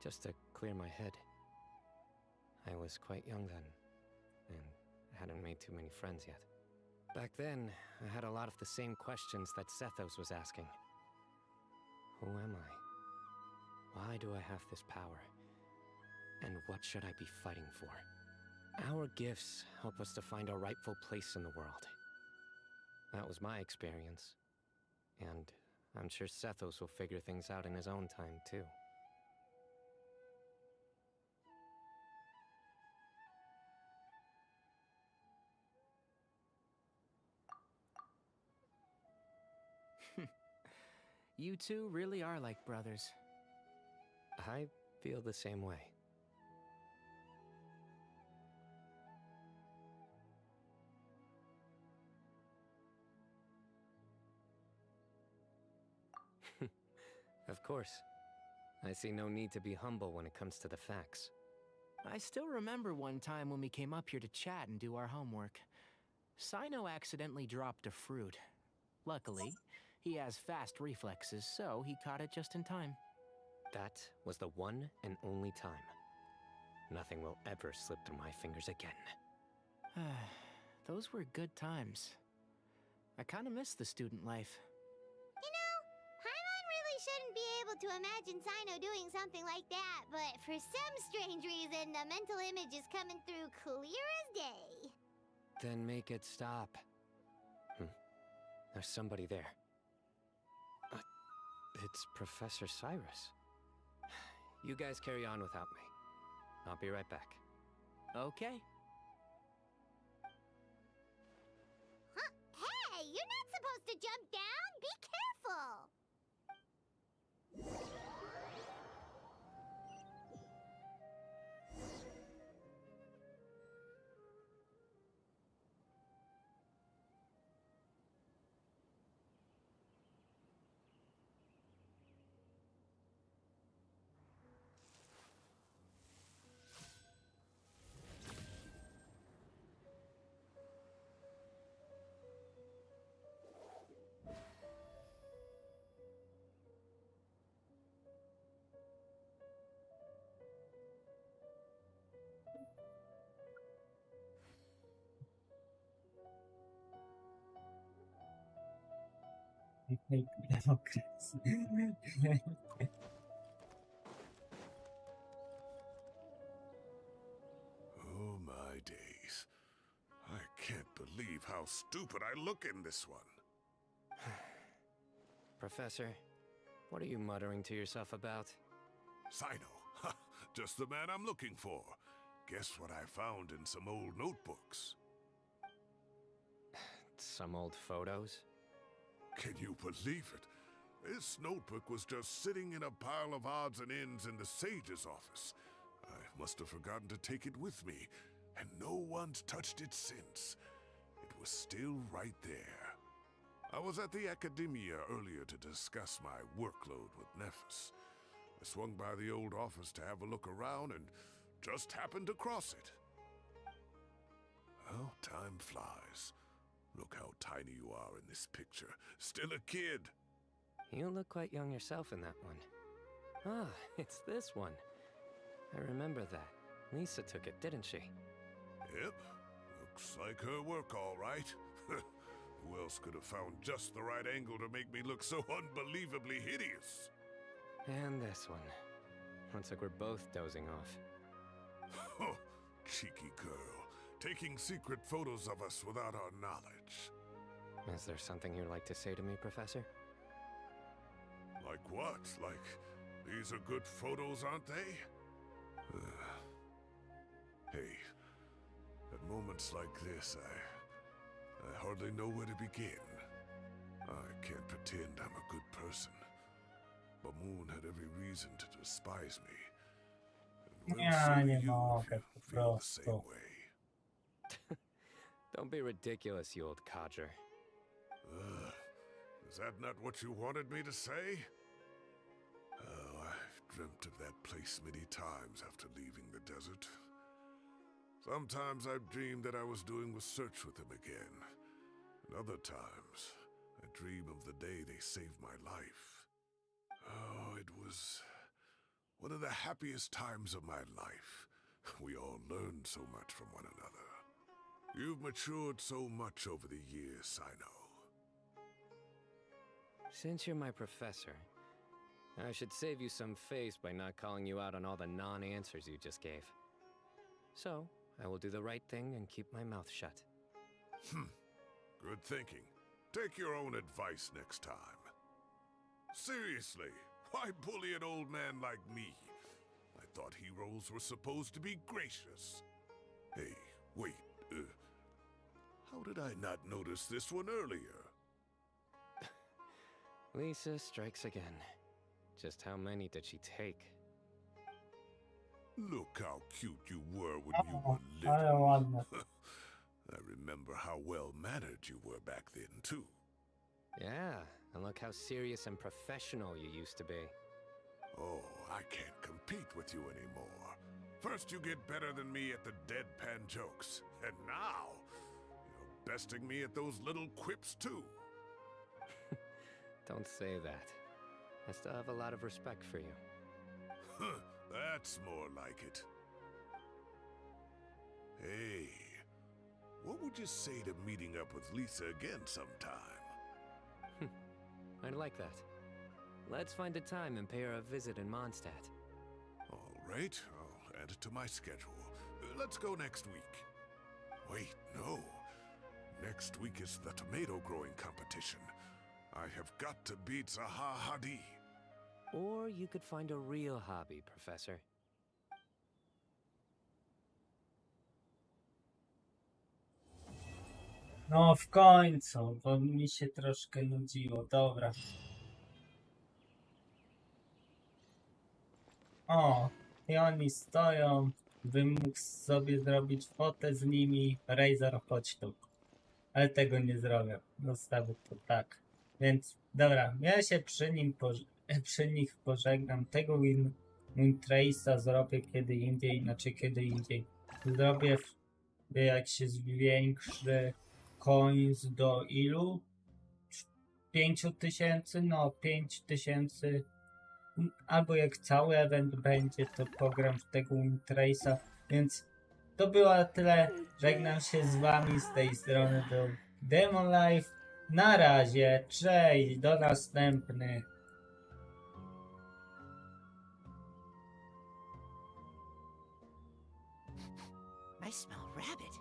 just to clear my head. I was quite young then, and hadn't made too many friends yet. Back then, I had a lot of the same questions that Sethos was asking. Who am I? Why do I have this power? And what should I be fighting for? Our gifts help us to find our rightful place in the world. That was my experience. And I'm sure Sethos will figure things out in his own time, too. You two really are like brothers. I feel the same way. Of course. I see no need to be humble when it comes to the facts. I still remember one time when we came up here to chat and do our homework. Cyno accidentally dropped a fruit. Luckily, he has fast reflexes, so he caught it just in time. That was the one and only time. Nothing will ever slip through my fingers again. Those were good times. I kinda miss the student life. You know, Paimon really shouldn't be able to imagine Cyno doing something like that, but for some strange reason, the mental image is coming through clear as day. Then make it stop. There's somebody there. It's Professor Cyrus. You guys carry on without me. I'll be right back. Okay. Huh? Hey, you're not supposed to jump down. Be careful. Oh my days. I can't believe how stupid I look in this one. Professor, what are you muttering to yourself about? Cyno. Ha, just the man I'm looking for. Guess what I found in some old notebooks? Some old photos? Can you believe it? This notebook was just sitting in a pile of odds and ends in the sage's office. I must have forgotten to take it with me, and no one's touched it since. It was still right there. I was at the academia earlier to discuss my workload with Nephis. I swung by the old office to have a look around and just happened to cross it. Well, time flies. Look how tiny you are in this picture. Still a kid. You look quite young yourself in that one. Ah, it's this one. I remember that. Lisa took it, didn't she? Yep. Looks like her work, all right. Who else could have found just the right angle to make me look so unbelievably hideous? And this one. Looks like we're both dozing off. Oh, cheeky girl. Taking secret photos of us without our knowledge. Is there something you'd like to say to me, Professor? Like what? Like, these are good photos, aren't they? Hey, at moments like this, I hardly know where to begin. I can't pretend I'm a good person. But Moon had every reason to despise me. And well, so do you if you feel the same way. Don't be ridiculous, you old codger. Is that not what you wanted me to say? Oh, I've dreamt of that place many times after leaving the desert. Sometimes I've dreamed that I was doing a search with them again. And other times, I dream of the day they saved my life. Oh, it was one of the happiest times of my life. We all learned so much from one another. You've matured so much over the years, Cyno. Since you're my professor, I should save you some face by not calling you out on all the non-answers you just gave. So, I will do the right thing and keep my mouth shut. Good thinking. Take your own advice next time. Seriously, why bully an old man like me? I thought heroes were supposed to be gracious. Hey, wait, how did I not notice this one earlier? Lisa strikes again. Just how many did she take? Look how cute you were when you were little. I remember how well-mannered you were back then, too. Yeah, and look how serious and professional you used to be. Oh, I can't compete with you anymore. First you get better than me at the deadpan jokes, and now you're besting me at those little quips, too. Don't say that. I still have a lot of respect for you. That's more like it. Hey, what would you say to meeting up with Lisa again sometime? I'd like that. Let's find a time and pay her a visit in Mondstadt. All right, I'll add it to my schedule. Let's go next week. Wait, no. Next Next week is the tomato growing competition. I have got to beat Zaha Hadi. Or you could find a real hobby, Professor. No w końcu, bo mi się troszkę nudziło. Dobra. O, i oni stoją. Bym mógł sobie zrobić fotę z nimi. Razor, chodź tu. Ale tego nie zrobię. Zostawię to tak. Więc dobra, ja się przy nich pożegnam. Tego Wintrace'a zrobię kiedy indziej, znaczy kiedy indziej. Zrobię jak się zwiększy coins do ilu? 5000? No 5000. Albo jak cały event będzie, to pogram w tego Wintrace'a. Więc to było tyle. Żegnam się z wami z tej strony. Był Demon Life. Na razie. Cześć. Do następnych. I smell rabbit.